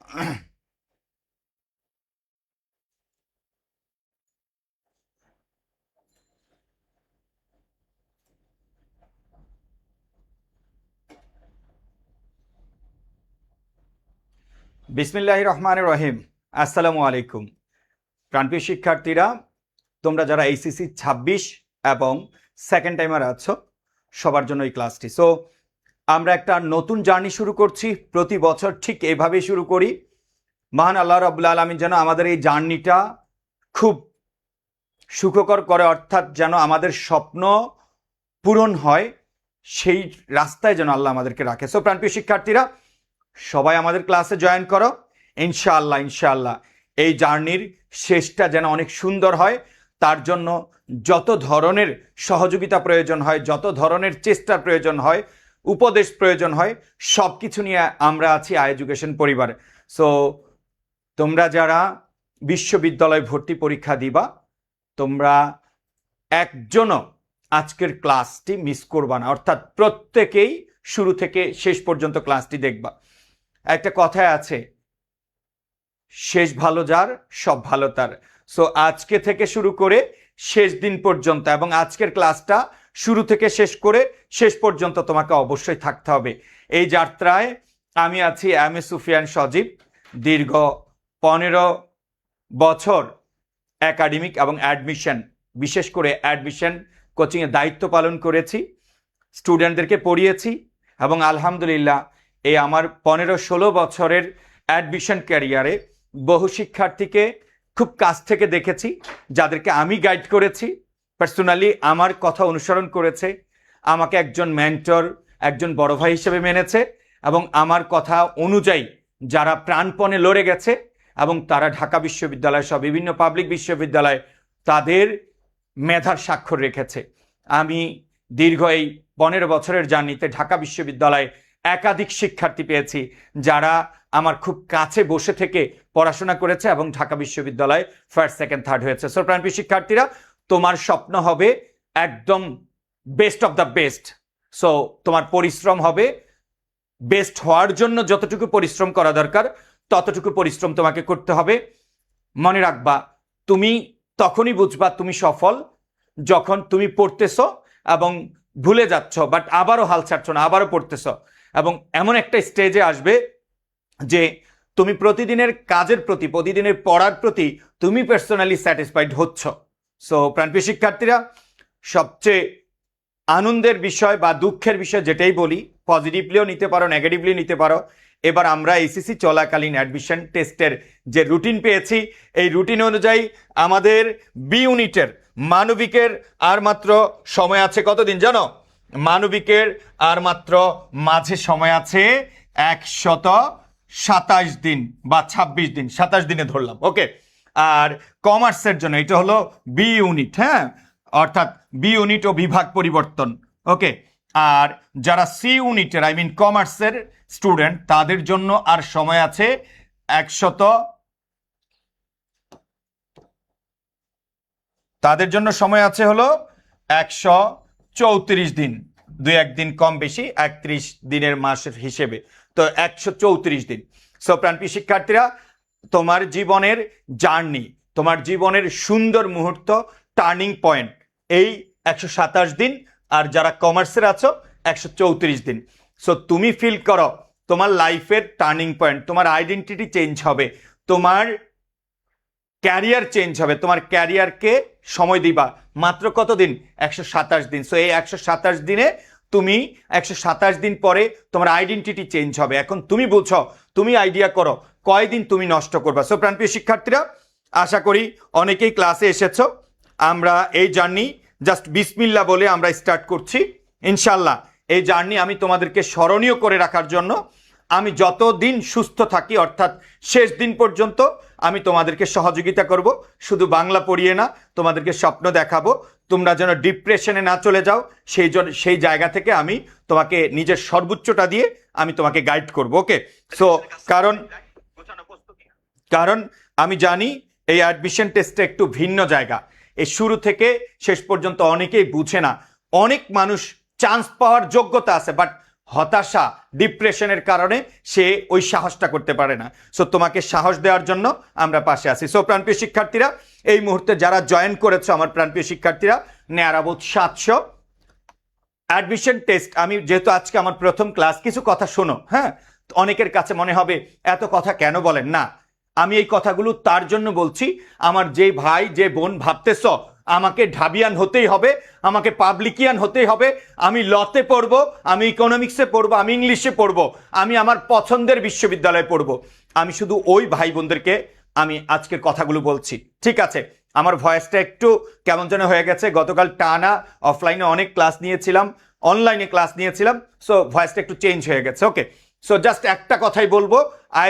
বিসমিল্লাহির রহমানির রহিম। আসসালামু আলাইকুম। প্রাণপ্রিয় শিক্ষার্থীরা, তোমরা যারা এইচএসসি 26 এবং সেকেন্ড টাইমার আছো, সবার জন্য এই ক্লাসটি। সো আমরা একটা নতুন জার্নি শুরু করছি। প্রতি বছর ঠিক এইভাবেই শুরু করি। মহান আল্লাহ রাব্বুল আলামিন যেন আমাদের এই জার্নিটা খুব সুখকর করে, অর্থাৎ যেন আমাদের স্বপ্ন পূরণ হয়, সেই রাস্তায় যেন আল্লাহ আমাদেরকে রাখে। সো প্রাণপ্রিয় শিক্ষার্থীরা, সবাই আমাদের ক্লাসে জয়েন করো। ইনশাআল্লাহ ইনশাআল্লাহ এই জার্নির শেষটা যেন অনেক সুন্দর হয়, তার জন্য যত ধরনের সহযোগিতা প্রয়োজন হয়, যত ধরনের চেষ্টার প্রয়োজন হয়, উপদেশ প্রয়োজন হয়, সব কিছু নিয়ে আমরা আছি এডুকেশন পরিবার। সো তোমরা যারা বিশ্ববিদ্যালয় ভর্তি পরীক্ষা দিবা, তোমরা একজনও আজকের ক্লাসটি মিস করবা না, অর্থাৎ প্রত্যেকেই শুরু থেকে শেষ পর্যন্ত ক্লাসটি দেখবা। একটা কথায় আছে, শেষ ভালো যার সব ভালো তার। সো আজকে থেকে শুরু করে শেষ দিন পর্যন্ত, এবং আজকের ক্লাসটা শুরু থেকে শেষ করে শেষ পর্যন্ত তোমাকে অবশ্যই থাকতে হবে। এই যাত্রায় আমি আছি এম.এ. সুফিয়ান সজীব। দীর্ঘ 15 বছর একাডেমিক এবং অ্যাডমিশন, বিশেষ করে অ্যাডমিশন কোচিংয়ে দায়িত্ব পালন করেছি, স্টুডেন্টদেরকে পড়িয়েছি, এবং আলহামদুলিল্লাহ এই আমার 15-16 বছরের অ্যাডমিশন ক্যারিয়ারে বহু শিক্ষার্থীকে খুব কাছ থেকে দেখেছি, যাদেরকে আমি গাইড করেছি, পার্সোনালি আমার কথা অনুসরণ করেছে, আমাকে একজন মেন্টর, একজন বড় ভাই হিসেবে মেনেছে, এবং আমার কথা অনুযায়ী যারা প্রাণপণে লড়ে গেছে এবং তারা ঢাকা বিশ্ববিদ্যালয় সহ বিভিন্ন পাবলিক বিশ্ববিদ্যালয় তাদের মেধার স্বাক্ষর রেখেছে। আমি দীর্ঘ এই 15 বছরের জার্নিতে ঢাকা বিশ্ববিদ্যালয়ে একাধিক শিক্ষার্থী পেয়েছি যারা আমার খুব কাছে বসে থেকে পড়াশোনা করেছে এবং ঢাকা বিশ্ববিদ্যালয়ে ফার্স্ট, সেকেন্ড, থার্ড হয়েছে। সো প্রাণপ্রিয় শিক্ষার্থীরা, তোমার স্বপ্ন হবে একদম best of the best. So তোমার পরিশ্রম হবে বেস্ট হওয়ার জন্য যতটুকু পরিশ্রম করা দরকার ততটুকু পরিশ্রম তোমাকে করতে হবে। মনে রাখবা, তুমি তখনই বুঝবা তুমি সফল যখন তুমি পড়তেছো এবং ভুলে যাচ্ছ, বাট আবারও হাল ছাড়ছো না, আবারও পড়তেছো, এবং এমন একটা স্টেজে আসবে যে তুমি প্রতিদিনের কাজের প্রতি, প্রতিদিনের পড়ার প্রতি তুমি পার্সোনালি স্যাটিসফাইড হচ্ছ। সো প্রাণপ্রিয় শিক্ষার্থীরা, সবচেয়ে আনন্দের বিষয় বা দুঃখের বিষয় যেটাই বলি, পজিটিভলিও নিতে পারো, নেগেটিভলি নিতে পারো। এবার আমরা এইচএসসি চলাকালীন অ্যাডমিশন টেস্টের যে রুটিন পেয়েছি, এই রুটিন অনুযায়ী আমাদের বি ইউনিটের মানবিকের আর মাত্র সময় আছে কতদিন জানো? মানবিকের আর মাত্র মাঝে সময় আছে 127 দিন বা 26 দিন, 27 দিনে ধরলাম, ওকে। আর কমার্সের জন্য এটা হলো বি ইউনিট, হ্যাঁ, অর্থাৎ বি ইউনিট ও বিভাগ পরিবর্তন, ওকে। আর যারা সি ইউনিটের, আই মিন কমার্সের স্টুডেন্ট, তাদের জন্য আর সময় আছে 134 দিন, 2-1 দিন কম বেশি, 31 দিনের মাসের হিসেবে, তো 134 দিন। সো প্রাণপ্রিয় শিক্ষার্থীরা, তোমার জীবনের জার্নি, তোমার জীবনের সুন্দর মুহূর্ত, টার্নিং পয়েন্ট এই 127 দিন, আর যারা কমার্সের আছো 134 দিন। সো তুমি ফিল করো তোমার লাইফের টার্নিং পয়েন্ট, তোমার আইডেন্টিটি চেঞ্জ হবে, তোমার ক্যারিয়ার চেঞ্জ হবে, তোমার ক্যারিয়ারকে সময় দিবা মাত্র কতদিন? 127 দিন। সো এই 127 দিনে তুমি 127 দিন পরে তোমার আইডেন্টিটি চেঞ্জ হবে। এখন তুমি বুঝো, তুমি আইডিয়া করো কয়দিন তুমি নষ্ট করবা। সো প্রাণপ্রিয় শিক্ষার্থীরা, আশা করি অনেকেই ক্লাসে এসেছো। আমরা এই জার্নি জাস্ট বিসমিল্লাহ বলে আমরা স্টার্ট করছি। ইনশাল্লাহ এই জার্নি আমি তোমাদেরকে স্মরণীয় করে রাখার জন্য আমি যতদিন সুস্থ থাকি, অর্থাৎ শেষ দিন পর্যন্ত আমি তোমাদেরকে সহযোগিতা করব। শুধু বাংলা পড়িয়ে না, তোমাদেরকে স্বপ্ন দেখাবো, তোমরা যেন ডিপ্রেশনে না চলে যাও, সেই জায়গা থেকে আমি তোমাকে নিজের সর্বোচ্চটা দিয়ে আমি তোমাকে গাইড করব, ওকে। সো কারণ আমি জানি এই অ্যাডমিশন টেস্টে একটু ভিন্ন জায়গা, এই শুরু থেকে শেষ পর্যন্ত অনেকেই বুঝে না। অনেক মানুষ চান্স পাওয়ার যোগ্যতা আছে, বাট হতাশা, ডিপ্রেশনের কারণে সে ওই সাহসটা করতে পারে না। সো তোমাকে সাহস দেওয়ার জন্য আমরা পাশে আছি। সো প্রাণপ্রিয় শিক্ষার্থীরা, এই মুহূর্তে যারা জয়েন করেছো আমার প্রাণপ্রিয় শিক্ষার্থীরা, নেয়ারাবোধ 700 অ্যাডমিশন টেস্ট। আমি যেহেতু আজকে আমার প্রথম ক্লাস, কিছু কথা শোনো। হ্যাঁ, অনেকের কাছে মনে হবে এত কথা কেন বলেন, না আমি এই কথাগুলো তার জন্য বলছি, আমার যে ভাই যে বোন ভাবতেছ আমাকে ঢাবিয়ান হতেই হবে, আমাকে পাবলিকিয়ান হতেই হবে, আমি লতে পড়বো, আমি ইকোনমিক্সে পড়বো, আমি ইংলিশে পড়বো, আমি আমার পছন্দের বিশ্ববিদ্যালয়ে পড়বো, আমি শুধু ওই ভাই বোনদেরকে আমি আজকের কথাগুলো বলছি। ঠিক আছে, আমার ভয়েসটা একটু কেমন যেন হয়ে গেছে, গতকাল টানা অফলাইনে অনেক ক্লাস নিয়েছিলাম, অনলাইনে ক্লাস নিয়েছিলাম, সো ভয়েসটা একটু চেঞ্জ হয়ে গেছে। ওকে, সো জাস্ট একটা কথাই বলবো,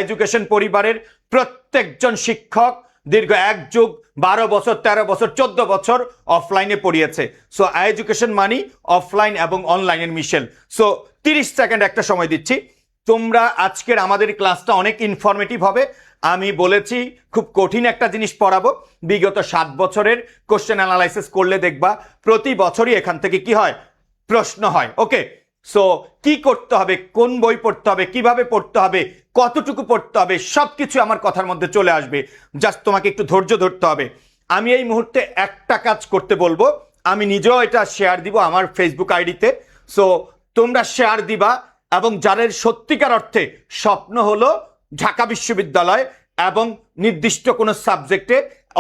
এডুকেশন পরিবারের প্রত্যেকজন শিক্ষক দীর্ঘ 1 যুগ 12 বছর 13 বছর 14 বছর অফলাইনে পড়িয়েছে। সো এডুকেশন মানি অফলাইন এবং অনলাইনের মিশেল। সো 30 সেকেন্ড একটা সময় দিচ্ছি, তোমরা আজকের আমাদের ক্লাসটা অনেক ইনফরমেটিভ হবে। আমি বলেছি খুব কঠিন একটা জিনিস পড়াবো, বিগত 7 বছরের কোশ্চেন অ্যানালাইসিস করলে দেখবা প্রতি বছরই এখান থেকে কি হয়, প্রশ্ন হয়। ওকে, সো কি করতে হবে, কোন বই পড়তে হবে, কিভাবে পড়তে হবে, কতটুকু পড়তে হবে, সবকিছু আমার কথার মধ্যে চলে আসবে। জাস্ট তোমাকে একটু ধৈর্য ধরতে হবে। আমি এই মুহূর্তে একটা কাজ করতে বলবো, আমি নিজেও এটা শেয়ার দিব আমার ফেসবুক আইডিতে। সো তোমরা শেয়ার দিবা, এবং যাদের সত্যিকার অর্থে স্বপ্ন হলো ঢাকা বিশ্ববিদ্যালয় এবং নির্দিষ্ট কোনো সাবজেক্টে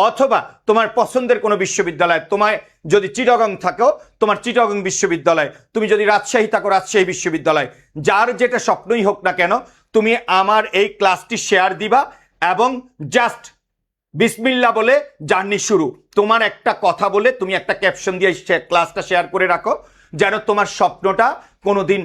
অথবা তোমার পছন্দের কোনো বিশ্ববিদ্যালয়, তোমায় যদি চিটাগং থাকো তোমার চিটাগং বিশ্ববিদ্যালয়, তুমি যদি রাজশাহী থাকো রাজশাহী বিশ্ববিদ্যালয়, যার যেটা স্বপ্নই হোক না কেন, তুমি আমার এই ক্লাসটি শেয়ার দিবা এবং জাস্ট বিসমিল্লাহ বলে জার্নি শুরু। তোমার একটা কথা বলে তুমি একটা ক্যাপশন দিয়ে ক্লাসটা শেয়ার করে রাখো, যেন তোমার স্বপ্নটা কোনোদিন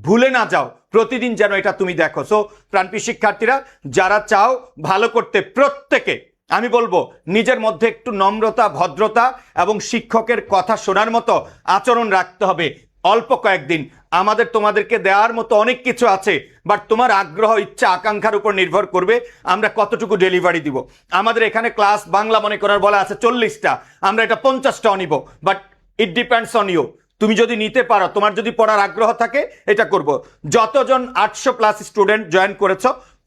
ভুলে না যাও, প্রতিদিন যেন এটা তুমি দেখো। সো প্রাণপ্রিয় শিক্ষার্থীরা, যারা চাও ভালো করতে, প্রত্যেকে আমি বলবো নিজের মধ্যে একটু নম্রতা, ভদ্রতা এবং শিক্ষকের কথা শোনার মতো আচরণ রাখতে হবে। অল্প কয়েকদিন আমাদের তোমাদেরকে দেওয়ার মতো অনেক কিছু আছে, বাট তোমার আগ্রহ, ইচ্ছা, আকাঙ্ক্ষার উপর নির্ভর করবে আমরা কতটুকু ডেলিভারি দিব। আমাদের এখানে ক্লাস বাংলা মনে করার বলা আছে 40টা, আমরা এটা 50টাও নিব, but it depends on you. তুমি যদি নিতে পারো, তোমার যদি পড়ার আগ্রহ থাকে, এটা করব। যতজন 800+ স্টুডেন্ট জয়েন করেছ,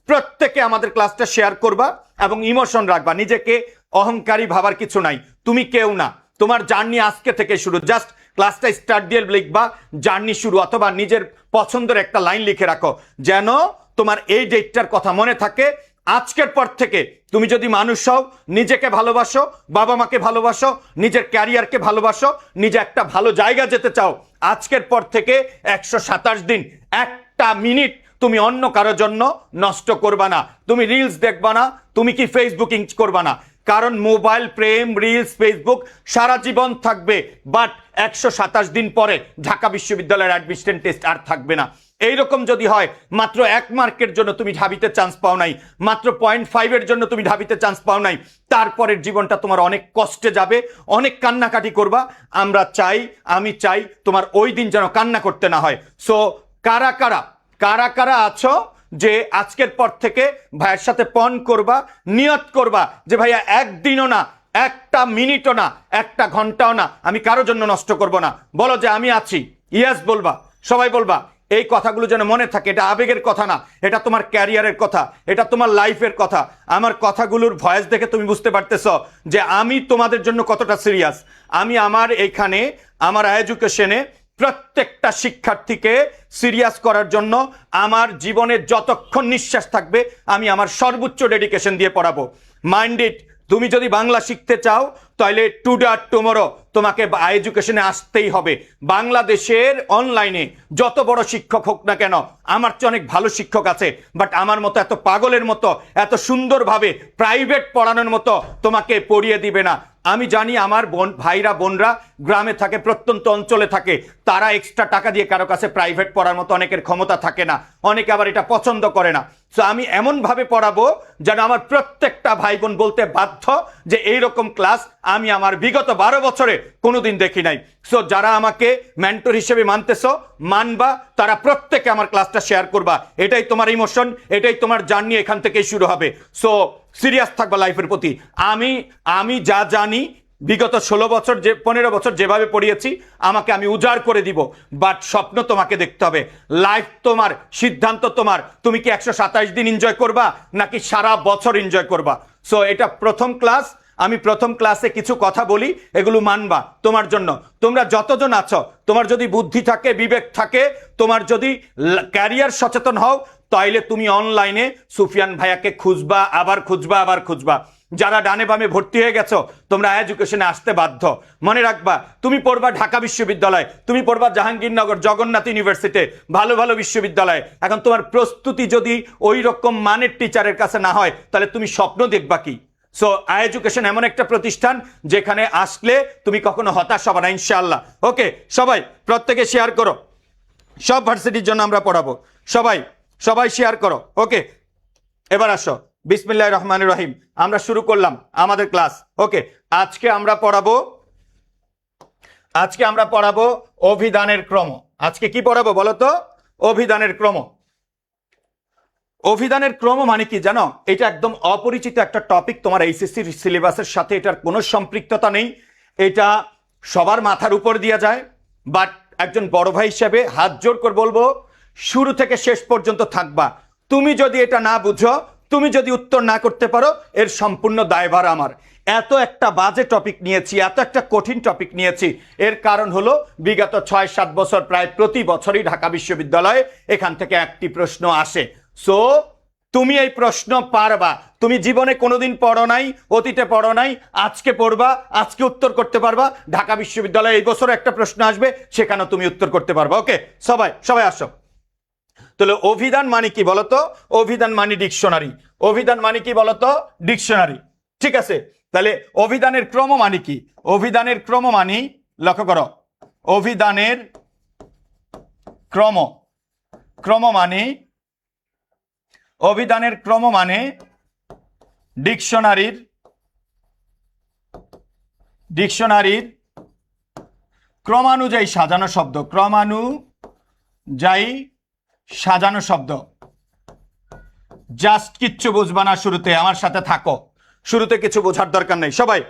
প্রত্যেকে আমাদের ক্লাসটা শেয়ার করবা এবং ইমোশন রাখবা। নিজেকে অহংকারী ভাবার কিছু নাই, তুমি কেউ না, তোমার জার্নি আজকে থেকে শুরু। জাস্ট ক্লাসটা স্টার্ট দিয়ে লিখবা জার্নি শুরু, অথবা নিজের পছন্দের একটা লাইন লিখে রাখো, যেন তোমার এই ডেটটার কথা মনে থাকে। আজকের পর থেকে তুমি যদি মানুষ হও, নিজেকে ভালোবাসো, বাবা মাকে ভালোবাসো, নিজের ক্যারিয়ারকে ভালোবাসো, নিজে একটা ভালো জায়গা যেতে চাও, আজকের পর থেকে 127 দিন একটা মিনিট তুমি অন্য কারোর জন্য নষ্ট করবা না। তুমি রিলস দেখবা না, তুমি কি ফেসবুকিং করবা না, কারণ মোবাইল, প্রেম, রিলস, ফেসবুক সারা জীবন থাকবে, বাট 127 দিন পরে ঢাকা বিশ্ববিদ্যালয়ের অ্যাডমিশন টেস্ট আর থাকবে না। এইরকম যদি হয়, মাত্র 1 মার্কের জন্য তুমি ঢাবিতে চান্স পাও নাই, মাত্র 0.5-এর জন্য তুমি ঢাবিতে চান্স পাও নাই, তারপরের জীবনটা তোমার অনেক কষ্টে যাবে, অনেক কান্নাকাটি করবা। আমরা চাই, আমি চাই তোমার ওই দিন যেন কান্না করতে না হয়। সো কারা কারা আছো যে আজকের পর থেকে ভাইয়ের সাথে পণ করবা, নিয়ত করবা যে ভাইয়া একদিনও না, একটা মিনিটও না, একটা ঘন্টাও না, আমি কারোর জন্য নষ্ট করব না। বলো যে আমি আছি, ইয়েস বলবা, সবাই বলবা। এই কথাগুলো যেন মনে থাকে, এটা আবেগের কথা না, এটা তোমার ক্যারিয়ারের কথা, এটা তোমার লাইফের কথা। আমার কথাগুলোর ভয়েস দেখে তুমি বুঝতে পারতেছ যে আমি তোমাদের জন্য কতটা সিরিয়াস। আমি আমার এইখানে আমার এডুকেশনে প্রত্যেকটা শিক্ষার্থীকে সিরিয়াস করার জন্য আমার জীবনে যতক্ষণ নিঃশ্বাস থাকবে আমি আমার সর্বোচ্চ ডেডিকেশন দিয়ে পড়াবো। মাইন্ড ইট, তুমি যদি বাংলা শিখতে চাও তাহলে টুডে আর টুমরো তোমাকে এডুকেশনে আসতেই হবে। বাংলাদেশের অনলাইনে যত বড় শিক্ষক হোক না কেন, আমার চেয়ে অনেক ভালো শিক্ষক আছে, বাট আমার মতো এত পাগলের মতো, এত সুন্দরভাবে প্রাইভেট পড়ানোর মতো তোমাকে পড়িয়ে দিবে না। আমি জানি আমার ভাইরা বোনরা গ্রামে থাকে, প্রত্যন্ত অঞ্চলে থাকে, তারা এক্সট্রা টাকা দিয়ে কারো কাছে প্রাইভেট পড়ার মতো অনেকের ক্ষমতা থাকে না, অনেকে আবার এটা পছন্দ করে না। সো আমি এমনভাবে পড়াবো যেন আমার প্রত্যেকটা ভাই বোন বলতে বাধ্য যে এইরকম ক্লাস আমি আমার বিগত 12 বছরে কোনোদিন দেখি নাই। সো যারা আমাকে মেন্টর হিসেবে মানতেছো, মানবা, তারা প্রত্যেকে আমার ক্লাসটা শেয়ার করবা। এটাই তোমার ইমোশন, এটাই তোমার জার্নি, এখান থেকেই শুরু হবে। সো সিরিয়াস থাকবা লাইফের প্রতি। আমি যা জানি বিগত 16 বছর 15 বছর যেভাবে পড়িয়েছি আমাকে আমি উজাড় করে দিব, বাট স্বপ্ন তোমাকে দেখতে হবে। লাইফ তোমার, সিদ্ধান্ত তোমার। তুমি কি 127 দিন এনজয় করবা নাকি সারা বছর এনজয় করবা? সো এটা প্রথম ক্লাস, আমি প্রথম ক্লাসে কিছু কথা বলি, এগুলো মানবা তোমার জন্য। তোমরা যতজন আছো, তোমার যদি বুদ্ধি থাকে, বিবেক থাকে, তোমার যদি ক্যারিয়ার সচেতন হও, তাইলে তুমি অনলাইনে সুফিয়ান ভাইয়াকে খুঁজবা, আবার খুঁজবা। যারা ডানে বামে ভর্তি হয়ে গেছো, তোমরা এডুকেশনে আসতে বাধ্য। মনে রাখবা, তুমি পড়বা ঢাকা বিশ্ববিদ্যালয়, তুমি পড়বা জাহাঙ্গীরনগর জগন্নাথ ইউনিভার্সিটি, ভালো ভালো বিশ্ববিদ্যালয়। এখন তোমার প্রস্তুতি যদি ওই রকম মানের টিচারের কাছে না হয়, তাহলে তুমি স্বপ্ন দেখবা কি? সো এডুকেশন এমন একটা প্রতিষ্ঠান যেখানে আসলে তুমি কখনো হতাশ হবে না, ইনশাআল্লাহ। ওকে, সবাই প্রত্যেকে শেয়ার করো, সব ভার্সিটির জন্য আমরা পড়াবো। সবাই শেয়ার করো। ওকে, এবার আসো, বিসমিল্লাহির রহমানির রহিম। আমরা শুরু করলাম আমাদের ক্লাস। ওকে, আজকে আমরা পড়াবো অভিধানের ক্রম। আজকে কি পড়াবো বলো তো? অভিধানের ক্রম। অভিধানের ক্রম মানে কি জানো? এটা একদম অপরিচিত একটা টপিক, তোমার এইচএসসি সিলেবাসের সাথে এটার কোনো সম্পৃক্ততা নেই। এটা সবার মাথার উপর দিয়ে যায়, বাট একজন বড় ভাই হিসেবে হাত জোর করে বলবো, শুরু থেকে শেষ পর্যন্ত থাকবা। তুমি যদি এটা না বুঝো, তুমি যদি উত্তর না করতে পারো, এর সম্পূর্ণ দায়ভার আমার। এত একটা বাজে টপিক নিয়েছি, এত একটা কঠিন টপিক নিয়েছি, এর কারণ হলো বিগত 6-7 বছর প্রায় প্রতি বছরই ঢাকা বিশ্ববিদ্যালয়ে এখান থেকে একটি প্রশ্ন আসে। সো তুমি এই প্রশ্ন পারবা। তুমি জীবনে কোনোদিন পড়ো নাই, অতীতে পড়ো নাই, আজকে পড়বা, আজকে উত্তর করতে পারবা। ঢাকা বিশ্ববিদ্যালয়ে এই বছর একটা প্রশ্ন আসবে, সেখানেও তুমি উত্তর করতে পারবা। ওকে, সবাই আসো। তাহলে অভিধান মানে কি বলতো? অভিধান মানে ডিকশনারি। অভিধান মানে কি বলতো? ডিকশনারি। ঠিক আছে, তাহলে অভিধানের ক্রম মানে কি? অভিধানের ক্রম মানে, লক্ষ্য করো, অভিধানের ক্রম মানে, অভিধানের ক্রম মানে ডিকশনারির ক্রমানুযায়ী সাজানো শব্দ। ক্রমানুযায়ী সাজানো শব্দ। জাস্ট কিচ্ছু বুঝবা না শুরুতে, আমার সাথে থাকো, শুরুতে কিছু বোঝার দরকার নেই। সবাই,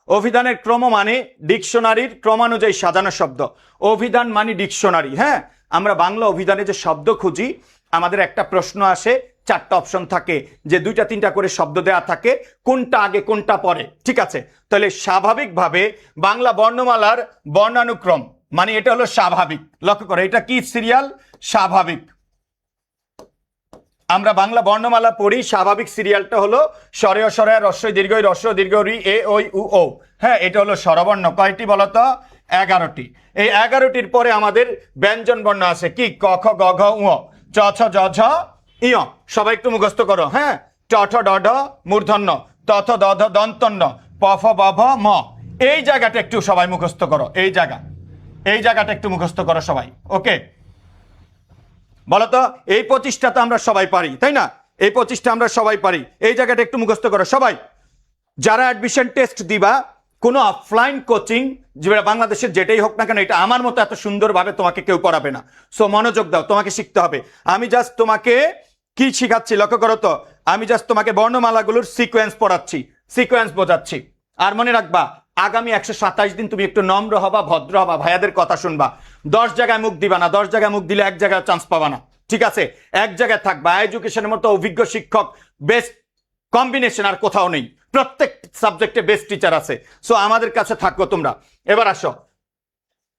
অভিধানের ক্রম মানে ডিকশনারির ক্রমানুযায়ী সাজানো শব্দ। অভিধান মানে ডিকশনারি। হ্যাঁ, আমরা বাংলা অভিধানে যে শব্দ খুঁজি, আমাদের একটা প্রশ্ন আসে, 4টা অপশন থাকে, যে 2-3টা করে শব্দ দেয়া থাকে, কোনটা আগে কোনটা পরে। ঠিক আছে, তাহলে স্বাভাবিকভাবে বাংলা বর্ণমালার বর্ণানুক্রম মানে এটা হলো স্বাভাবিক। লক্ষ্য করো, এটা কি সিরিয়াল? স্বাভাবিক। আমরা বাংলা বর্ণমালা পড়ি, স্বাভাবিক সিরিয়ালটা হলো স্বরেয় স্বরয় রস্বই দীর্ঘই রস্ব দীর্ঘ রি এ ওই উ ও। হ্যাঁ, এটা হলো স্বরবর্ণ। কয়টি বলতো? 11টি। এই 11টির পরে আমাদের ব্যঞ্জন বর্ণ আছে, কি? ক খ গ ঘ উ, চ ছ জ ঝ ই। সবাই একটু মুখস্থ করো। হ্যাঁ, ট ঠ ড ঢ মূর্ধন্য, ত থ দ ধ দন্তন্য, প ফ ব ভ ম। এই জায়গাটা একটু সবাই মুখস্থ করো, এই জায়গাটা একটু মুখস্থ করো সবাই। ওকে, বলতো, এই 25টা তো আমরা সবাই পারি, তাই না? এই 25টা আমরা সবাই পারি, এই জায়গাটা একটু মুখস্থ করো সবাই। যারা অ্যাডমিশন টেস্ট দিবা, কোনো অফলাইন কোচিং বাংলাদেশের যেটাই হোক না কেন, এটা আমার মতো এত সুন্দরভাবে তোমাকে কেউ পড়াবে না। সো মনোযোগ দাও, তোমাকে শিখতে হবে। আমি জাস্ট তোমাকে কি শিখাচ্ছি লক্ষ্য করো তো, আমি জাস্ট তোমাকে বর্ণমালাগুলোর সিকোয়েন্স পড়াচ্ছি, সিকোয়েন্স বোঝাচ্ছি। আর মনে রাখবা, আগামী 127 দিন তুমি একটু নম্র হবা, ভদ্র হবা, ভাইয়াদের কথা শুনবা। 10 জায়গায় মুখ দিবা না, 10 জায়গায় মুখ দিলে এক জায়গায় চান্স পাবা না। ঠিক আছে, এক জায়গায় থাকবা। এডুকেশনের মতো অভিজ্ঞ শিক্ষক, বেস্ট কম্বিনেশন আর কোথাও নেই। প্রত্যেক সাবজেক্টে বেস্ট টিচার আছে। সো আমাদের কাছে থাকো তোমরা। এবার আসো,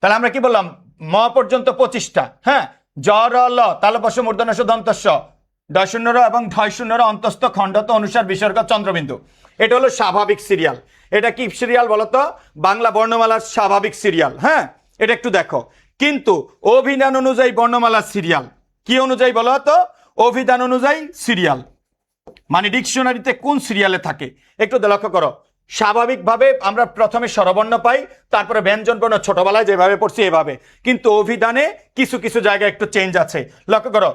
তাহলে আমরা কি বললাম? ম পর্যন্ত 25টা। হ্যাঁ, জ র ল তালবশ মূর্ধন্য দন্তস্ব, ঢ0 এবং ঢ0 অন্তস্থ খণ্ডত অনুসার বিসর্গ চন্দ্রবিন্দু। এটা হলো স্বাভাবিক সিরিয়াল। এটা কি সিরিয়াল বলতো? বাংলা বর্ণমালার স্বাভাবিক সিরিয়াল। হ্যাঁ, এটা একটু দেখো। কিন্তু অভিধান অনুযায়ী বর্ণমালার সিরিয়াল কি অনুযায়ী বলো তো? অভিধান অনুযায়ী সিরিয়াল মানে ডিকশনারিতে কোন সিরিয়ালে থাকে একটু লক্ষ্য করো। স্বাভাবিকভাবে আমরা প্রথমে স্বরবর্ণ পাই, তারপরে ব্যঞ্জন বর্ণ ছোটবেলায় যেভাবে পড়ছি এভাবে। কিন্তু অভিধানে কিছু কিছু জায়গায় একটু চেঞ্জ আছে। লক্ষ্য করো,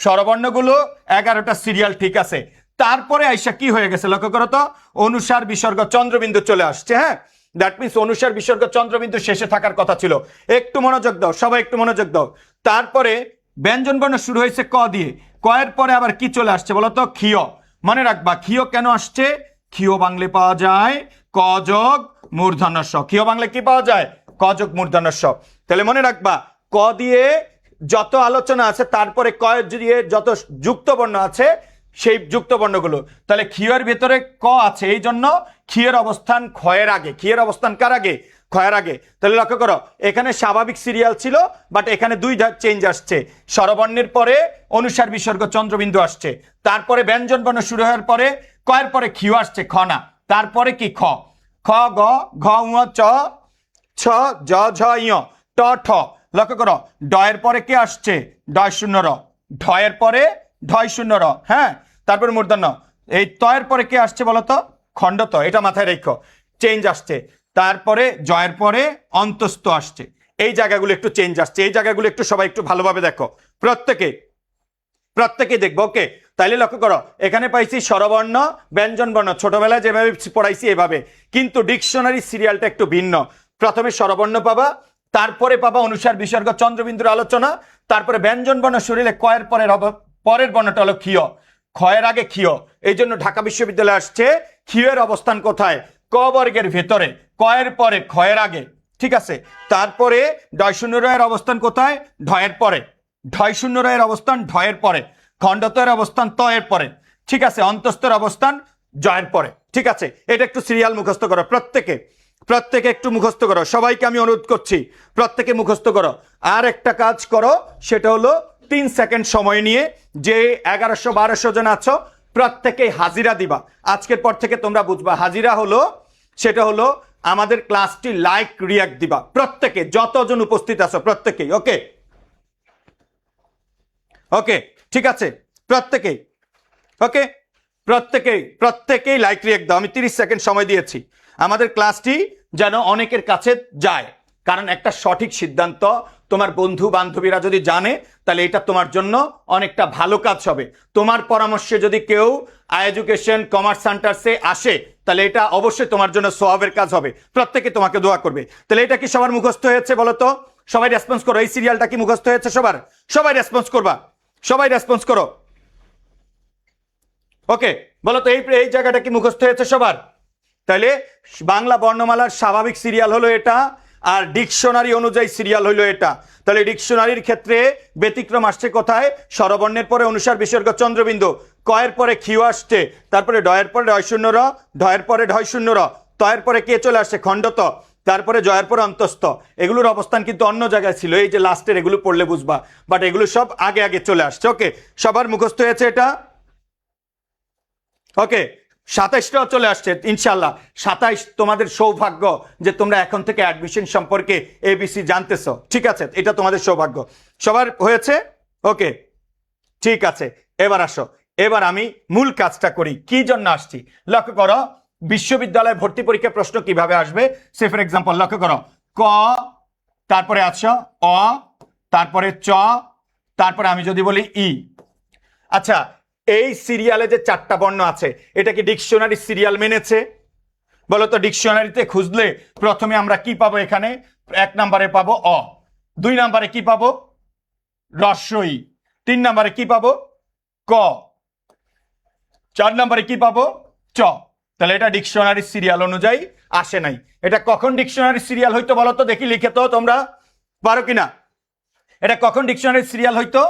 স্বরবর্ণগুলো 11টা সিরিয়াল ঠিক আছে, তারপরে আইসা কি হয়ে গেছে লক্ষ্য করো তো? অনুসার বিসর্গ চন্দ্রবিন্দু চলে আসছে। হ্যাঁ, দ্যাট মিনস অনুসার বিসর্গ চন্দ্রবিন্দু শেষে থাকার কথা ছিল। একটু মনোযোগ দাও সবাই, একটু মনোযোগ দাও। তারপরে ব্যঞ্জন বর্ণ শুরু হয়েছে ক দিয়ে, কয়ের পরে আবার কি চলে আসছে বলতো? ক্ষীয়। মনে রাখবা, ক্ষীয় কেন আসছে? ক্ষীয় বাংলে পাওয়া যায় ক যোগ মূর্ধন্য ষ। ক্ষীয় বাংলে কি পাওয়া যায়? ক যোগ মূর্ধন্য ষ। তাহলে মনে রাখবা ক দিয়ে যত আলোচনা আছে তারপরে ক দিয়ে যত যুক্ত বর্ণ আছে সেই যুক্ত বর্ণগুলো, তাহলে ক্ষীয়ের ভেতরে ক আছে, এই জন্য ক্ষীয়ের অবস্থান ক্ষয়ের আগে। ক্ষীয়ের অবস্থান কার আগে? ক্ষয়ের আগে। তাহলে লক্ষ্য করো এখানে স্বাভাবিক সিরিয়াল ছিল, বাট এখানে দুই চেঞ্জ আসছে। স্বরবর্ণের পরে অনুসার বিসর্গ চন্দ্রবিন্দু আসছে, তারপরে ব্যঞ্জন বর্ণ শুরু হওয়ার পরে কয়ের পরে ক্ষীয় আসছে, খ না, তারপরে কি খ, খ গ ঘ উ চ ছ জ ঝ ঞ ট ঠ। লক্ষ্য করো ডয়ের পরে কে আসছে? ডয় শূন্য র। ঢয়ের পরে ঢয় শূন্য র। হ্যাঁ, তারপরে মূর্ধন্য। এই তয়ের পরে কে আসছে বলতো? খণ্ডত। এটা মাথায় রেখো, চেঞ্জ আসছে। তারপরে জয়ের পরে অন্তস্থ আসছে। এই জায়গাগুলো একটু চেঞ্জ আসছে, এই জায়গাগুলো একটু সবাই একটু ভালোভাবে দেখো, প্রত্যেকে দেখবো। ওকে, তাইলে লক্ষ্য করো এখানে পাইছি স্বরবর্ণ ব্যঞ্জন বর্ণ, ছোটবেলায় যেভাবে পড়াইছি এভাবে, কিন্তু ডিকশনারি সিরিয়ালটা একটু ভিন্ন। প্রথমে স্বরবর্ণ পাবা, তারপরে পাবা অনুসার বিসর্গ চন্দ্রবিন্দুর আলোচনা, তারপরে ব্যঞ্জন বর্ণ শুরুলে কয়ের পরের বর্ণটা হলো ক্ষীয়, ক্ষয়ের আগে ক্ষীয়। এই জন্য ঢাকা বিশ্ববিদ্যালয়ে আসছে ক্ষীয়ের অবস্থান কোথায়? ক বর্গের ভেতরে, কয়ের পরে ক্ষয়ের আগে। ঠিক আছে, তারপরে ডয় শূন্য রয়ের অবস্থান কোথায়? ঢয়ের পরে। ঢয় শূন্য রয়ের অবস্থান ঢয়ের পরে। খণ্ডতের অবস্থান তয়ের পরে। ঠিক আছে, অন্তস্থের অবস্থান জয়ের পরে। ঠিক আছে, এটা একটু সিরিয়াল মুখস্থ করো প্রত্যেকে একটু মুখস্থ করো, সবাইকে আমি অনুরোধ করছি প্রত্যেকে মুখস্থ করো। আর একটা কাজ করো, সেটা হলো 3 সেকেন্ড সময় নিয়ে যে 1100-1200 জন আছো প্রত্যেকে হাজিরা দিবা। আজকের পর থেকে তোমরা বুঝবা হাজিরা হলো, সেটা হলো আমাদের ক্লাসটি লাইক রিয়াক্ট দিবা প্রত্যেকে, যতজন উপস্থিত আছো প্রত্যেকেই। ওকে ওকে, ঠিক আছে, প্রত্যেকেই ওকে, প্রত্যেকেই লাইক রিয়াক্ট দাও। আমি 30 সেকেন্ড সময় দিয়েছি আমাদের ক্লাসটি যেন অনেকের কাছে যায়, কারণ একটা সঠিক সিদ্ধান্ত তোমার বন্ধু বান্ধবীরা যদি জানে তাহলে এটা তোমার জন্য অনেকটা ভালো কাজ হবে। তোমার পরামর্শে যদি কেউ এডুকেশন কমার্স সেন্টারসে আসে তাহলে এটা অবশ্যই তোমার জন্য সওয়াবের কাজ হবে, প্রত্যেকে তোমাকে দোয়া করবে। তাহলে এটা কি সবার মুখস্থ হয়েছে বলো তো? সবাই রেসপন্স করো, এই সিরিয়ালটা কি মুখস্থ হয়েছে সবার? সবাই রেসপন্স করবা, সবাই রেসপন্স করো। ওকে, বলো তো এই জায়গাটা কি মুখস্থ হয়েছে সবার? তাহলে বাংলা বর্ণমালার স্বাভাবিক সিরিয়াল হলো এটা, আর ডিকশনারি অনুযায়ী সিরিয়াল হলো এটা। তাহলে ডিকশনারির ক্ষেত্রে ব্যতিক্রম আসছে কোথায়? স্বরবর্ণের পরে অনুসার বিসর্গ চন্দ্রবিন্দু, কয়ের পরে ক্ষীয় আসছে, তারপরে ডয়ের পরে ডয় শূন্য র, ঢয়ের পরে ঢয় শূন্য র, তয়ের পরে কে চলে আসছে? খণ্ডত, তারপরে জয়ের পরে অন্তস্থ। এগুলোর অবস্থান কিন্তু অন্য জায়গায় ছিল, এই যে লাস্টের এগুলো পড়লে বুঝবা, বাট এগুলো সব আগে আগে চলে আসছে। ওকে, সবার মুখস্থ হয়েছে এটা? ওকে, 27টাও চলে আসছে ইনশাল্লাহ। 27 তোমাদের সৌভাগ্য যে তোমরা এখন থেকে অ্যাডমিশন সম্পর্কে এবিসি জানতেছো। ঠিক আছে, এটা তোমাদের সৌভাগ্য। সবার হয়েছে? ওকে, ঠিক আছে, এবার আসো, এবার আমি মূল কাজটা করি। কি জন্য আসছি লক্ষ্য করো, বিশ্ববিদ্যালয় ভর্তি পরীক্ষা প্রশ্ন কিভাবে আসবে। সে ফর এক্সাম্পল লক্ষ্য করো, ক, তারপরে আছো অ, তারপরে চ, তারপরে আমি যদি বলি ই। আচ্ছা, এই সিরিয়ালে যে 4টা বর্ণ আছে এটা কি ডিকশনারি সিরিয়াল মেনেছে? বলতো ডিকশনারিতে খুঁজলে প্রথমে আমরা কি পাবো? এখানে 1 নম্বরে পাবো অ, 2 নম্বরে কি পাবো? রস্বই, 3 নম্বরে কি পাবো? ক, 4 নম্বরে কি পাবো? চ। তাহলে এটা ডিকশনারি সিরিয়াল অনুযায়ী আসে নাই। এটা কখন ডিকশনারি সিরিয়াল হইতো বলতো দেখি, লিখে তো তোমরা পারো কিনা? এটা কখন ডিকশনারি সিরিয়াল হইতো?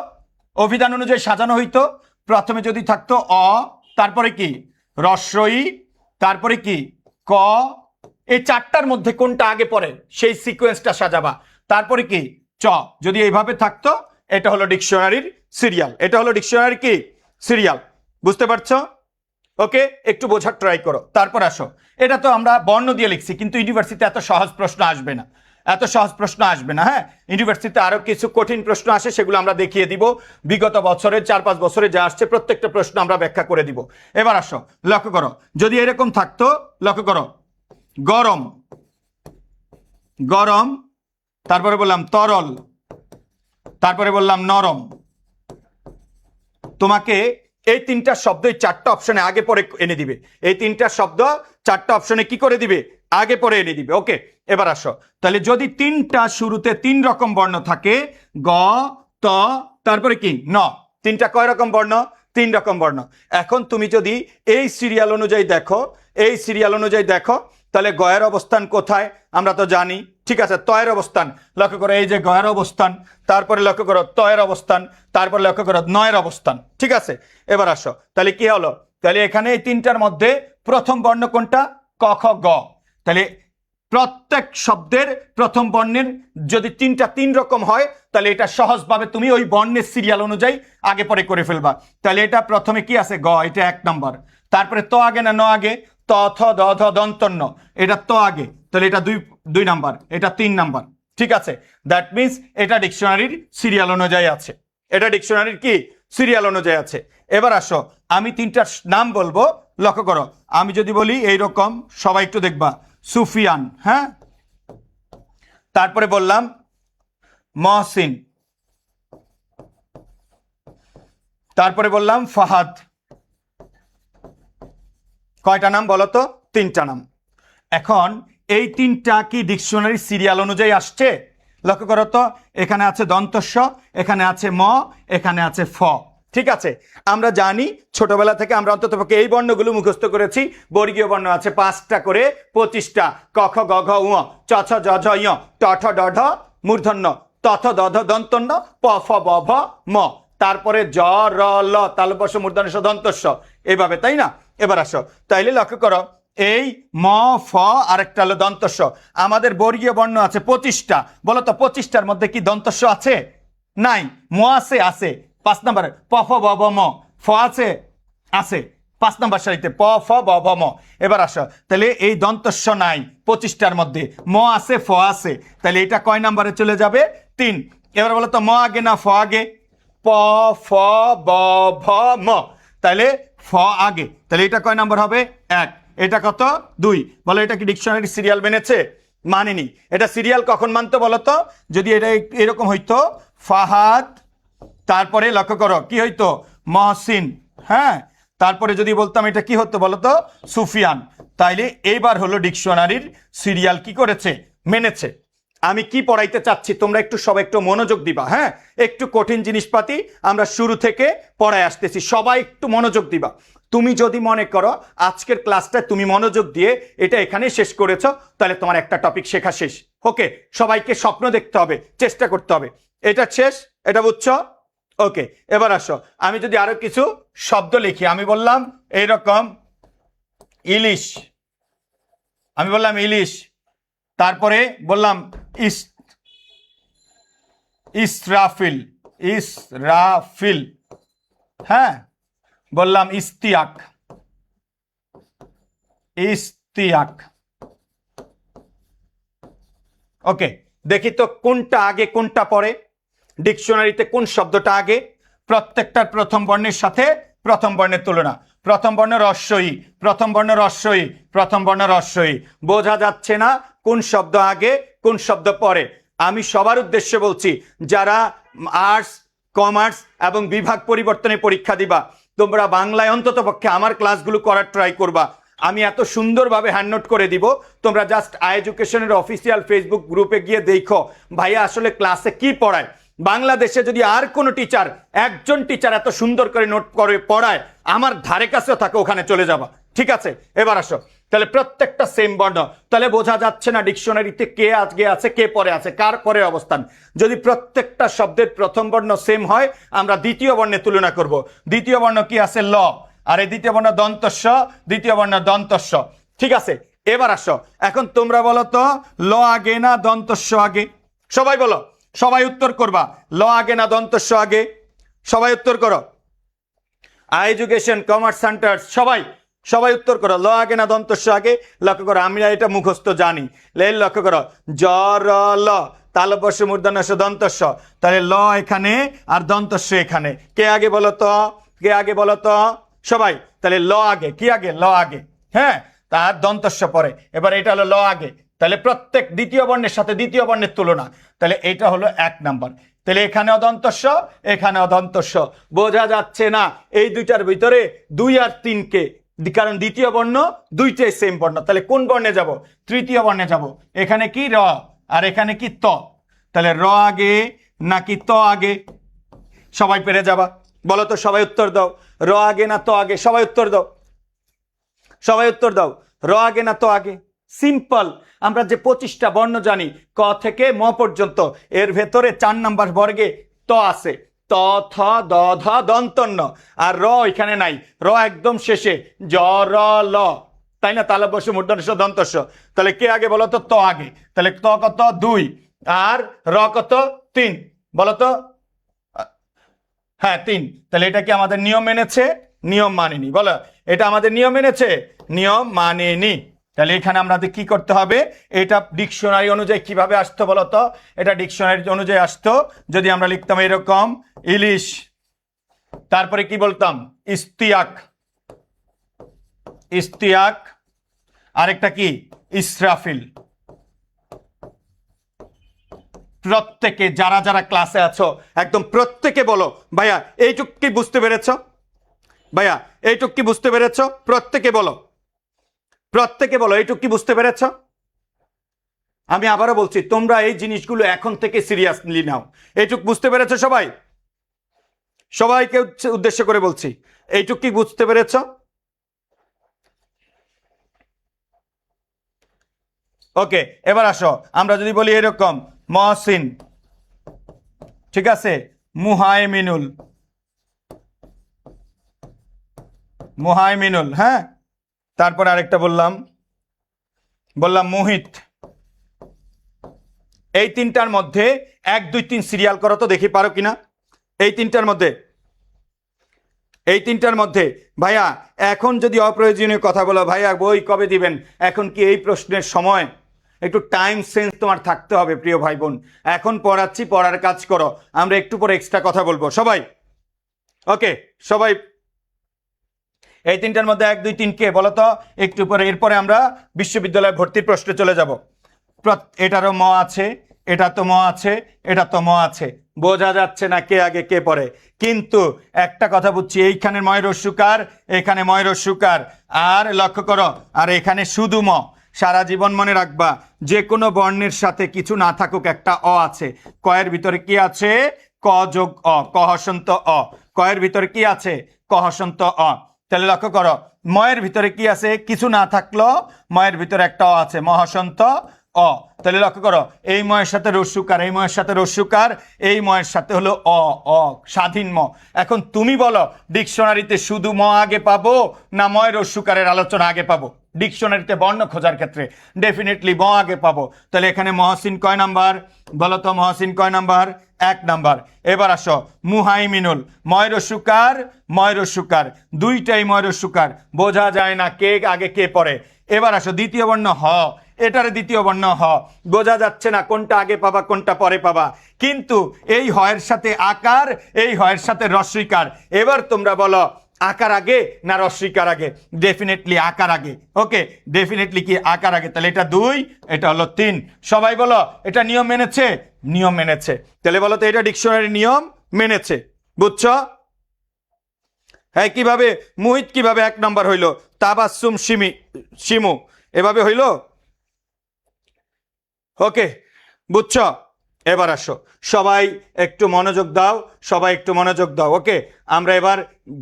অভিধান অনুযায়ী সাজানো হইতো। প্রথমে যদি থাকতো অ, তারপরে কি রস্বই, তারপরে কি ক, এই 4টার মধ্যে কোনটা আগে পড়ে সেই সিকোয়েন্সটা সাজাবা। তারপরে কি চ। যদি এইভাবে থাকতো এটা হলো ডিকশনারির সিরিয়াল, এটা হলো ডিকশনারি কি সিরিয়াল। বুঝতে পারছো? ওকে, একটু বোঝার ট্রাই করো। তারপর আসো, এটা তো আমরা বর্ণ দিয়ে লিখছি, কিন্তু ইউনিভার্সিটিতে এত সহজ প্রশ্ন আসবে না, এত সহজ প্রশ্ন আসবে না। হ্যাঁ, ইউনিভার্সিটিতে আরো কিছু কঠিন প্রশ্ন আসে, সেগুলো আমরা দেখিয়ে দিব। বিগত বছরের 4-5 বছরে যা আসছে প্রত্যেকটা প্রশ্ন আমরা ব্যাখ্যা করে দিব। এবার আসো, লক্ষ্য করো, যদি এরকম থাকতো, লক্ষ্য করো, গরম, গরম, তারপরে বললাম তরল, তারপরে বললাম নরম। তোমাকে এই 3টা শব্দ 4টা অপশনে আগে পরে এনে দিবে। এই 3টা শব্দ 4টা অপশনে কি করে দিবে? আগে পরে এনে দিবে। ওকে, এবার আসো, তাহলে যদি 3টা শুরুতে 3 রকম বর্ণ থাকে, গ, ত, তারপরে কি ন, 3টা কয় রকম বর্ণ? 3 রকম বর্ণ। এখন তুমি যদি এই সিরিয়াল অনুযায়ী দেখো, এই সিরিয়াল অনুযায়ী দেখো তাহলে গয়ের অবস্থান কোথায় আমরা তো জানি, ঠিক আছে। তয়ের অবস্থান লক্ষ্য করো, এই যে গয়ের অবস্থান, তারপরে লক্ষ্য করো তয়ের অবস্থান, তারপরে লক্ষ্য করো নয়ের অবস্থান, ঠিক আছে। এবার আসো, তাহলে কি হলো, তাহলে এখানে এই তিনটার মধ্যে প্রথম বর্ণ কোনটা, ক খ গ। তাহলে প্রত্যেক শব্দের প্রথম বর্ণের যদি তিন রকম হয় তাহলে এটা সহজভাবে তুমি ওই বর্ণের সিরিয়াল অনুযায়ী আগে পরে করে ফেলবা। তাহলে এটা প্রথমে কি আছে, গ, এটা 1 নম্বর। তারপরে ত আগে না ন আগে, ত থ দ ধ দন্তন্য, এটা ত আগে, তাহলে এটা দুই নাম্বার, এটা 3 নাম্বার, ঠিক আছে। দ্যাট মিনস এটা ডিকশনারির সিরিয়াল অনুযায়ী আছে, এটা ডিকশনারির কি সিরিয়াল অনুযায়ী আছে। এবার আসো, আমি তিনটার নাম বলবো, লক্ষ্য করো। আমি যদি বলি এইরকম, সবাই একটু দেখবা, সুফিয়ান, হ্যাঁ, তারপরে বললাম মহসিন, তারপরে বললাম ফাহাদ। কয়টা নাম বলো তো, 3টা নাম। এখন এই 3টা কি ডিকশনারি সিরিয়াল অনুযায়ী আসছে, লক্ষ্য করো তো। এখানে আছে দন্তস্ব, এখানে আছে ম, এখানে আছে ফ, ঠিক আছে। আমরা জানি ছোটবেলা থেকে আমরা অন্ততপক্ষে এই বর্ণগুলো মুখস্থ করেছি। বর্গীয় বর্ণ আছে 5টা করে, 25টা, ক খ গ ঘ উ, চ ছ জ ঝ ঞ, ট ঠ ড ঢ মূর্ধন্য, ত থ দ ধ দন্তন্য, প ফ ব ভ ম, তারপরে জ র ল তালব্য শ মূর্ধন্য ষ দন্তস্ব, এভাবে, তাই না। এবার আসো, তাইলে লক্ষ্য করো, এই ম ফ আরেকটা হলো দন্তস্ব। আমাদের বর্গীয় বর্ণ আছে 25টা, বলো তো 25টার মধ্যে কি দন্তস্ব আছে, নাই। ম আছে, আছে 5 নম্বরে, প ফ ব ভ ম, ফ আছে, আছে 5 নম্বর সারিতে, প ফ ব ভ ম। এবার আসো, তাহলে এই দন্তস্ব নাই 25টার মধ্যে, ম আছে, ফ আছে, তাহলে এটা কয় নম্বরে চলে যাবে, 3। এবার বলো তো ম আগে না ফ আগে, প ফ ব ভ ম, তাহলে ফ আগে, তাহলে এটা কয় নাম্বার হবে, 1। এটা কত, 2। বলো এটা কি ডিকশনারি সিরিয়াল মেনেছে, মানেনি। এটা সিরিয়াল কখন মানতো বলো তো, যদি এটা এরকম হইতো, ফাহাদ, তারপরে লক্ষ্য করো কি হইতো, মহসিন, হ্যাঁ, তারপরে যদি বলতাম এটা কি হতো বলো তো, সুফিয়ান, তাইলে এইবার হলো ডিকশনারির সিরিয়াল কি করেছে, মেনেছে। আমি কি পড়াইতে চাচ্ছি তোমরা একটু সবাই একটু মনোযোগ দিবা, হ্যাঁ, একটু কঠিন জিনিসপাতি আমরা শুরু থেকে পড়ায় আসতেছি, সবাই একটু মনোযোগ দিবা। তুমি যদি মনে করো আজকের ক্লাসটা তুমি মনোযোগ দিয়ে এটা এখানে শেষ করেছো, তাহলে তোমার একটা টপিক শেখা শেষ। ওকে, সবাইকে স্বপ্ন দেখতে হবে, চেষ্টা করতে হবে, এটা শেষ, এটা বুঝছো। ওকে, এবার আসো, আমি যদি আরো কিছু শব্দ লিখি, আমি বললাম এইরকম ইলিশ, আমি বললাম ইলিশ, তারপরে বললাম ইসরাফিল, ইসরাফিল, হ্যাঁ, বললাম ইস্তিয়াক, ইস্তিয়াক। ওকে, দেখি তো কোনটা আগে কোনটা পরে, ডিকশনারিতে কোন শব্দটা আগে। প্রত্যেকটার প্রথম বর্ণের সাথে প্রথম বর্ণের তুলনা, প্রথম বর্ণ রস্বই, প্রথম বর্ণ রস্বই, প্রথম বর্ণ রস্বই। বোঝা যাচ্ছে না কোন শব্দ আগে কোন শব্দ পরে। আমি সবার উদ্দেশ্যে বলছি, যারা আর্টস, কমার্স এবং বিভাগ পরিবর্তনে পরীক্ষা দিবা, তোমরা বাংলায় অন্তত পক্ষে আমার ক্লাসগুলো করার ট্রাই করবা। আমি এত সুন্দরভাবে হ্যান্ড নোট করে দিব, তোমরা জাস্ট আই এডুকেশনের অফিসিয়াল ফেসবুক গ্রুপে গিয়ে দেখো ভাইয়া আসলে ক্লাসে কি পড়ায়। বাংলাদেশে যদি আর কোনো টিচার, একজন টিচার এত সুন্দর করে নোট করে পড়ায়, আমার ধারে কাছেও থাকে, ওখানে চলে যাবা, ঠিক আছে। এবার আসো, তাহলে প্রত্যেকটা সেম বর্ণ, তাহলে বোঝা যাচ্ছে না ডিকশনারিতে কে আগে আছে কে পরে আছে, কার পরে অবস্থান। যদি প্রত্যেকটা শব্দের প্রথম বর্ণ সেম হয়, আমরা দ্বিতীয় বর্ণে তুলনা করব। দ্বিতীয় বর্ণ কি আছে, ল, আর এই দ্বিতীয় বর্ণ দন্তস্ব, দ্বিতীয় বর্ণ দন্তস্ব, ঠিক আছে। এবার আসো, এখন তোমরা বলো তো ল আগে না দন্তস্ব আগে, সবাই বলো, সবাই উত্তর করবা, ল আগে না দন্তস্ব আগে, সবাই উত্তর করো। এডুকেশন, কমার্স সেন্টার, সবাই সবাই উত্তর করো, ল আগে না দন্তস্ব আগে। লক্ষ্য করো, আমরা এটা মুখস্থ জানি, লক্ষ্য করো, জ র ল তালব্য শ মূর্ধন্য ষ দন্তস্ব, তাহলে ল এখানে আর দন্তস্ব এখানে, কে আগে বলো তো, কে আগে বলো তো সবাই। তাহলে ল আগে, কি আগে, ল আগে, হ্যাঁ, তার দন্তস্ব পরে। এবার এটা হলো ল আগে, তাহলে প্রত্যেক দ্বিতীয় বর্ণের সাথে দ্বিতীয় বর্ণের তুলনা, তাহলে এটা হলো 1 নাম্বার। তাহলে এখানে অদন্তস্ব, এখানে অদন্তস্ব। বোঝা যাচ্ছে না এই দুইটার ভিতরে 2 আর 3 কে, কারণ দ্বিতীয় বর্ণ দুইটাই সেম বর্ণ। তাহলে কোন বর্ণে যাব, তৃতীয় বর্ণে যাব। এখানে কি র আর এখানে কি ত, তাহলে র আগে নাকি ত আগে, সবাই পেরে যাবা, বলো তো, সবাই উত্তর দাও, র আগে না ত আগে, সবাই উত্তর দাও, সবাই উত্তর দাও। র আগে না ত আগে? সিম্পল। আমরা যে 25টা বর্ণ জানি ক থেকে ম পর্যন্ত, এর ভেতরে 4 নাম্বার বর্গে ত আছে, ত থ দ ধ দন্তন্য, আর র এখানে নাই, র একদম শেষে, জ র ল, তাই না? তালব্য শ মূর্ধন্য ষ দন্ত স। তাহলে কে আগে বলো তো? ত আগে। তাহলে ত কত? 2, আর র কত? 3, বলো তো। হ্যাঁ 3। তাহলে এটা কি আমাদের নিয়ম মেনেছে? নিয়ম মানেনি। বলো, এটা আমাদের নিয়ম মেনেছে? নিয়ম মানেনি। তাহলে এখানে আমাদের কি করতে হবে? এটা ডিকশনারি অনুযায়ী কিভাবে আসতো বলো তো? এটা ডিকশনারি অনুযায়ী আসতো যদি আমরা লিখতাম এরকম, ইলিশ, তারপরে কি বলতাম? ইস্তিয়াক, ইস্তিয়াক, আরেকটা কি? ইসরাফিল। প্রত্যেকে যারা যারা ক্লাসে আছো একদম প্রত্যেকে বলো, ভাইয়া এইটুক কি বুঝতে পেরেছ? ভাইয়া এইটুক কি বুঝতে পেরেছ? প্রত্যেকে বলো, প্রত্যেকে বলো এইটুক কি বুঝতে পেরেছ? আমি আবারও বলছি, তোমরা এই জিনিসগুলো এখন থেকে সিরিয়াসলি নাও। এইটুক বুঝতে পেরেছ সবাই? সবাইকে উদ্দেশ্য করে বলছি, এইটুক কি বুঝতে পেরেছ? ওকে, এবার আসো, আমরা যদি বলি এরকম, মহসিন, ঠিক আছে, মুহাইমিনুল, মুহাইমিনুল, হ্যাঁ, তারপর আরেকটা বললাম মুহিত। এই তিনটার মধ্যে 1 2 3 সিরিয়াল করো তো দেখি, পারো কিনা? এই তিনটার মধ্যে, এই তিনটার মধ্যে ভাইয়া এখন যদি অপ্রয়োজনীয় কথা বলো, ভাইয়া বই কবে দিবেন, এখন কি এই প্রশ্নের সময়? একটু টাইম সেন্স তোমার থাকতে হবে প্রিয় ভাই বোন। এখন পড়াচ্ছি, পড়ার কাজ করো, আমরা একটু পরে এক্সট্রা কথা বলবো সবাই। ওকে সবাই, এই তিনটার মধ্যে 1 2 3 কে বলো তো একটু পরে। এরপরে আমরা বিশ্ববিদ্যালয়ে ভর্তির প্রশ্নে চলে যাব। এটারও ম আছে, এটা তো ম আছে, এটা তো ম আছে, বোঝা যাচ্ছে না কে আগে কে পরে। কিন্তু একটা কথা বুঝছি, এইখানে ময় রস্যুকার, এখানে ময় রস্যুকার, আর লক্ষ্য করো, আর এখানে শুধু ম। সারা জীবন মনে রাখবা, যে কোনো বর্ণের সাথে কিছু না থাকুক একটা অ আছে। কয়ের ভিতরে কি আছে? ক যোগ অ, ক হসন্ত অ। কয়ের ভিতরে কি আছে? ক হসন্ত অ। তাহলে লক্ষ্য করো, ময়ের ভিতরে কি আছে? কিছু না থাকলো ময়ের ভিতরে একটা অ আছে, মহাসন্ত অ। তাহলে লক্ষ্য করো, এই ময়ের সাথে রস্যুকার, এই ময়ের সাথে রস্যুকার, এই ময়ের সাথে হলো অ, অ স্বাধীন ম। এখন তুমি বলো, ডিকশনারিতে শুধু ম আগে পাবো না ময় রস্যুকারের আলোচনা আগে পাবো? ডিকশনারিতে বর্ণ খোঁজার ক্ষেত্রে ডেফিনেটলি ম আগে পাবো। তাহলে এখানে মহসিন কয় নাম্বার বলো তো? মহসিন কয় নাম্বার? 1 নাম্বার। এবার আসো, মুহাইমিনুল, ময় রস্যুকার, ময় রস্যুকার, দুইটাই ময় রস্যুকার, বোঝা যায় না কে আগে কে পরে। এবার আসো, দ্বিতীয় বর্ণ হ, এটার দ্বিতীয় বর্ণ হ, বোঝা যাচ্ছে না কোনটা আগে পাবা কোনটা পরে পাবা। কিন্তু এই হয়ের সাথে আকার, এই হয়ের সাথে রস্যইকার। এবার তোমরা বলো, আকার আগে না রস্যইকার আগে? ডেফিনেটলি আকার আগে। ওকে, ডেফিনেটলি কি আকার আগে। তাহলে এটা 2, এটা হলো 3। সবাই বলো, এটা নিয়ম মেনেছে? নিয়ম মেনেছে। তাহলে বলো তো, এটা ডিকশনারি নিয়ম মেনেছে, বুঝছো? হ্যাঁ, কিভাবে মুহিত কিভাবে 1 নাম্বার হইলো? তাবাসসুম শিমু এভাবে হইলো। ওকে, বুঝছো? এবার আসো, সবাই একটু মনোযোগ দাও, সবাই একটু মনোযোগ দাও। ওকে, আমরা এবার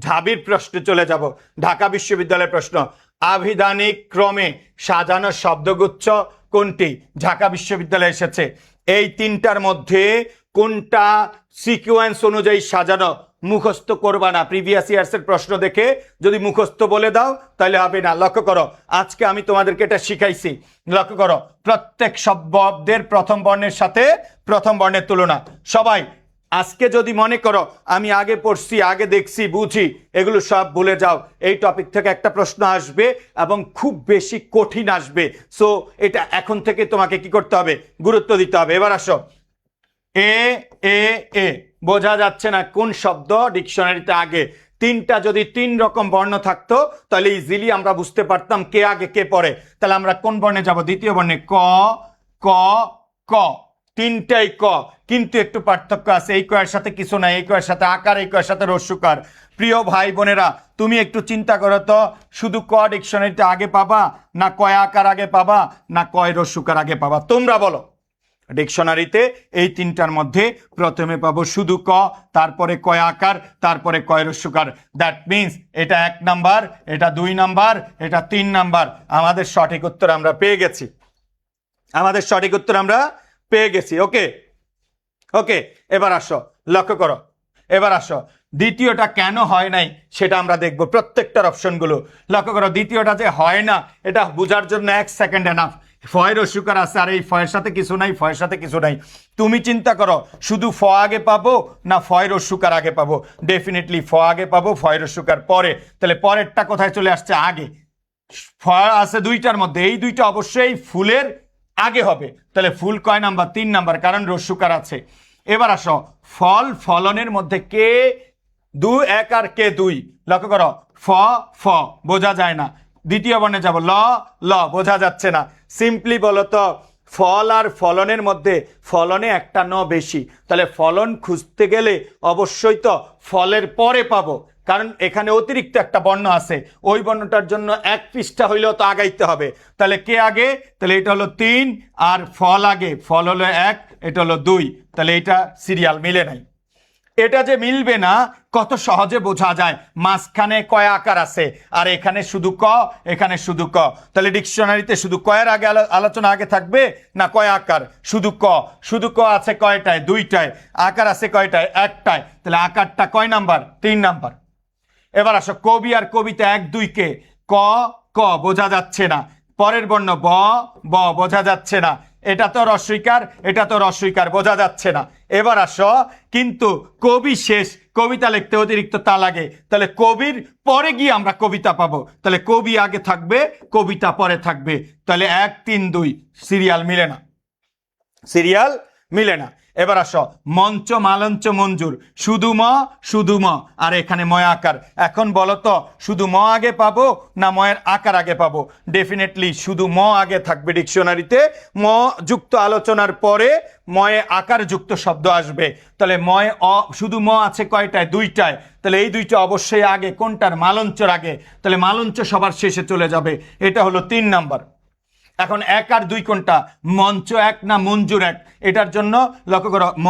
ঢাবির প্রশ্নে চলে যাব। ঢাকা বিশ্ববিদ্যালয়ের প্রশ্ন, আভিধানিক ক্রমে সাজানো শব্দগুচ্ছ কোনটি? ঢাকা বিশ্ববিদ্যালয়ে এসেছে। এই তিনটার মধ্যে কোনটা সিকোয়েন্স অনুযায়ী সাজানো? মুখস্থ করবা না। প্রিভিয়াস ইয়ার্সের প্রশ্ন দেখে যদি মুখস্থ বলে দাও তাহলে হবে না। লক্ষ্য করো, আজকে আমি তোমাদেরকে এটা শিখাইছি। লক্ষ্য করো, প্রত্যেক শব্দের প্রথম বর্ণের সাথে প্রথম বর্ণের তুলনা। সবাই আজকে যদি মনে করো আমি আগে পড়ছি, আগে দেখছি, বুঝি, এগুলো সব ভুলে যাও। এই টপিক থেকে একটা প্রশ্ন আসবে এবং খুব বেশি কঠিন আসবে। সো এটা এখন থেকে তোমাকে কি করতে হবে? গুরুত্ব দিতে হবে। এবার আসো, এ এ এ, বোঝা যাচ্ছে না কোন শব্দ ডিকশনারিতে আগে? তিনটা যদি 3 রকম বর্ণ থাকতো তাহলে ইজিলি আমরা বুঝতে পারতাম কে আগে কে পরে। তাহলে আমরা কোন বর্ণে যাব? দ্বিতীয় বর্ণে। ক ক ক, তিনটাই ক, কিন্তু একটু পার্থক্য আছে। এই কয়ের সাথে কিছু নাই, এই কয়ের সাথে আকার, এই কয়ের সাথে রস্যকার। প্রিয় ভাই বোনেরা, তুমি একটু চিন্তা করো তো, শুধু ক ডিকশনারিতে আগে পাবা না কয় আকার আগে পাবা না কয় রস্যকার আগে পাবা? তোমরা বলো, ডিকশনারিতে এই তিনটার মধ্যে প্রথমে পাবো শুধু ক, তারপরে কয় আকার, তারপরে কয় রস্যকার। দ্যাট মিন্স এটা 1 নাম্বার, এটা 2 নাম্বার, এটা 3 নাম্বার। আমাদের সঠিক উত্তর আমরা পেয়ে গেছি, আমাদের সঠিক উত্তর আমরা পেয়ে গেছি। ওকে ওকে, এবার আসো, লক্ষ্য করো, এবার আসো দ্বিতীয়টা কেন হয় নাই সেটা আমরা দেখব প্রত্যেকটার অপশনগুলো। লক্ষ্য করো, দ্বিতীয়টা যে হয় না এটা বোঝার জন্য 1 সেকেন্ড এনাফ। ফয়ের রস্যকার আছে আর এই ফয়ের সাথে কিছু নাই, ফয়ের সাথে কিছু নাই। তুমি চিন্তা করো শুধু ফ আগে পাবো না ফয়ের রস্যকার আগে পাবো? ডেফিনেটলি ফ আগে পাবো, ফয়ের রস্যকার পরে। তাহলে পরেরটা কোথায় চলে আসছে? আগে। ফ আছে দুইটার মধ্যে, এই দুইটা অবশ্যই ফুলের আগে হবে। তাহলে ফুল কয় নাম্বার? 3 নাম্বার, কারণ রস্যকার আছে। এবার আসো ফল ফলনের মধ্যে কে 2 1 আর কে 2। লক্ষ্য করো ফ ফ বোঝা যায় না, দ্বিতীয় বর্ণে যাব ল ল বোঝা যাচ্ছে না। সিম্পলি বলো তো ফল আর ফলনের মধ্যে ফলনে একটা ন বেশি, তাহলে ফলন খুঁজতে গেলে অবশ্যই তো ফলের পরে পাবো, কারণ এখানে অতিরিক্ত একটা বর্ণ আছে, ওই বর্ণটার জন্য 1 পৃষ্ঠা হইলেও তো আগাইতে হবে। তাহলে কে আগে? তাহলে এটা হলো 3 আর ফল আগে, ফল হলো 1, এটা হলো 2। তাহলে এটা সিরিয়াল মিলে নাই। এটা যে মিলবে না কত সহজে বোঝা যায়, মাঝখানে কয় আকার আছে আর এখানে শুধু ক, এখানে শুধু ক। তাহলে ডিকশনারিতে শুধু কয়ের আগে আলোচনা আগে থাকবে না কয় আকার? শুধু ক। শুধু ক আছে কয়টায়? 2টায়। আকার আছে কয়টায়? 1টায়। তাহলে আকারটা কয় নাম্বার? 3 নাম্বার। এবার আসো কবি আর কবিতা 1 2 কে ক ক বোঝা যাচ্ছে না, পরের বর্ণ ব ব বোঝা যাচ্ছে না, এটা তো রস্যইকার, এটা তো রস্যইকার, বোঝা যাচ্ছে না। এবার আসো কিন্তু কবি শেষ, কবিতা লিখতে অতিরিক্ত তা লাগে, তাহলে কবির পরে গিয়ে আমরা কবিতা পাবো। তাহলে কবি আগে থাকবে, কবিতা পরে থাকবে। তাহলে 1 3 2 সিরিয়াল মিলে না, সিরিয়াল মিলে না। এবার আসো মঞ্চ মালঞ্চ মঞ্জুর, শুধু ম শুধু ম আর এখানে ময় আকার। এখন বলো তো শুধু ম আগে পাবো না ময়ের আকার আগে পাবো? ডেফিনেটলি শুধু ম আগে থাকবে ডিকশনারিতে, ম যুক্ত আলোচনার পরে ময়ে আকার যুক্ত শব্দ আসবে। তাহলে ময় শুধু ম আছে কয়টায়? 2টায়। তাহলে এই 2টা অবশ্যই আগে, কোনটার? মালঞ্চর আগে। তাহলে মালঞ্চ সবার শেষে চলে যাবে, এটা হলো 3 নাম্বার। এখন 1 আর 2 কোনটা? মঞ্চ 1 না মঞ্জুর 1? এটার জন্য লক্ষ্য করো ম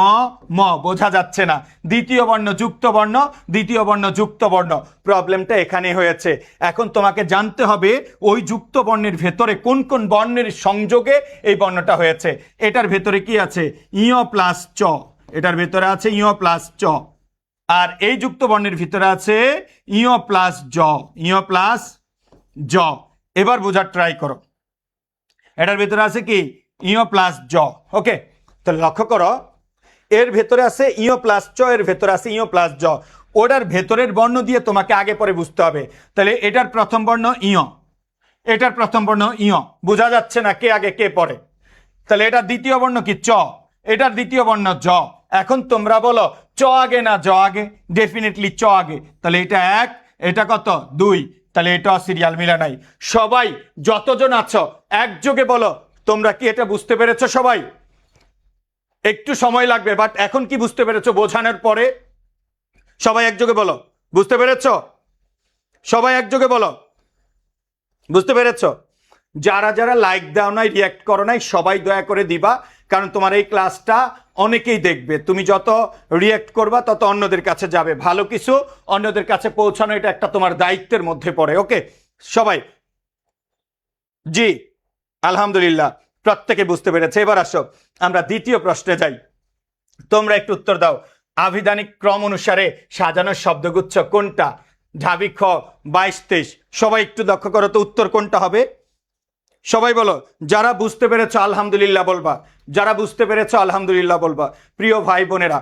ম বোঝা যাচ্ছে না, দ্বিতীয় বর্ণ যুক্ত বর্ণ, দ্বিতীয় বর্ণ যুক্ত বর্ণ। প্রবলেমটা এখানে হয়েছে। এখন তোমাকে জানতে হবে ওই যুক্ত বর্ণের ভেতরে কোন কোন বর্ণের সংযোগে এই বর্ণটা হয়েছে। এটার ভেতরে কি আছে? ইয় প্লাস চ, এটার ভেতরে আছে ইয় প্লাস চ। আর এই যুক্ত বর্ণের ভিতরে আছে ইয় প্লাস জ, ইয় প্লাস জ। এবার বোঝার ট্রাই করো, এটার ভেতরে আছে কি? ইয় প্লাস জ। ওকে, তাহলে লক্ষ্য করো এর ভেতরে আছে ইয় প্লাস চ, এর ভেতরে আছে ইয় প্লাস জ। ওটার ভেতরের বর্ণ দিয়ে তোমাকে আগে পরে বুঝতে হবে। তাহলে এটার প্রথম বর্ণ ইয়, এটার প্রথম বর্ণ ইয়, বোঝা যাচ্ছে না কে আগে কে পরে। তাহলে এটার দ্বিতীয় বর্ণ কি? চ, এটার দ্বিতীয় বর্ণ জ। এখন তোমরা বলো চ আগে না জ আগে? ডেফিনেটলি চ আগে। তাহলে এটা 1, এটা কত? 2। তাহলে এটা সিরিয়াল মিলে নাই। সবাই যতজন আছো একযোগে বলো তোমরা কি এটা বুঝতে পেরেছো? সবাই একটু সময় লাগবে, বাট এখন কি বুঝতে পেরেছো বোঝানোর পরে? সবাই একযোগে বলো বুঝতে পেরেছো? সবাই একযোগে বলো বুঝতে পেরেছো? যারা যারা লাইক দাও নাই, রিয়াক্ট করো নাই, সবাই দয়া করে দিবা, কারণ তোমার এই ক্লাসটা অনেকেই দেখবে। তুমি যত রিয়াক্ট করবা তত অন্যদের কাছে যাবে, ভালো কিছু অন্যদের কাছে পৌঁছানো এটা একটা তোমার দায়িত্বের মধ্যে পড়ে। ওকে সবাই? জি আলহামদুলিল্লাহ, প্রত্যেকে বুঝতে পেরেছে। এবার আসো আমরা দ্বিতীয় প্রশ্নে যাই, তোমরা একটু উত্তর দাও। আভিধানিক ক্রম অনুসারে সাজানো শব্দগুচ্ছ কোনটা? ঢাবি খ 22 23। সবাই একটু লক্ষ্য করো তো উত্তর কোনটা হবে? সবাই বলো, যারা বুঝতে পেরেছো আলহামদুলিল্লাহ বলবা, যারা বুঝতে পেরেছো আলহামদুলিল্লাহ বলবা। প্রিয় ভাই বোনেরা,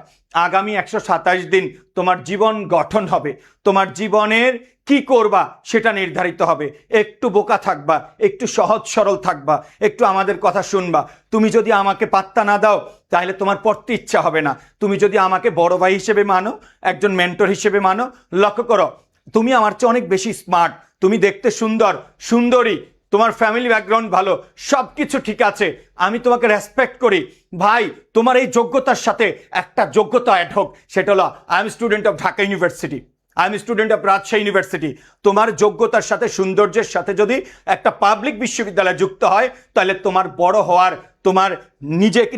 আগামী 127 দিন তোমার জীবন গঠন হবে, তোমার জীবনের কি করবা সেটা নির্ধারিত হবে। একটু বোকা থাকবা, একটু সহজ সরল থাকবা, একটু আমাদের কথা শুনবা। তুমি যদি আমাকে পাত্তা না দাও তাহলে তোমার পড়তে ইচ্ছা হবে না। তুমি যদি আমাকে বড় ভাই হিসেবে মানো, একজন মেন্টর হিসেবে মানো, লক্ষ্য করো তুমি আমার চেয়ে অনেক বেশি স্মার্ট, তুমি দেখতে সুন্দর সুন্দরী, তোমার ফ্যামিলি ব্যাকগ্রাউন্ড ভালো, সব কিছু ঠিক আছে, আমি তোমাকে রেসপেক্ট করি। ভাই তোমার এই যোগ্যতার সাথে একটা যোগ্যতা অ্যাড হোক, সেটা হলো I am student of Dhaka university. I am student of Rajshahi university. তোমার যোগ্যতার সাথে সৌন্দর্যের সাথে যদি একটা পাবলিক বিশ্ববিদ্যালয় যুক্ত হয়, তাহলে তোমার বড় হওয়ার, তোমার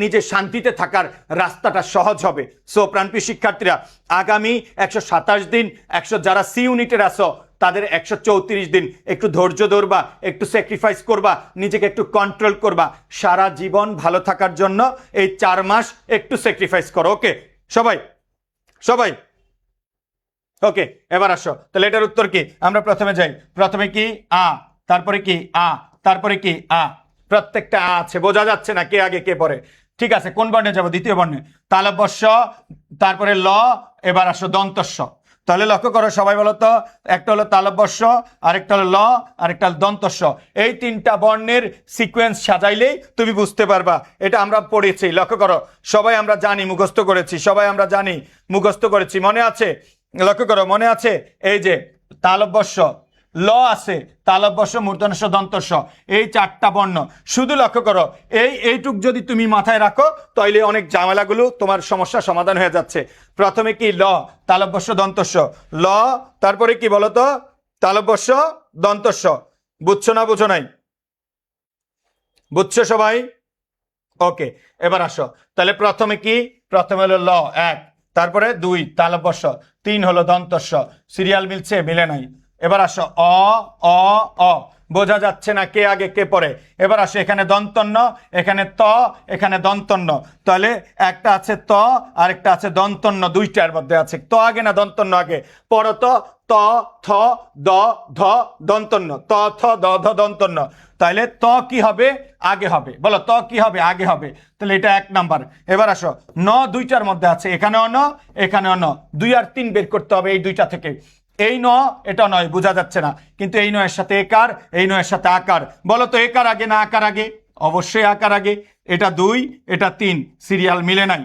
নিজে শান্তিতে থাকার রাস্তাটা সহজ হবে। সো প্রাণপ্রিয় শিক্ষার্থীরা, আগামী 127 দিন, যারা সি ইউনিটের আসো তাদের 134 দিন একটু ধৈর্য ধরবা, একটু স্যাক্রিফাইস করবা, নিজেকে একটু কন্ট্রোল করবা। সারা জীবন ভালো থাকার জন্য এই 4 মাস একটু স্যাক্রিফাইস করো। ওকে সবাই, সবাই ওকে। এবার আসো, তাহলে এটার উত্তর কি? আমরা প্রথমে যাই, প্রথমে কি আ, তারপরে কি আ, তারপরে কি আ। প্রত্যেকটা আ আছে, বোঝা যাচ্ছে না কে আগে কে পরে। ঠিক আছে, কোন বর্ণে যাব? দ্বিতীয় বর্ণে। তালব্যস্য, তারপরে ল, এবার আসো দন্তস্য। তাহলে লক্ষ্য করো সবাই, বলো তো, একটা হলো তালব্যস্য, আরেকটা হলো ল, আরেকটা দন্তস্য। এই 3টা বর্ণের সিকোয়েন্স সাজাইলেই তুমি বুঝতে পারবা। এটা আমরা পড়েছি, লক্ষ্য করো সবাই, আমরা জানি, মুখস্থ করেছি, সবাই আমরা জানি, মুখস্থ করেছি, মনে আছে? লক্ষ্য করো, মনে আছে? এই যে তালব্যস্য, ল আছে, তালব্যস্য, মূর্ধন্য ষ, দন্তস্য, এই 4টা বর্ণ। শুধু লক্ষ্য করো, এইটুক যদি তুমি মাথায় রাখো, তাইলে অনেক ঝামেলাগুলো তোমার সমস্যা সমাধান হয়ে যাচ্ছে। প্রথমে কি ল, তালব্যস্য, দন্তস্য, ল, তারপরে কি বলতো? তালব্যস্য, দন্তস্য। বুঝছো না বুঝো নাই? বুঝছো সবাই? ওকে, এবার আসো, তাহলে প্রথমে কি? প্রথমে হলো ল 1, তারপরে 2 তালব্যস্য, 3 হলো দন্তস্য। সিরিয়াল মিলছে? মিলে নাই। এবার আসো অ, অ, অ। বোঝা যাচ্ছে না কে আগে কে পরে। এবার আসো, এখানে দন্তন্য, এখানে ত, এখানে দন্তন্য। তাহলে একটা আছে ত, আরেকটা আছে দন্তন্য, 2টার মধ্যে আছে। ত আগে না দন্তন্য আগে? পড়ো তো, ত, থ, দ, ধ, দন্তন্য, ত, থ, দ, ধ, দন্তন্য। তাহলে ত কি হবে? আগে হবে। বলো, ত কি হবে? আগে হবে। তাহলে এটা 1 নাম্বার। এবার আসো, ন 2টার মধ্যে আছে, এখানেও ন, এখানেও ন। 2 আর 3 বের করতে হবে এই 2টা থেকে। এই ন, এটা নয়, বোঝা যাচ্ছে না, কিন্তু এই নয়ের সাথে একার, এই নয়ের সাথে আকার। বলো তো, একার আগে না আকার আগে? অবশ্যই আকার আগে। এটা 2, এটা 3, সিরিয়াল মিলে নাই।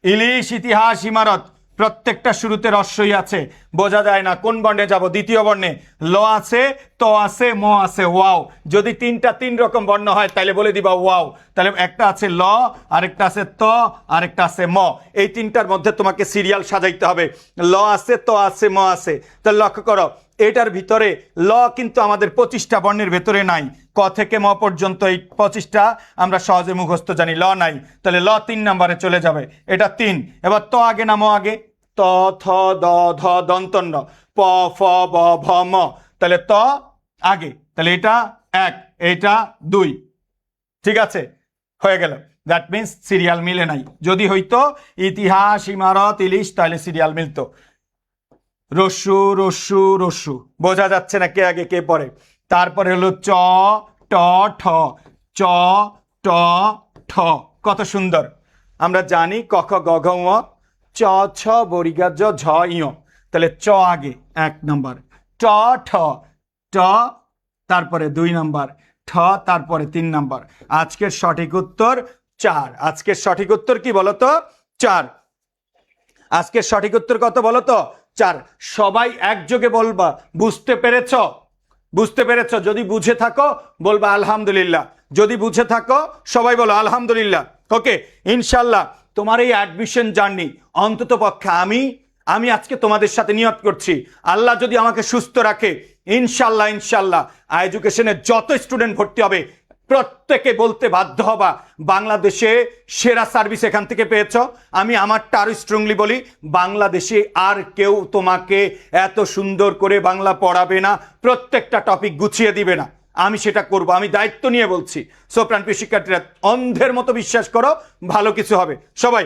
ইলিশ, ইতিহাস, ইমারত, প্রত্যেকটা শুরুতে রস্যই আছে, বোঝা যায় না কোন বর্ণে যাব। দ্বিতীয় বর্ণে ল আছে, ত আছে, ম আছে। ওয়াও, যদি 3টা 3 রকম বর্ণ হয় তাহলে বলে দিবা ওয়াও। তাহলে একটা আছে ল, আরেকটা আছে ত, আরেকটা আছে ম। এই 3টার মধ্যে তোমাকে সিরিয়াল সাজাইতে হবে। ল আছে, ত আছে, ম আছে। তাহলে লক্ষ্য করো, এটার ভিতরে ল কিন্তু আমাদের 25টা বর্ণের ভেতরে নাই। ক থেকে ম পর্যন্ত এই 25টা আমরা সহজে মুখস্থ জানি, ল নাই। তাহলে ল 3 নম্বরে চলে যাবে, এটা 3। এবার ত আগে না ম আগে? ত, থ, দ, ধ, দন্তন্য, প, ফ, ব, ভ, ম। তাহলে ত আগে, তাহলে এটা 1, এইটা 2। ঠিক আছে, হয়ে গেল। দ্যাট মিনস সিরিয়াল মিলে নাই। যদি হইতো ইতিহাস, ইমারত, ইলিশ, তাহলে সিরিয়াল মিলতো। রস্যু, রস্যু, রস্যু। বোঝা যাচ্ছে না কে আগে কে পরে। তারপরে হলো চ, ট, ঠ, চ, ট, ঠ। কত সুন্দর, আমরা জানি ক, খ, গ, ঘ, ঙ, চ, ছ, বরিগা, জ, ঝ, ঞ। তাহলে চ আগে 1 নাম্বার, ট, ঠ, ট, তারপরে 2 নাম্বার, ঠ, তারপরে 3 নাম্বার। আজকের সঠিক উত্তর 4। আজকের সঠিক উত্তর কি বলতো? 4। আজকের সঠিক উত্তর কত বলতো? 4। সবাই একযোগে বলবা, বুঝতে পেরেছ? বুঝতে পেরেছ? যদি বুঝে থাকো বলবা আলহামদুলিল্লাহ। যদি বুঝে থাকো সবাই বলো আলহামদুলিল্লাহ। ওকে, ইনশাল্লাহ তোমার এই অ্যাডমিশন জার্নি, অন্তত পক্ষে আমি আজকে তোমাদের সাথে নিয়ত করছি, আল্লাহ যদি আমাকে সুস্থ রাখে, ইনশাল্লাহ ইনশাল্লাহ এডুকেশনে যত স্টুডেন্ট ভর্তি হবে প্রত্যেকে বলতে বাধ্য হবা বাংলাদেশে সেরা সার্ভিস এখান থেকে পেয়েছ। আমি আমারটা আরো স্ট্রংলি বলি, বাংলাদেশে আর কেউ তোমাকে এত সুন্দর করে বাংলা পড়াবে না, প্রত্যেকটা টপিক গুছিয়ে দিবে না। আমি সেটা করব, আমি দায়িত্ব নিয়ে বলছি। সো প্রাণপ্রিয় শিক্ষার্থীরা, অন্ধের মতো বিশ্বাস করো, ভালো কিছু হবে। সবাই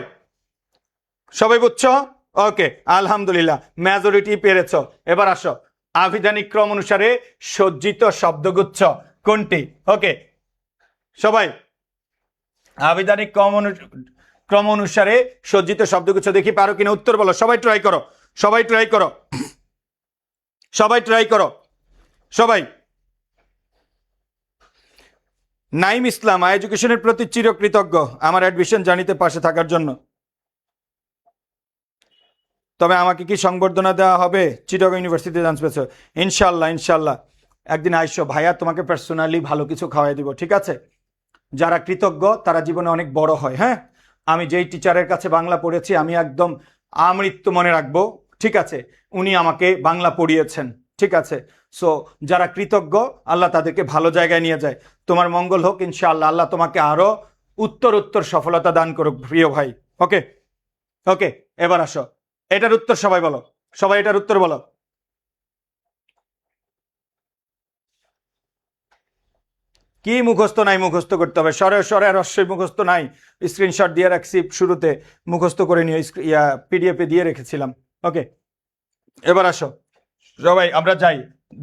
সবাই বুঝছো? ওকে, আলহামদুলিল্লাহ, মেজরিটি পেরেছ। এবার আসো, আভিধানিক ক্রম অনুসারে সজ্জিত শব্দগুচ্ছ কোনটি? ওকে সবাই, আভিধানিক ক্রম অনুসারে সজ্জিত শব্দগুচ্ছ দেখি পারো কিনা, উত্তর বলো। সবাই ট্রাই করো, সবাই ট্রাই করো, সবাই ট্রাই করো, সবাই। নাইম ইসলাম, এডুকেশনের প্রতি চিরকৃতজ্ঞ আমার অ্যাডমিশন জার্নিতে পাশে থাকার জন্য। তবে আমাকে কি সংবর্ধনা দেওয়া হবে? চিটাগং ইউনিভার্সিটিতে চান্স পেয়েছো, ইনশাল্লাহ ইনশাল্লাহ একদিন আইসো, ভাইয়া তোমাকে পার্সোনালি ভালো কিছু খাওয়াই দিব, ঠিক আছে? যারা কৃতজ্ঞ তারা জীবনে অনেক বড় হয়। হ্যাঁ, আমি যেই টিচারের কাছে বাংলা পড়েছি আমি একদম আমৃত্যু মনে রাখবো। ঠিক আছে, উনি আমাকে বাংলা পড়িয়েছেন, ঠিক আছে। সো যারা কৃতজ্ঞ আল্লাহ তাদেরকে ভালো জায়গায় নিয়ে যায়। তোমার মঙ্গল হোক ইনশাআল্লাহ, আল্লাহ তোমাকে আরো উত্তর সফলতা দান করুক প্রিয় ভাই। ওকে ওকে, এবার আসো, এটার উত্তর সবাই বলো, সবাই এটার উত্তর বলো। কি মুখস্থ নাই? মুখস্থ করতে হবে, স্বরে স্বরে রস্যই মুখস্থ নাই, স্ক্রিনশট দিয়ে রাখছি শুরুতে, মুখস্থ করে নিয়ে পিডিএফে দিয়ে রেখেছিলাম। ওকে, এবার আসো সবাই আমরা যাই।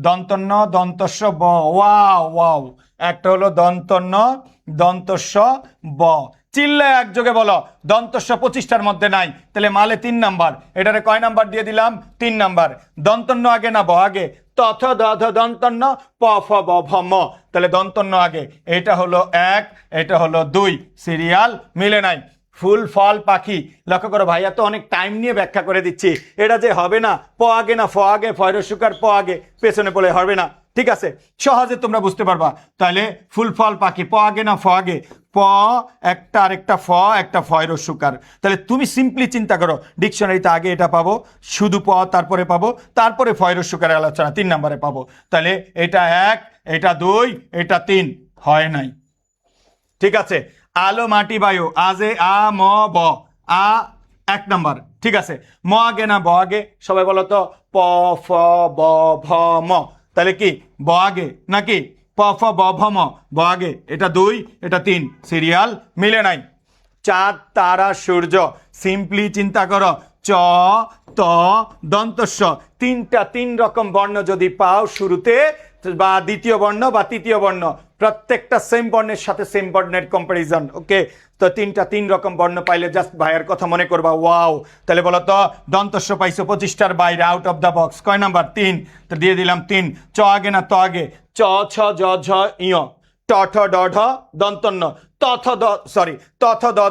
দন্তন্য দন্তস্ব ব, ওয়াও ওয়াও, একটা হলো দন্তন্য দন্তস্ব ব, চিল্লে একযোগে বলো। দন্তস্ব 25টার মধ্যে নাই, তাহলে মালে 3 নাম্বার। এটারে কয় নাম্বার দিয়ে দিলাম? 3 নাম্বার। দন্তন্য আগে না ব আগে? তথ দধ দন্তন্য প ফ ব ভ ম, তাহলে দন্তন্য আগে। এটা হলো 1, এটা হলো 2, সিরিয়াল মিলে নাই। ফুল ফল পাখি, লক্ষ্য করো ভাইয়া তো অনেক টাইম নিয়ে ব্যাখ্যা করে দিচ্ছি, এটা যে হবে না প আগে না ফ আগে, ফয়রসুকার প আগে পেছনে বলে হবে না, ঠিক আছে, সহজে তোমরা বুঝতে পারবা। তাহলে ফুল ফল পাখি প আগে না ফ আগে? প একটা, আরেকটা ফ, একটা ফয়রসুকার। তাহলে তুমি সিম্পলি চিন্তা করো, ডিকশনারিতে আগে এটা পাবো, শুধু প তারপরে পাবো, তারপরে ফয়রসুকারের আলোচনা 3 নম্বরে পাবো। তাহলে এটা 1, এটা 2, এটা 3, হয় নাই, ঠিক আছে। আলো মাটি বায়ু, আজে আ ম ব, আ 1 নাম্বার, ঠিক আছে। ম আগে না ব আগে? সবাই বলো তো, প ফ ব ভ ম, তাহলে কি ব আগে নাকি? প ফ ব ভ ম, ব আগে। এটা 2, এটা 3, সিরিয়াল মিলে নাই। চাঁদ তারা সূর্য, সিম্পলি চিন্তা করো, চ ত দন্তস্ব, 3 রকম বর্ণ যদি পাও শুরুতে, বা দ্বিতীয় বর্ণ বা তৃতীয় বর্ণ, প্রত্যেকটা সেম বর্ণের সাথে সেম বর্ণের কম্পারিজন। ওকে, তো 3 রকম বর্ণ পাইলে জাস্ট ভাইয়ের কথা মনে করবা, ওয়াও। তাহলে বলো তো, দন্তস্ব পাইছো 25টার বাইরে, আউট অফ দ্য বক্স, কয় নাম্বার? 3, তো দিয়ে দিলাম 3। চ আগে না ত আগে? চ ছ জ ঝ ইয়, ট ঠ ড ঢ দন্তন্য, তথ দ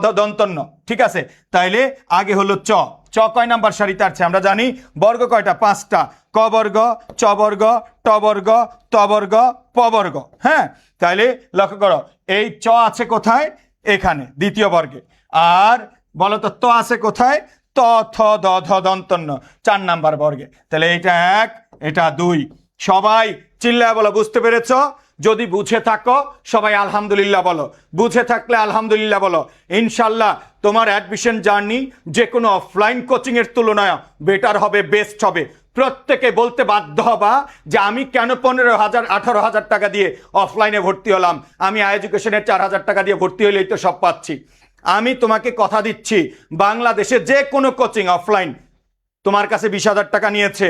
ধ দন্তন্য, ঠিক আছে। তাইলে আগে হলো চ। চ কয় নাম্বার সারিতে আছে আমরা জানি? বর্গ কয়টা? 5টা, ক বর্গ, চ বর্গ, ট বর্গ, ত বর্গ, প বর্গ। হ্যাঁ, তাইলে লক্ষ্য করো, এই চ আছে কোথায়? এখানে দ্বিতীয় বর্গে। আর বলো তো, ত আছে কোথায়? ত থ দ ধ দন্তন্য 4 নাম্বার বর্গে। তাহলে এটা 1, এটা 2। সবাই চিল্লায় বলো, বুঝতে পেরেছ? যদি বুঝে থাকো সবাই আলহামদুলিল্লাহ বলো, বুঝে থাকলে আলহামদুলিল্লাহ বলো। ইনশাল্লাহ তোমার অ্যাডমিশন জার্নি যে কোনো অফলাইন কোচিং এর তুলনায় বেটার হবে, বেস্ট হবে। প্রত্যেকে বলতে বাধ্য হবা যে আমি কেন 15,000 18,000 টাকা দিয়ে অফলাইনে ভর্তি হলাম, আমি এডুকেশনের 4,000 টাকা দিয়ে ভর্তি হলেই তো সব পাচ্ছি। আমি তোমাকে কথা দিচ্ছি, বাংলাদেশে যে কোনো কোচিং অফলাইন তোমার কাছে 20,000 টাকা নিয়েছে,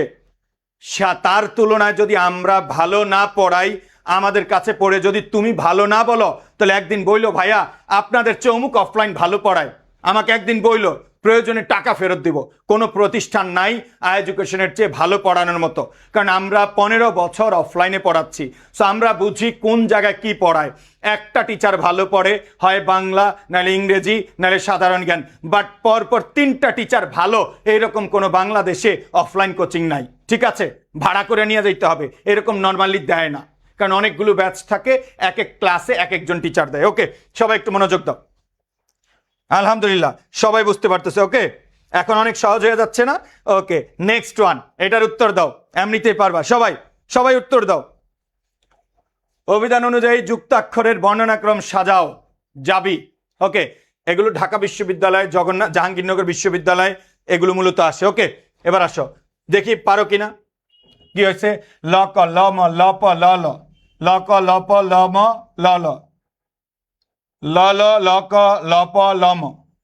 তার তুলনায় যদি আমরা ভালো না পড়াই, আমাদের কাছে পড়ে যদি তুমি ভালো না বলো, তাহলে একদিন বইলো ভাইয়া আপনাদের চৌমুক অফলাইন ভালো পড়ায়, আমাকে একদিন বইলো, প্রয়োজনে টাকা ফেরত দিব। কোনো প্রতিষ্ঠান নাই এডুকেশনের চেয়ে ভালো পড়ানোর মতো, কারণ আমরা 15 বছর অফলাইনে পড়াচ্ছি। সো আমরা বুঝি কোন জায়গায় কি পড়ায়। একটা টিচার ভালো পড়ে, হয় বাংলা, নাহলে ইংরেজি, নাহলে সাধারণ জ্ঞান, বাট পরপর 3টা টিচার ভালো, এইরকম কোনো বাংলাদেশে অফলাইন কোচিং নাই, ঠিক আছে। ভাড়া করে নিয়ে যেতে হবে, এরকম নর্মালি দেয় না, কারণ অনেকগুলো ব্যাচ থাকে, এক এক ক্লাসে এক একজন টিচার দেয়। ওকে, সবাই একটু মনোযোগ দাও। আলহামদুলিল্লাহ সবাই বুঝতে পারতেছে। ওকে, এখন অনেক সহজ হয়ে যাচ্ছে না? ওকে, নেক্সট ওয়ান, এটার উত্তর দাও, এমনিতেই পারবা। সবাই সবাই উত্তর দাও। অভিধান অনুযায়ী যুক্তাক্ষরের বর্ণনাক্রম সাজাও, যাবি। ওকে, এগুলো ঢাকা বিশ্ববিদ্যালয়, জাহাঙ্গীরনগর বিশ্ববিদ্যালয়, এগুলো মূলত আসে। ওকে, এবার আসো দেখি পারো কিনা। কি হয়েছে? ল ক ল ম ল প ল ল, ল ক ল প ল ম ল ল, ল ল ল ক ল প ল ম,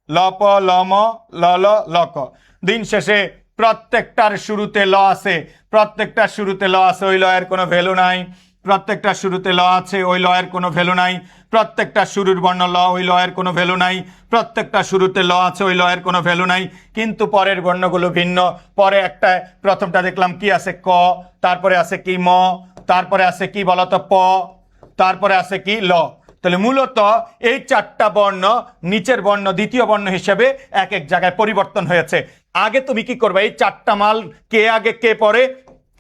ল প ল ম ল ল ল ক। দিন শেষে প্রত্যেকটার শুরুতে ল আছে, প্রত্যেকটার শুরুতে ল আছে, ওই লয়ের কোনো ভ্যালু নাই। প্রত্যেকটা শুরুতে ল আছে, ওই লয়ের কোনো ভ্যালু নাই। প্রত্যেকটা শুরুর বর্ণ ল, ওই লয়ের কোনো ভ্যালু নাই। প্রত্যেকটা শুরুতে ল আছে, ওই লয়ের কোনো ভ্যালু নাই। কিন্তু পরের বর্ণগুলো ভিন্ন। পরে একটা, প্রথমটা দেখলাম কি আছে? ক, তারপরে আছে কি? ম, তারপরে আছে কি বলতো? প, তারপরে আছে কি? ল। তাহলে মূলত এই 4টা বর্ণ নিচের বর্ণ দ্বিতীয় বর্ণ হিসেবে এক এক জায়গায় পরিবর্তন হয়েছে। আগে তুমি কি করবে? এই 4টা মাল কে আগে কে পরে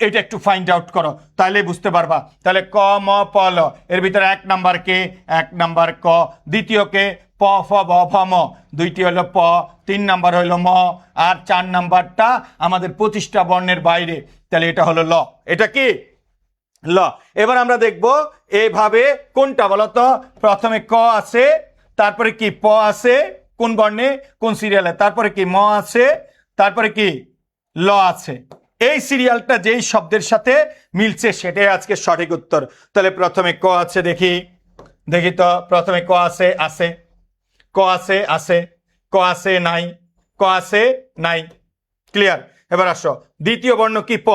এটা একটু ফাইন্ড আউট করো, তাহলে বুঝতে পারবা। তাহলে ক ম প ল, এর ভিতরে 1 নাম্বার কে? 1 নাম্বার ক। দ্বিতীয় কে? প প ফ ব ভ ম, দুইটি হলো প, 3 নাম্বার হলো ম, আর 4 নাম্বারটা আমাদের 25টা বর্ণের বাইরে, তাহলে এটা হলো ল। এটা কি ল। এবার আমরা দেখব এইভাবে কোনটা বলতো, প্রথমে ক আছে, তারপরে কি প আছে কোন বর্ণে কোন সিরিয়ালে, তারপরে কি ম আছে, তারপরে কি ল আছে। এই সিরিয়ালটা যেই শব্দের সাথে মিলছে সেটাই আজকে সঠিক উত্তর। তাহলে প্রথমে ক আছে, দেখি তো, প্রথমে ক আছে, আছে, ক আছে, আছে, ক আছে, নাই, ক আছে, নাই, ক্লিয়ার। এবার আসো, দ্বিতীয় বর্ণ কি প,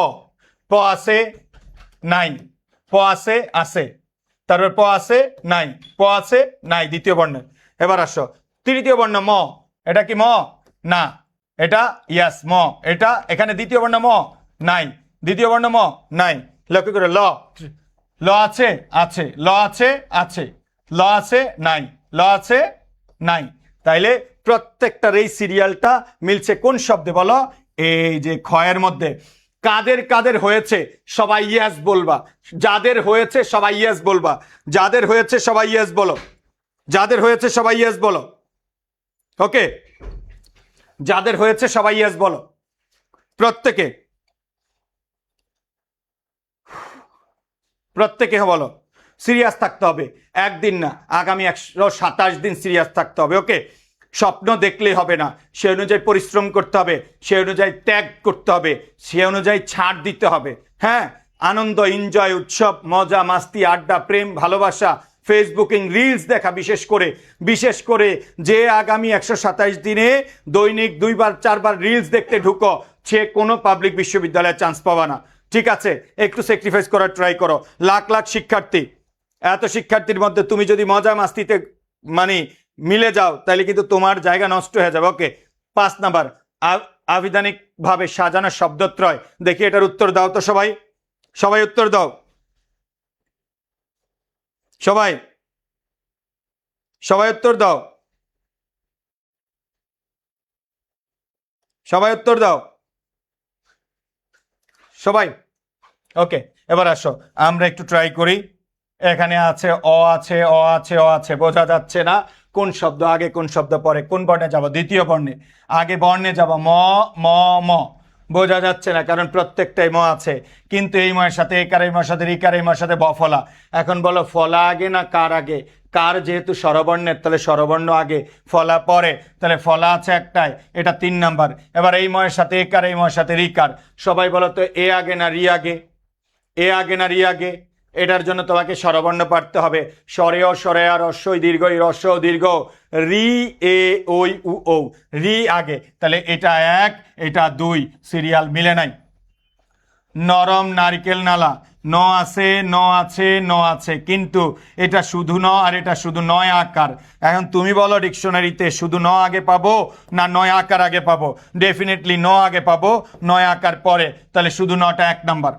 প আছে, নাই, প আছে, আছে, তারপর প আছে, নাই, প আছে, নাই, দ্বিতীয় বর্ণ। এবার আসো তৃতীয় বর্ণ ম, এটা কি ম, না, এটা ইয়াস ম, এটা এখানে দ্বিতীয় বর্ণ ম, নাই, দ্বিতীয় বর্ণ ম, নাই, লক্ষ্য করে ল, ল আছে, আছে, ল আছে, আছে, ল আছে, নাই, ল আছে, নাই। তাইলে প্রত্যেকটার এই সিরিয়ালটা মিলছে কোন শব্দে বলো, এই যে ক্ষয়ের মধ্যে। কাদের কাদের হয়েছে সবাই ইয়েস বলবা, যাদের হয়েছে সবাই ইয়েস বলবা, যাদের হয়েছে সবাই ইয়েস বলো, যাদের হয়েছে সবাই ইয়েস বলো, ওকে, যাদের হয়েছে সবাই ইয়েস বলো, প্রত্যেকে, প্রত্যেকে বলো। সিরিয়াস থাকতে হবে, একদিন না, আগামী 127 দিন সিরিয়াস থাকতে হবে, ওকে। স্বপ্ন দেখলেই হবে না, সে অনুযায়ী পরিশ্রম করতে হবে, সে অনুযায়ী ত্যাগ করতে হবে, সে অনুযায়ী ছাড় দিতে হবে। হ্যাঁ, আনন্দ, এনজয়, উৎসব, মজা, মাস্তি, আড্ডা, প্রেম, ভালোবাসা, ফেসবুকিং, রিলস দেখা, বিশেষ করে যে আগামী 127 দিনে দৈনিক 2বার 4বার রিলস দেখতে ঢুকো, সে কোনো পাবলিক বিশ্ববিদ্যালয়ে চান্স পাবা না। ঠিক আছে, একটু স্যাক্রিফাইস করার ট্রাই করো। লাখ লাখ শিক্ষার্থী, এত শিক্ষার্থীর মধ্যে তুমি যদি মজা মাস্তিতে মানে মিলে যাও তাহলে কিন্তু তোমার জায়গা নষ্ট হয়ে যাবে, ওকে। 5 নাম্বার আবিধানিক ভাবে সাজানো শব্দত্রয়, দেখি এটার উত্তর দাও তো সবাই, সবাই উত্তর দাও, সবাই, সবাই উত্তর দাও, সবাই উত্তর দাও, সবাই, ওকে। এবার আসো আমরা একটু ট্রাই করি। এখানে আছে অ আছে, অ আছে, অ আছে, বোঝা যাচ্ছে না কোন শব্দ আগে কোন শব্দ পরে। কোন বর্ণে যাব, দ্বিতীয় বর্ণে, আগে বর্ণে যাব, ম ম ম, বোঝা যাচ্ছে না কারণ প্রত্যেকটাই ম আছে, কিন্তু এই ময়ের সাথে একার, এই ময়ের সাথে রিকার, এই ময়ের সাথে বফলা। এখন বলো ফলা আগে না কার আগে, কার যেহেতু স্বরবর্ণের তাহলে স্বরবর্ণ আগে, ফলা পরে, তাহলে ফলা আছে একটাই, এটা 3 নাম্বার। এবার এই ময়ের সাথে একার, এই ময়ের সাথে রিকার, সবাই বলো তো এ আগে না রি আগে, এ আগে না রি আগে। এটার জন্য তোমাকে স্বরবর্ণ পারতে হবে, স্বরে ও স্বরে আর রস্বই দীর্ঘ, রস্ব দীর্ঘ, রি এ ওই উ ও, রি আগে, তাহলে এটা 1, এটা 2, সিরিয়াল মিলে নাই। নরম নারকেল নালা, ন আছে, ন আছে, ন আছে, কিন্তু এটা শুধু ন আর এটা শুধু নয় আকার। এখন তুমি বলো ডিকশনারিতে শুধু ন আগে পাবো না নয় আকার আগে পাবো, ডেফিনেটলি ন আগে পাবো, নয় আকার পরে, তাহলে শুধু নটা 1 নাম্বার।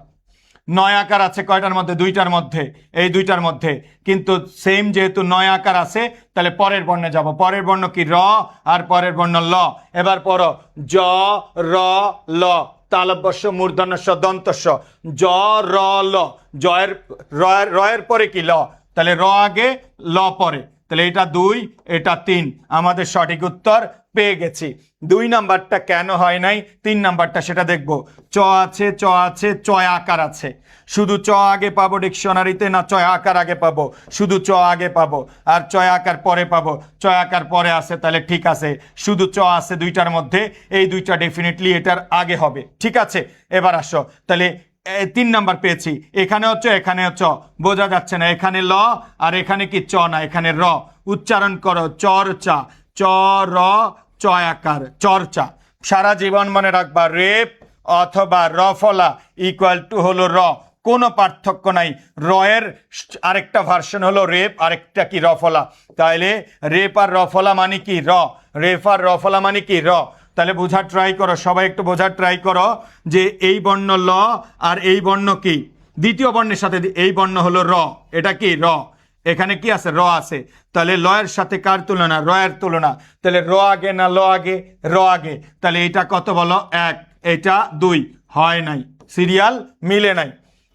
9 আকার আছে কয়টার মধ্যে, 2টার মধ্যে, এই 2টার মধ্যে, কিন্তু সেম যেহেতু 9 আকার আছে তাহলে পরের বর্ণে যাব। পরের বর্ণ কি র, আর পরের বর্ণ ল। এবার পড়ো জ র ল, তালব্যস্য মূর্ধন্যস্য দন্তস্য, জ র ল, জয়ের রয়ের পরে কি ল, তাহলে র আগে ল পরে, তাহলে এটা 2, এটা 3, আমাদের সঠিক উত্তর পেয়ে গেছি। 2 নাম্বারটা কেন হয় নাই, 3 নাম্বারটা সেটা দেখব। চ আছে, চ আছে, চয় আকার আছে, শুধু চ আগে পাবো ডিকশনারিতে না চয় আকার আগে পাবো, শুধু চ আগে পাবো, আর চয় আকার পরে পাবো, চয় আকার পরে আছে, তাহলে ঠিক আছে, শুধু চ আছে 2টার মধ্যে, এই 2টা ডেফিনেটলি এটার আগে হবে, ঠিক আছে। এবার আসো, তাহলে 3 নাম্বার পেয়েছি, এখানে হচ্ছে, এখানে চ, বোঝা যাচ্ছে না, এখানে ল আর এখানে কি চ না, এখানে র, উচ্চারণ করো চর্চা, চ র চয় আকার, চর্চা। সারা জীবন মনে রাখবা, রেপ অথবা রফলা ইকুয়াল টু হলো র, কোনো পার্থক্য নাই। রয়ের আরেকটা ভার্সন হলো রেপ, আরেকটা কি রফলা, তাইলে রেপ আর রফলা মানে কি র, রেপ আর রফলা মানে কি র। তাহলে বোঝার ট্রাই করো, সবাই একটু বোঝার ট্রাই করো যে এই বর্ণ ল আর এই বর্ণ কি, দ্বিতীয় বর্ণের সাথে এই বর্ণ হলো র, এটা কি র, এখানে কি আছে র আছে, তাহলে লয়ের সাথে কার তুলনা, রয়ের তুলনা, তাহলে র আগে না ল আগে, র আগে, তাহলে এটা কত বলো 1, এটা 2, হয় নাই, সিরিয়াল মিলে নাই।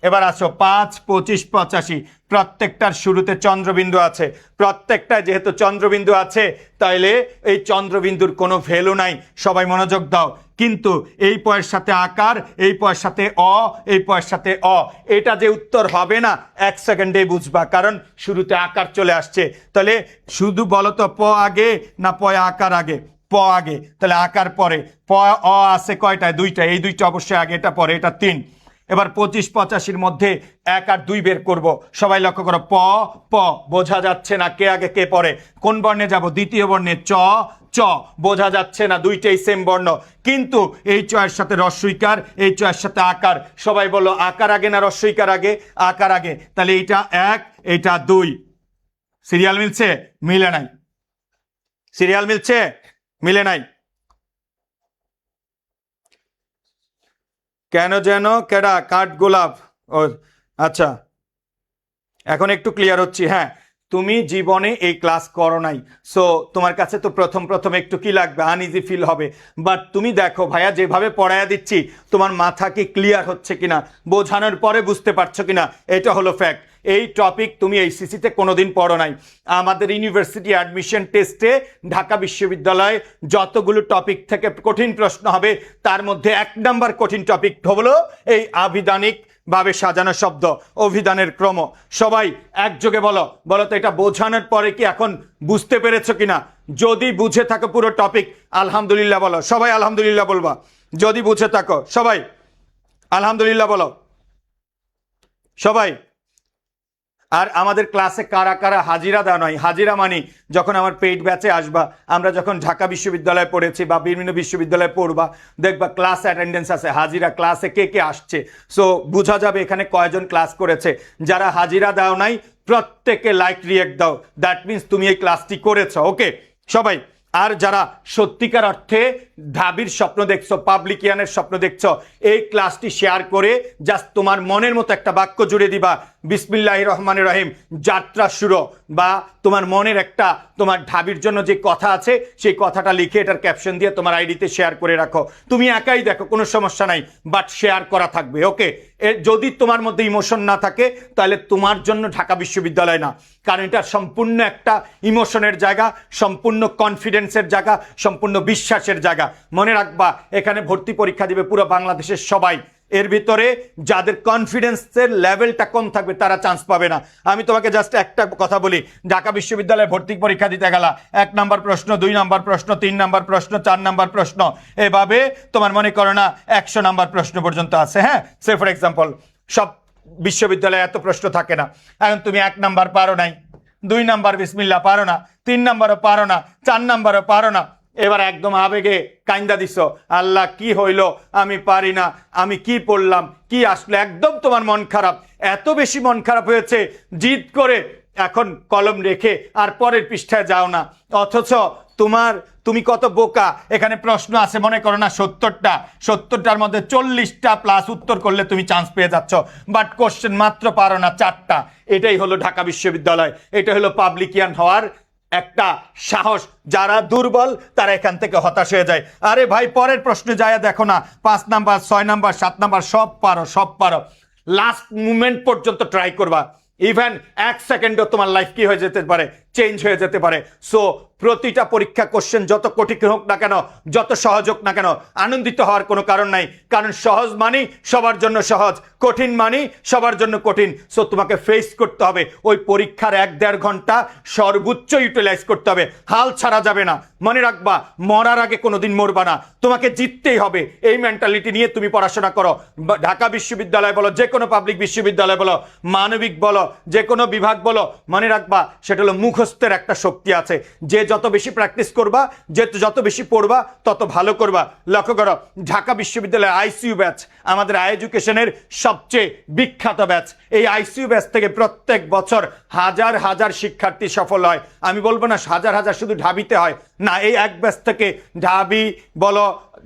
এবার আসো 5, 25, 85 প্রত্যেকটার শুরুতে চন্দ্রবিন্দু আছে। প্রত্যেকটায় যেহেতু চন্দ্রবিন্দু আছে তাইলে এই চন্দ্রবিন্দুর কোনো ভ্যালু নাই। সবাই মনোযোগ দাও। কিন্তু এই পয়ের সাথে আকার, এই পয়ের সাথে অ, এই পয়ের সাথে অ, এটা যে উত্তর হবে না 1 সেকেন্ডেই বুঝবা, কারণ শুরুতে আকার চলে আসছে। তাহলে শুধু বলো তো প আগে না পয় আকার আগে? প আগে, তাহলে আকার পরে। প অ আছে কয়টায়? 2টা। এই 2টা অবশ্যই আগে, এটা পরে, এটা 3। এবার 25, 85-র মধ্যে 1 আর 2 বের করব। সবাই লক্ষ্য করো, প প বোঝা যাচ্ছে না কে আগে কে পরে। কোন বর্ণে যাব? দ্বিতীয় বর্ণে। চ চ বোঝা যাচ্ছে না, দুইটাই সেম বর্ণ। কিন্তু এই চয়ের সাথে রস্বইকার, এই চয়ের সাথে আকার। সবাই বলো আকার আগে না রস্বইকার আগে? আকার আগে। তাহলে এইটা 1, এইটা 2। সিরিয়াল মিলছে? মিলে নাই। সিরিয়াল মিলছে? মিলে নাই। কেন যেন কেডা কাঠ গোলাপ? ও আচ্ছা, এখন একটু ক্লিয়ার হচ্ছি। হ্যাঁ, তুমি জীবনে এই ক্লাস করো নাই, সো তোমার কাছে তো প্রথম প্রথম একটু কি লাগবে, আনইজি ফিল হবে। বাট তুমি দেখো ভাইয়া যেভাবে পড়াইয়া দিচ্ছি, তোমার মাথা কি ক্লিয়ার হচ্ছে কিনা, বোঝানোর পরে বুঝতে পারছো কিনা, এটা হলো ফ্যাক্ট। এই টপিক তুমি এইচএসসিতে কোনোদিন পড়ো নাই। আমাদের ইউনিভার্সিটি অ্যাডমিশন টেস্টে ঢাকা বিশ্ববিদ্যালয়ে যতগুলো টপিক থেকে কঠিন প্রশ্ন হবে তার মধ্যে 1 নাম্বার কঠিন টপিক হলো এই আভিধানিক ভাবে সাজানো শব্দ, অভিধানের ক্রম। সবাই একযোগে বলো, বলো তো এটা বোঝানোর পরে কি এখন বুঝতে পেরেছো কিনা? যদি বুঝে থাকো পুরো টপিক আলহামদুলিল্লাহ বলো। সবাই আলহামদুলিল্লাহ বলবা যদি বুঝে থাকো। সবাই আলহামদুলিল্লাহ বলো সবাই। আর আমাদের ক্লাসে কারা কারা হাজিরা দেওয়া নয়? হাজিরা মানি যখন আমার পেইড ব্যাচে আসবা, আমরা যখন ঢাকা বিশ্ববিদ্যালয়ে পড়েছি বা বিভিন্ন বিশ্ববিদ্যালয়ে পড়বা, দেখবা ক্লাস অ্যাটেন্ডেন্স আছে, হাজিরা, ক্লাসে কে কে আসছে। সো বোঝা যাবে এখানে কয়জন ক্লাস করেছে। যারা হাজিরা দাও নাই প্রত্যেকে লাইক রিয়েক্ট দাও, দ্যাট মিনস তুমি এই ক্লাসটি করেছো। ওকে সবাই। আর যারা সত্যিকার অর্থে ঢাবির স্বপ্ন দেখছো, পাবলিকিয়ানের স্বপ্ন দেখছো, এই ক্লাসটি শেয়ার করে জাস্ট তোমার মনের মতো একটা বাক্য জুড়ে দিবা, বিসমিল্লাহির রহমানির রহিম যাত্রা শুরু, বা তোমার মনের একটা, তোমার ঢাবির জন্য যে কথা আছে সেই কথাটা লিখে এটার ক্যাপশন দিয়ে তোমার আইডিতে শেয়ার করে রাখো। তুমি একাই দেখো, কোনো সমস্যা নাই, বাট শেয়ার করা থাকবে। ওকে, যদি তোমার মধ্যে ইমোশন না থাকে তাহলে তোমার জন্য ঢাকা বিশ্ববিদ্যালয় না, কারণ এটা সম্পূর্ণ একটা ইমোশনের জায়গা, সম্পূর্ণ কনফিডেন্সের জায়গা, সম্পূর্ণ বিশ্বাসের জায়গা। মনে রাখবা এখানে ভর্তি পরীক্ষা দিবে পুরো বাংলাদেশের সবাই। এর ভিতরে যাদের কনফিডেন্সের লেভেলটা কম থাকবে তারা চান্স পাবে না। আমি তোমাকে জাস্ট একটা কথা বলি, ঢাকা বিশ্ববিদ্যালয়ে ভর্তি পরীক্ষা দিতে গেলা 1 নাম্বার প্রশ্ন, 2 নাম্বার প্রশ্ন, 3 নাম্বার প্রশ্ন, 4 নাম্বার প্রশ্ন, এভাবে তোমার মনে করো না 100 নাম্বার প্রশ্ন পর্যন্ত আছে। হ্যাঁ, সে ফর এক্সাম্পল সব বিশ্ববিদ্যালয়ে এত প্রশ্ন থাকে না। এখন তুমি 1 নাম্বার পারো নাই, 2 নাম্বার বিসমিল্লাহ পারো না, 3 নাম্বারও পারো না, 4 নাম্বারও পারো না, এবার একদম আবেগে কাইন্দা দিছ, আল্লাহ কি হইল, আমি পারি না, আমি কি পড়লাম, কি আসলো, একদম তোমার মন খারাপ, এত বেশি মন খারাপ হয়েছে জিদ করে এখন কলম রেখে আর পরের পৃষ্ঠায় যাও না। অথচ তুমি কত বোকা। এখানে প্রশ্ন আছে মনে করো না 70টার মধ্যে 40টা প্লাস উত্তর করলে তুমি চান্স পেয়ে যাচ্ছ, বাট কোশ্চেন মাত্র পারো না 4টা। এটাই হলো ঢাকা বিশ্ববিদ্যালয়, এটা হলো পাবলিকিয়ান হওয়ার একটা সাহস। যারা দুর্বল তারা এখান থেকে হতাশ হয়ে যায়। আরে ভাই পরের প্রশ্নে যায় দেখো না, 5 নাম্বার, 6 নাম্বার, 7 নাম্বার সব পারো, সব পারো। লাস্ট মুমেন্ট পর্যন্ত ট্রাই করবা। ইভেন 1 সেকেন্ডও তোমার লাইফ কি হয়ে যেতে পারে, চেঞ্জ হয়ে যেতে পারে। সো প্রতিটা পরীক্ষা কোশ্চেন যত কঠিন হোক না কেন, যত সহজ হোক না কেন, আনন্দিত হওয়ার কোনো কারণ নাই, কারণ সহজ মানি সবার জন্য সহজ, কঠিন মানি সবার জন্য কঠিন। সো তোমাকে ফেস করতে হবে ওই পরীক্ষার 1-1.5 ঘন্টা সর্বোচ্চ ইউটিলাইজ করতে হবে, হাল ছাড়া যাবে না। মনে রাখবা মরার আগে কোনোদিন মরবা না, তোমাকে জিততেই হবে। এই মেন্টালিটি নিয়ে তুমি পড়াশোনা করো। ঢাকা বিশ্ববিদ্যালয় বলো, যে কোনো পাবলিক বিশ্ববিদ্যালয় বলো, মানবিক বলো, যে কোনো বিভাগ বলো, মনে রাখবা সেটা হলো মুখস্থের একটা শক্তি আছে। যে যত বেশি প্র্যাকটিস করবা, যে যত বেশি পড়বা তত ভালো করবা। লক্ষ্য করো ঢাকা বিশ্ববিদ্যালয়ের আইসিইউ ব্যাচ আমাদের আই এডুকেশনের সবচেয়ে বিখ্যাত ব্যাচ। এই আইসিইউ ব্যাচ থেকে প্রত্যেক বছর হাজার হাজার শিক্ষার্থী সফল হয়। আমি বলবো না হাজার হাজার শুধু ঢাবিতে হয় না, এই এক ব্যাচ থেকে ঢাবি বলো,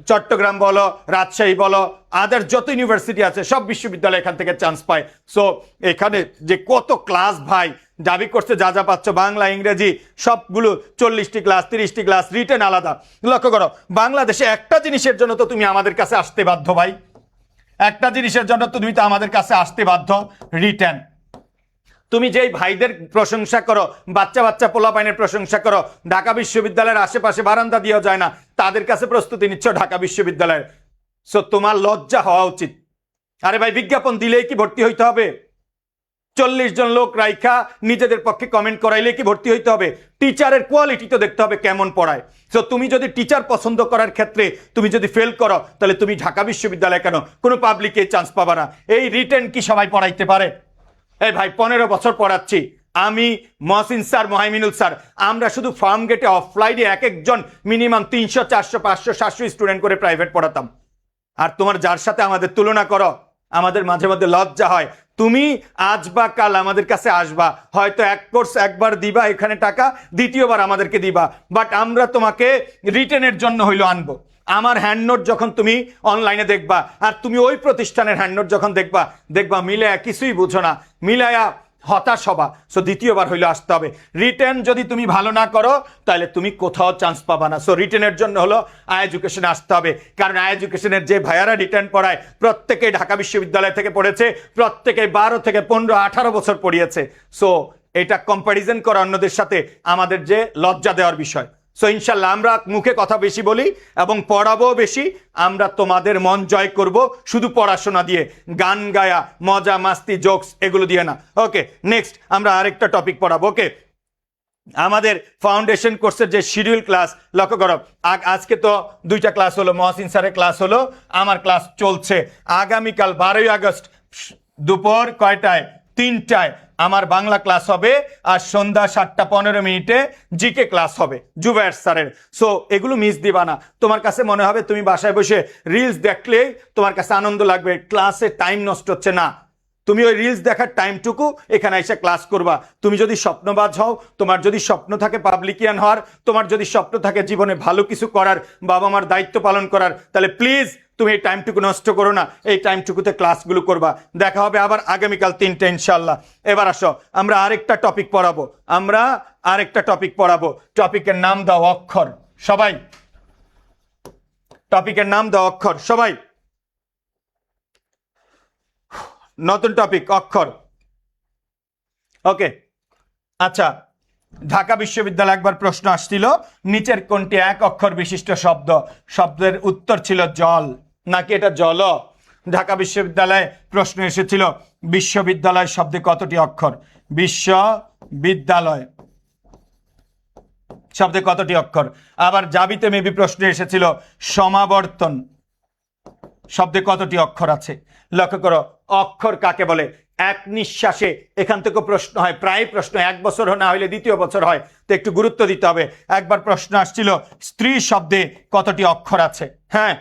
চট্টগ্রাম বলো, রাজশাহী বলো, আদার যত ইউনিভার্সিটি আছে সব বিশ্ববিদ্যালয় এখান থেকে চান্স পায়। সো এখানে যে কত ক্লাস ভাই, দাবি করছে যা যা পাচ্ছ বাংলা ইংরেজি সবগুলো 40টি ক্লাস, 30টি ক্লাস, রিটেন আলাদা। লক্ষ্য করো বাংলাদেশে একটা জিনিসের জন্য তো তুমি আমাদের কাছে আসতে বাধ্য ভাই, একটা জিনিসের জন্য তুমি তো আমাদের কাছে আসতে বাধ্য, রিটেন। তুমি যেই ভাইদের প্রশংসা করো, বাচ্চা বাচ্চা পোলাপাইনের প্রশংসা করো, ঢাকা বিশ্ববিদ্যালয়ের আশেপাশে বারান্দা দিয়েও যায় না, তাদের কাছে প্রস্তুতি নিচ্ছ ঢাকা বিশ্ববিদ্যালয়ের। সো তোমার লজ্জা হওয়া উচিত। আরে ভাই, বিজ্ঞাপন দিলেই কি ভর্তি হইতে হবে? 40 জন লোক রাইখা নিজেদের পক্ষে কমেন্ট করাইলে কি ভর্তি হইতে হবে? টিচারের কোয়ালিটি তো দেখতে হবে কেমন পড়ায়। সো তুমি যদি টিচার পছন্দ করার ক্ষেত্রে তুমি যদি ফেল করো, তাহলে তুমি ঢাকা বিশ্ববিদ্যালয়ে কেন কোনো পাবলিকে চান্স পাবা না? এই রিটেন কি সবাই পড়াইতে পারে? এই ভাই 15 বছর পড়াচ্ছি আমি, মহসিন স্যার, মোহাইমিনুল স্যার, আমরা শুধু ফার্ম গেটে অফলাইনে এক একজন মিনিমাম 300 400 500 700 স্টুডেন্ট করে প্রাইভেট পড়াতাম। আর তোমার যার সাথে আমাদের তুলনা করো, আমাদের মাঝে মধ্যে লজ্জা হয়। তুমি আজ বা কাল আমাদের কাছে আসবা, হয়তো এক কোর্স একবার দিবা এখানে টাকা, দ্বিতীয়বার আমাদেরকে দিবা, বাট আমরা তোমাকে রিটেনের জন্য হইলো আনবো। আমার হ্যান্ডনোট যখন তুমি অনলাইনে দেখবা, আর তুমি ওই প্রতিষ্ঠানের হ্যান্ডনোট যখন দেখবা মিলায়া কিছুই বুঝো না, মিলায়া হতাশ হবা। সো দ্বিতীয়বার হইলে আসতে হবে। রিটেন যদি তুমি ভালো না করো, তাহলে তুমি কোথাও চান্স পাবা না। সো রিটেনের জন্য হলো আই এডুকেশনে আসতে হবে। কারণ আই এডুকেশনের যে ভাইয়ারা রিটেন পড়ায়, প্রত্যেকেই ঢাকা বিশ্ববিদ্যালয় থেকে পড়েছে, প্রত্যেকেই 12 থেকে 15 18 বছর পড়িয়েছে। সো এটা কম্প্যারিজন করা অন্যদের সাথে আমাদের যে লজ্জা দেওয়ার বিষয়। সো ইনশাল্লাহ আমরা মুখে কথা বেশি বলি এবং পড়াবো বেশি। আমরা তোমাদের মন জয় করব শুধু পড়াশোনা দিয়ে, গান গায়া, মজা মাস্তি জোকস এগুলো দিয়ে না। ওকে, নেক্সট আমরা আরেকটা টপিক পড়াবো। ওকে, আমাদের ফাউন্ডেশন কোর্সের যে শিডিউল ক্লাস লক্ষ্য করো, আজকে তো 2টা ক্লাস হলো, মহসিন স্যারের ক্লাস হলো, আমার ক্লাস চলছে। আগামীকাল 12ই আগস্ট দুপুর কয়টায়? 3টায় আমার বাংলা ক্লাস হবে, আর সন্ধ্যা 7টা 15 মিনিটে জিকে ক্লাস হবে জুবায়ের স্যারের। সো এগুলো মিস দিবা না। তোমার কাছে মনে হবে তুমি বাসায় বসে রিলস দেখলেই তোমার কাছে আনন্দ লাগবে, ক্লাসে টাইম নষ্ট হচ্ছে না। তুমি ওই রিলস দেখার টাইমটুকু এখানে এসে ক্লাস করবা। তুমি যদি স্বপ্নবাজ হও, তোমার যদি স্বপ্ন থাকে পাবলিকিয়ান হওয়ার, তোমার যদি স্বপ্ন থাকে জীবনে ভালো কিছু করার, বাবা মার দায়িত্ব পালন করার, তাহলে প্লিজ তুমি এই টাইমটুকু নষ্ট করো না, এই টাইমটুকুতে ক্লাসগুলো করবা। দেখা হবে আবার আগামীকাল 3টে ইনশাল্লাহ। এবার আসো আমরা আরেকটা টপিক পড়াবো। টপিকের নাম দাও অক্ষর। সবাই টপিকের নাম দাও অক্ষর। সবাই নতুন টপিক অক্ষর। ওকে, আচ্ছা, ঢাকা বিশ্ববিদ্যালয়ে একবার প্রশ্ন আসছিল, নিচের কোনটি এক অক্ষর বিশিষ্ট শব্দ? শব্দের উত্তর ছিল জল, নাকি এটা জল? ঢাকা বিশ্ববিদ্যালয়ে প্রশ্ন এসেছিল বিশ্ববিদ্যালয় শব্দে কতটি অক্ষর? বিশ্ববিদ্যালয় শব্দে কতটি অক্ষর? আবার জাবিতে মেবি প্রশ্ন এসেছিল সমাবর্তন শব্দে কতটি অক্ষর আছে? লক্ষ্য করো, অক্ষর কাকে বলে? এক নিঃশ্বাসে এখান থেকে প্রশ্ন হয়, প্রায় প্রশ্ন, 1 বছর না হইলে 2য় বছর হয়, তো একটু গুরুত্ব দিতে হবে। একবার প্রশ্ন আসছিল স্ত্রী শব্দে কতটি অক্ষর আছে? হ্যাঁ,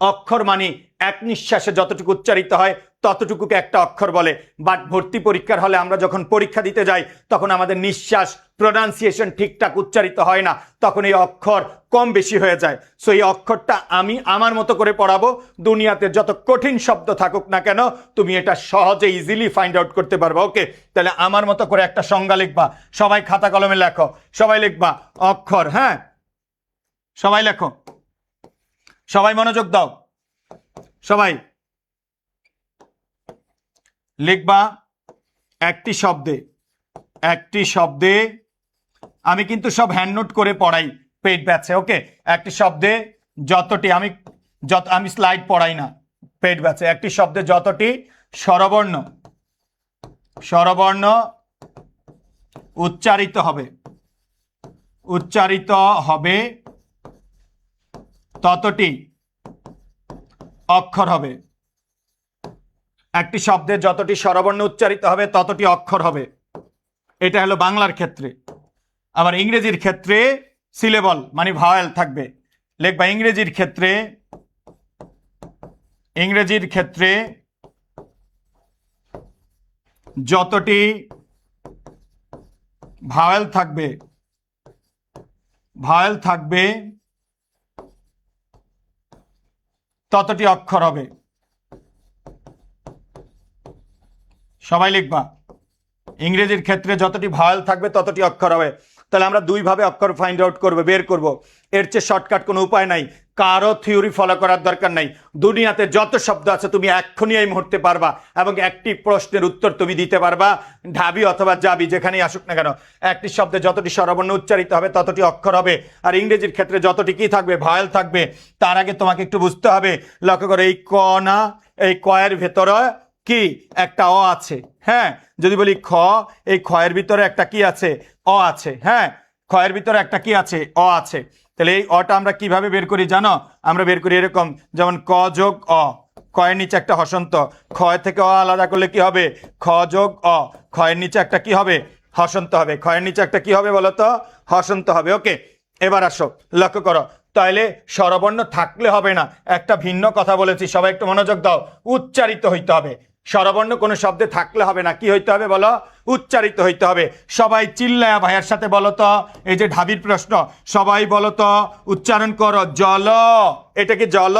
অক্ষর মানে এক নিঃশ্বাসে যতটুকু উচ্চারিত হয় ততটুকুকে একটা অক্ষর বলে। বাট ভর্তি পরীক্ষার হলে আমরা যখন পরীক্ষা দিতে যাই, তখন আমাদের নিঃশ্বাস প্রোনাউন্সিয়েশন ঠিকঠাক উচ্চারিত হয় না, তখন এই অক্ষর কম বেশি হয়ে যায়। সো এই অক্ষরটা আমি আমার মতো করে পড়াবো। দুনিয়াতে যত কঠিন শব্দ থাকুক না কেন, তুমি এটা সহজে ইজিলি ফাইন্ড আউট করতে পারবা। ওকে, তাহলে আমার মতো করে একটা সংজ্ঞা লিখবা। সবাই খাতা কলমে লেখো, সবাই লিখবা অক্ষর। হ্যাঁ, সবাই লেখো, সবাই মনোযোগ দাও, সবাই লিখবা একটি শব্দে। আমি কিন্তু সব হ্যান্ডনোট করে পড়াই পেইড ব্যাচে। ওকে, একটি শব্দে যতটি, আমি স্লাইড পড়াই না পেইড ব্যাচে। একটি শব্দে যতটি স্বরবর্ণ উচ্চারিত হবে ততটি অক্ষর হবে। একটি শব্দে যতটি স্বরবর্ণ উচ্চারিত হবে ততটি অক্ষর হবে। এটা হলো বাংলার ক্ষেত্রে। আবার ইংরেজির ক্ষেত্রে সিলেবল মানে ভাওয়েল থাকবে। লিখবা ইংরেজির ক্ষেত্রে যতটি ভাওয়েল থাকবে ততটি অক্ষর হবে। সবাই লিখবা ইংরেজির ক্ষেত্রে যতটি ভাওয়েল থাকবে ততটি অক্ষর হবে। তাহলে আমরা দুইভাবে অক্ষর ফাইন্ড আউট করবো, বের করব। এর চেয়ে শর্টকাট কোনো উপায় নাই, কারো থিওরি ফলো করার দরকার নাই। দুনিয়াতে যত শব্দ আছে তুমি এক্ষুনি এই মুহূর্তে পারবা, এবং একটি প্রশ্নের উত্তর তুমি দিতে পারবা, ঢাবি অথবা জাবি যেখানেই আসুক না কেন। একটি শব্দে যতটি স্বরবর্ণ উচ্চারিত হবে ততটি অক্ষর হবে, আর ইংরেজির ক্ষেত্রে যতটি কি থাকবে, ভয়েল থাকবে। তার আগে তোমাকে একটু বুঝতে হবে, লক্ষ্য করো, এই ক না, এই কয়ের ভেতরে কি একটা অ আছে। হ্যাঁ, যদি বলি খ, এই খয়ের ভিতরে একটা কি আছে, অ আছে। হ্যাঁ, খয়ের ভিতরে একটা কি আছে, অ আছে। তাহলে এই অটা আমরা কিভাবে বের করি জানো? আমরা বের করি এরকম, যেমন ক যোগ অ, কয়ের নিচে একটা হসন্ত, ক্ষয় থেকে অ আলাদা করলে কি হবে, খ যোগ অ, ক্ষয়ের নিচে একটা কি হবে, হসন্ত হবে। ক্ষয়ের নিচে একটা কি হবে বলো তো, হসন্ত হবে। ওকে, এবার আসো, লক্ষ্য করো, তাহলে স্বরবর্ণ থাকলে হবে না, একটা ভিন্ন কথা বলেছি, সবাই একটু মনোযোগ দাও, উচ্চারিত হইতে হবে। স্বরবর্ণ কোনো শব্দে থাকলে হবে না, কি হইতে হবে বলো, উচ্চারিত হইতে হবে। সবাই চিল্লায়া ভাইয়ের সাথে বলো তো, এই যে ঢাবির প্রশ্ন, সবাই বলো তো, উচ্চারণ করো, জল। এটা কি জল?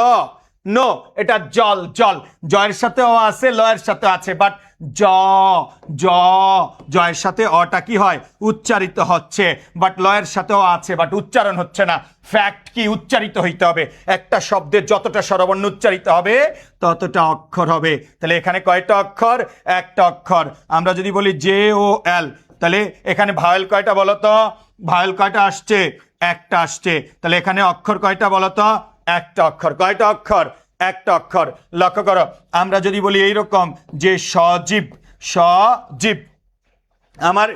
নো, এটা জল। জল জয়ের সাথেও আছে, লয়ের সাথে আছে, বাট জ জ জয়ের সাথে অটা কি হয়, উচ্চারিত হচ্ছে, বাট লয়ের সাথেও আছে, বাট উচ্চারণ হচ্ছে না। ফ্যাক্ট কি, উচ্চারিত হইতে হবে। একটা শব্দের যতটা স্বরবর্ণ উচ্চারিত হবে ততটা অক্ষর হবে। তাহলে এখানে কয়টা অক্ষর, একটা অক্ষর। আমরা যদি বলি জে ও এল, তাহলে এখানে ভাওয়েল কয়টা বলো তো, ভাওয়েল কয়টা আসছে, একটা আসছে। তাহলে এখানে অক্ষর কয়টা বলো তো, একটা অক্ষর। কয়টা অক্ষর, একটা অক্ষর। লক্ষ্য করো, আমরা যদি বলি এইরকম যে সজীব, সজীব, আমার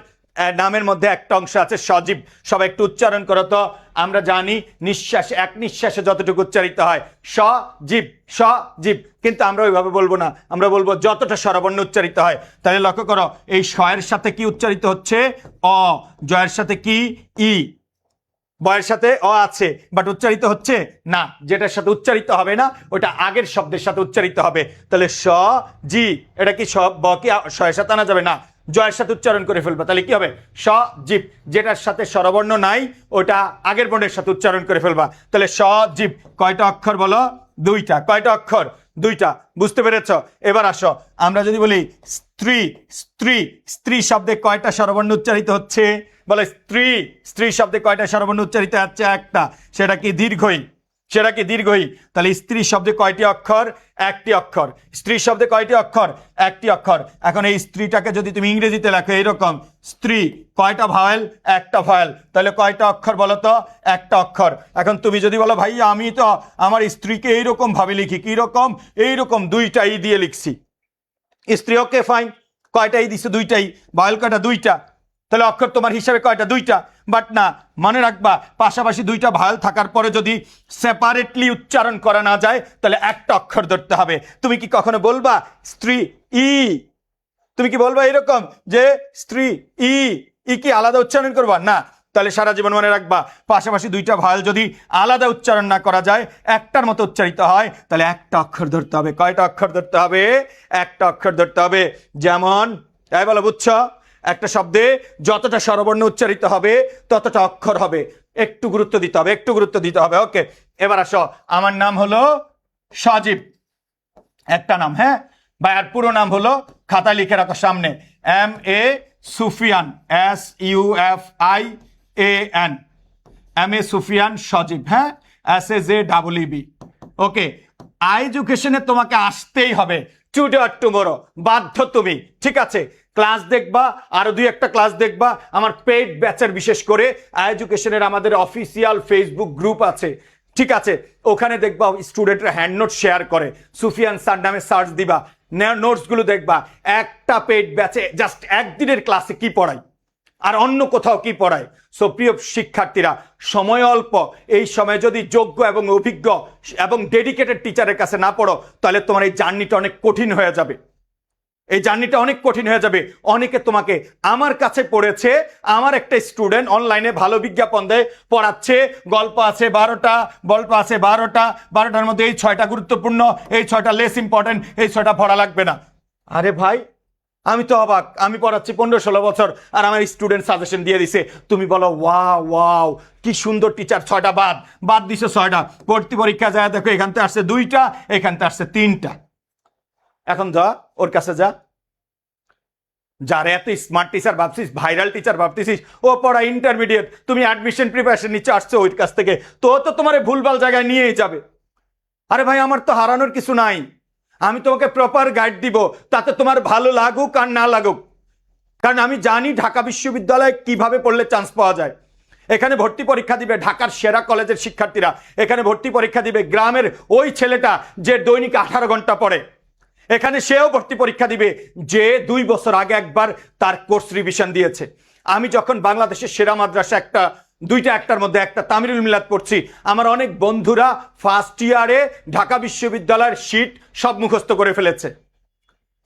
নামের মধ্যে একটা অংশ আছে সজীব, সবাই একটু উচ্চারণ করো তো। আমরা জানি নিঃশ্বাসে, এক নিঃশ্বাসে যতটুকু উচ্চারিত হয় সজীব, সজীব, কিন্তু আমরা ওইভাবে বলবো না, আমরা বলবো যতটা স্বরবর্ণ উচ্চারিত হয়। তাহলে লক্ষ্য করো, এই শয়ের সাথে কি উচ্চারিত হচ্ছে, অ, জয়ের সাথে কি, ই, বয়ের সাথে অ আছে, বাট উচ্চারিত হচ্ছে না। যেটার সাথে উচ্চারিত হবে না ওটা আগের শব্দের সাথে উচ্চারিত হবে। তাহলে স জি, এটা কি সব ব কি শয়ের সাথে আনা যাবে না, জয়ের সাথে উচ্চারণ করে ফেলবো। তাহলে কি হবে, স জীব, যেটার সাথে স্বরবর্ণ নাই ওটা আগের বর্ণের সাথে উচ্চারণ করে ফেলবা। তাহলে স জীব, কয়টা অক্ষর বলো, দুইটা। কয়টা অক্ষর, দুইটা। বুঝতে পেরেছ? এবার আসো, আমরা যদি বলি স্ত্রী, স্ত্রী, স্ত্রী শব্দে কয়টা স্বরবর্ণ উচ্চারিত হচ্ছে বলে, স্ত্রী, স্ত্রী শব্দে কয়টা স্বরবর্ণ উচ্চারিত হচ্ছে, একটা। সেটা কি দীর্ঘই, সেটা কি দীর্ঘই। তাহলে স্ত্রী শব্দে কয়টি অক্ষর, একটি অক্ষর। স্ত্রী শব্দে কয়টি অক্ষর, একটি অক্ষর। এখন এই স্ত্রীটাকে যদি তুমি ইংরেজিতে লেখো এরকম, স্ত্রী, কয়টা ভাওয়েল, একটা ভাওয়েল, তাহলে কয়টা অক্ষর বলো তো, একটা অক্ষর। এখন তুমি যদি বলো ভাই আমি তো আমার স্ত্রীকে এইরকম ভাবে লিখি, কিরকম, এইরকম দুইটাই দিয়ে লিখছি স্ত্রী, ওকে ফাইন, কয়টাই দিচ্ছে, দুইটাই। ভাওয়েল কয়টা, দুইটা, তাহলে অক্ষর তোমার হিসাবে কয়টা, দুইটা। বাট না, মনে রাখবা, পাশাপাশি দুইটা ভাওয়েল থাকার পরে যদি সেপারেটলি উচ্চারণ করা না যায় তাহলে একটা অক্ষর ধরতে হবে। তুমি কি কখনো বলবা স্ত্রী ই, তুমি কি বলবা এরকম যে স্ত্রী ই, ই কি আলাদা উচ্চারণ করবা না? তাহলে সারা জীবন মনে রাখবা, পাশাপাশি দুইটা ভাওয়েল যদি আলাদা উচ্চারণ না করা যায়, একটার মতো উচ্চারিত হয়, তাহলে একটা অক্ষর ধরতে হবে। কয়টা অক্ষর ধরতে হবে, একটা অক্ষর ধরতে হবে। যেমন, তাই বলো, বুঝছো? একটা শব্দে যতটা স্বরবর্ণ উচ্চারিত হবে ততটা অক্ষর হবে। একটু গুরুত্ব দিতে হবে, একটু গুরুত্ব দিতে হবে। ওকে, এবার আসো, আমার নাম হলো সজীব, একটা নাম। হ্যাঁ, ভাইয়ার পুরো নাম হলো, খাতায় লিখে রাখো সামনে, M A Sufian, SUFIAN, M A Sufian সজীব। হ্যাঁ, SAJEEB। ওকে, এডুকেশনে তোমাকে আসতেই হবে, টুডে অর টুমরো, বাধ্য তুমি। ঠিক আছে, ক্লাস দেখবা, আরো দুই একটা ক্লাস দেখবা আমার পেইড ব্যাচের, বিশেষ করে এডুকেশনের আমাদের অফিসিয়াল ফেসবুক গ্রুপ আছে। ঠিক আছে, ওখানে দেখবা স্টুডেন্টরা হ্যান্ড নোট শেয়ার করে, সুফিয়ান স্যার নামে সার্চ দিবা, নোটসগুলো দেখবা। একটা পেইড ব্যাচে জাস্ট একদিনের ক্লাসে কি পড়ায় আর অন্য কোথাও কি পড়ায়। সো প্রিয় শিক্ষার্থীরা, সময় অল্প, এই সময় যদি যোগ্য এবং অভিজ্ঞ এবং ডেডিকেটেড টিচারের কাছে না পড়ো তাহলে তোমার এই জার্নিটা অনেক কঠিন হয়ে যাবে, এই জার্নিটা অনেক কঠিন হয়ে যাবে। অনেকে তোমাকে, আমার কাছে পড়েছে, আমার একটা স্টুডেন্ট অনলাইনে ভালো বিজ্ঞাপন দেয়, পড়াচ্ছে, গল্প আছে 12টা, গল্প আছে 12টা, 12টার মধ্যে এই 6টা গুরুত্বপূর্ণ, এই 6টা লেস ইম্পর্টেন্ট, এই 6টা পড়া লাগবে না। আরে ভাই, আমি তো অবাক, আমি পড়াচ্ছি 15-16 বছর আর আমার স্টুডেন্ট সাজেশন দিয়ে দিছে, তুমি বলো ওয়াও ওয়াও কি সুন্দর টিচার, 6টা বাদ দিছে 6টা। ভর্তি পরীক্ষা যায় দেখো এখান থেকে আসছে 2টা, এখান থেকে আসছে 3টা। এখন যা ওর কাছে যা, যারা এত স্মার্ট টিচার ভাবছিস, ভাইরাল টিচার ভাবতেছিস, ও পড়া ইন্টারমিডিয়েট, তুমি অ্যাডমিশন প্রিপারেশন নিচ্ছে আসছো ওই কাছ থেকে, তো তোমার ভুলভাল জায়গায় নিয়েই যাবে। আরে ভাই, আমার তো হারানোর কিছু নাই, আমি তোমাকে প্রপার গাইড দিব, তাতে তোমার ভালো লাগুক আর না লাগুক। কারণ আমি জানি ঢাকা বিশ্ববিদ্যালয়ে কিভাবে পড়লে চান্স পাওয়া যায়। এখানে ভর্তি পরীক্ষা দিবে ঢাকার সেরা কলেজের শিক্ষার্থীরা, এখানে ভর্তি পরীক্ষা দিবে গ্রামের ওই ছেলেটা যে দৈনিক 18 ঘন্টা পড়ে, এখানে সেও ভর্তি পরীক্ষা দিবে যে 2 বছর আগে একবার তার কোর্স রিভিশন দিয়েছে। আমি যখন বাংলাদেশের সেরা মাদ্রাসা একটার মধ্যে একটা তামিরুল মিলাদ পড়ছি, আমার অনেক বন্ধুরা ফার্স্ট ইয়ারে ঢাকা বিশ্ববিদ্যালয়ের শীট সব মুখস্থ করে ফেলেছে।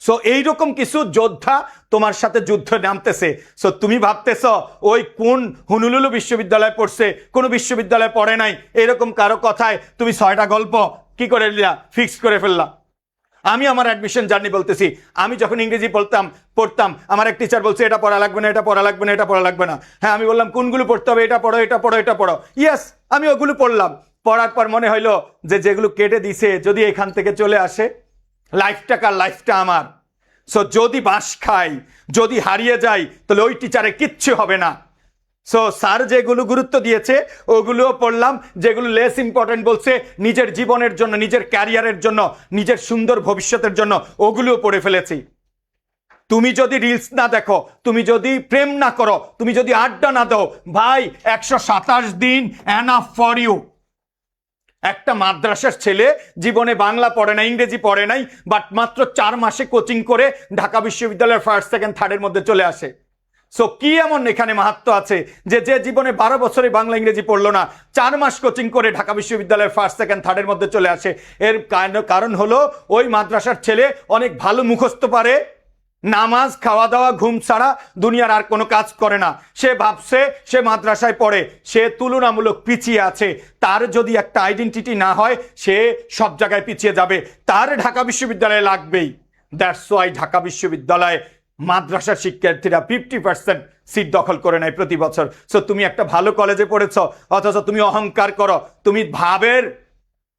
সো এইরকম কিছু যোদ্ধা তোমার সাথে যুদ্ধ নামতেছে। সো তুমি ভাবতেছ ওই কোন হুনুলুলু বিশ্ববিদ্যালয়ে পড়ছে, কোনো বিশ্ববিদ্যালয়ে পড়ে নাই, এরকম কারো কথায় তুমি 6টা গল্প কি করে নিলা, ফিক্স করে ফেললা। আমি আমার অ্যাডমিশন জার্নি বলতেছি, আমি যখন ইংরেজি পড়তাম আমার এক টিচার বলছে এটা পড়া লাগবে না, এটা পড়া লাগবে না, এটা পড়া লাগবে না। হ্যাঁ, আমি বললাম কোনগুলো পড়তে হবে, এটা পড়ো, এটা পড়ো, এটা পড়ো। ইয়েস, আমি ওগুলো পড়লাম। পড়ার পর মনে হইলো যে যেগুলো কেটে দিছে যদি এখান থেকে চলে আসে, লাইফটা কার, লাইফটা আমার। সো যদি বাঁশ খাই, যদি হারিয়ে যাই, তাহলে ওই টিচারে কিচ্ছু হবে না। সো স্যার যেগুলো গুরুত্ব দিয়েছে ওগুলোও পড়লাম, যেগুলো লেস ইম্পর্টেন্ট বলছে নিজের জীবনের জন্য, নিজের ক্যারিয়ারের জন্য, নিজের সুন্দর ভবিষ্যতের জন্য, ওগুলোও পড়ে ফেলেছি। তুমি যদি রিলস না দেখো, তুমি যদি প্রেম না করো, তুমি যদি আড্ডা না দাও, ভাই 127 দিন এনাফ ফর ইউ। একটা মাদ্রাসার ছেলে জীবনে বাংলা পড়ে না, ইংরেজি পড়ে নাই, বাট মাত্র 4 মাসে কোচিং করে ঢাকা বিশ্ববিদ্যালয়ের ফার্স্ট সেকেন্ড থার্ডের মধ্যে চলে আসে। সো কি এমন এখানে মাহাত্ম আছে যে জীবনে 12 বছরে বাংলা ইংরেজি পড়লো না, 4 মাস কোচিং করে ঢাকা বিশ্ববিদ্যালয়ের ফার্স্ট সেকেন্ড থার্ডের মধ্যে চলে আসে? এর কারণ হলো ওই মাদ্রাসার ছেলে অনেক ভালো মুখস্থ পারে, নামাজ, খাওয়া দাওয়া, ঘুম ছাড়া দুনিয়ার আর কোনো কাজ করে না। সে ভাবছে সে মাদ্রাসায় পড়ে, সে তুলনামূলক পিছিয়ে আছে। তার যদি একটা আইডেন্টিটি না হয়, সে সব জায়গায় পিছিয়ে যাবে। তার ঢাকা বিশ্ববিদ্যালয়ে লাগবেই। দ্যাটস ওয়াই ঢাকা বিশ্ববিদ্যালয়ে মাদ্রাসার শিক্ষার্থীরা 50% সিট দখল করে নেয় প্রতি বছর। সো তুমি একটা ভালো কলেজে পড়েছ, অথচ তুমি অহংকার করো, তুমি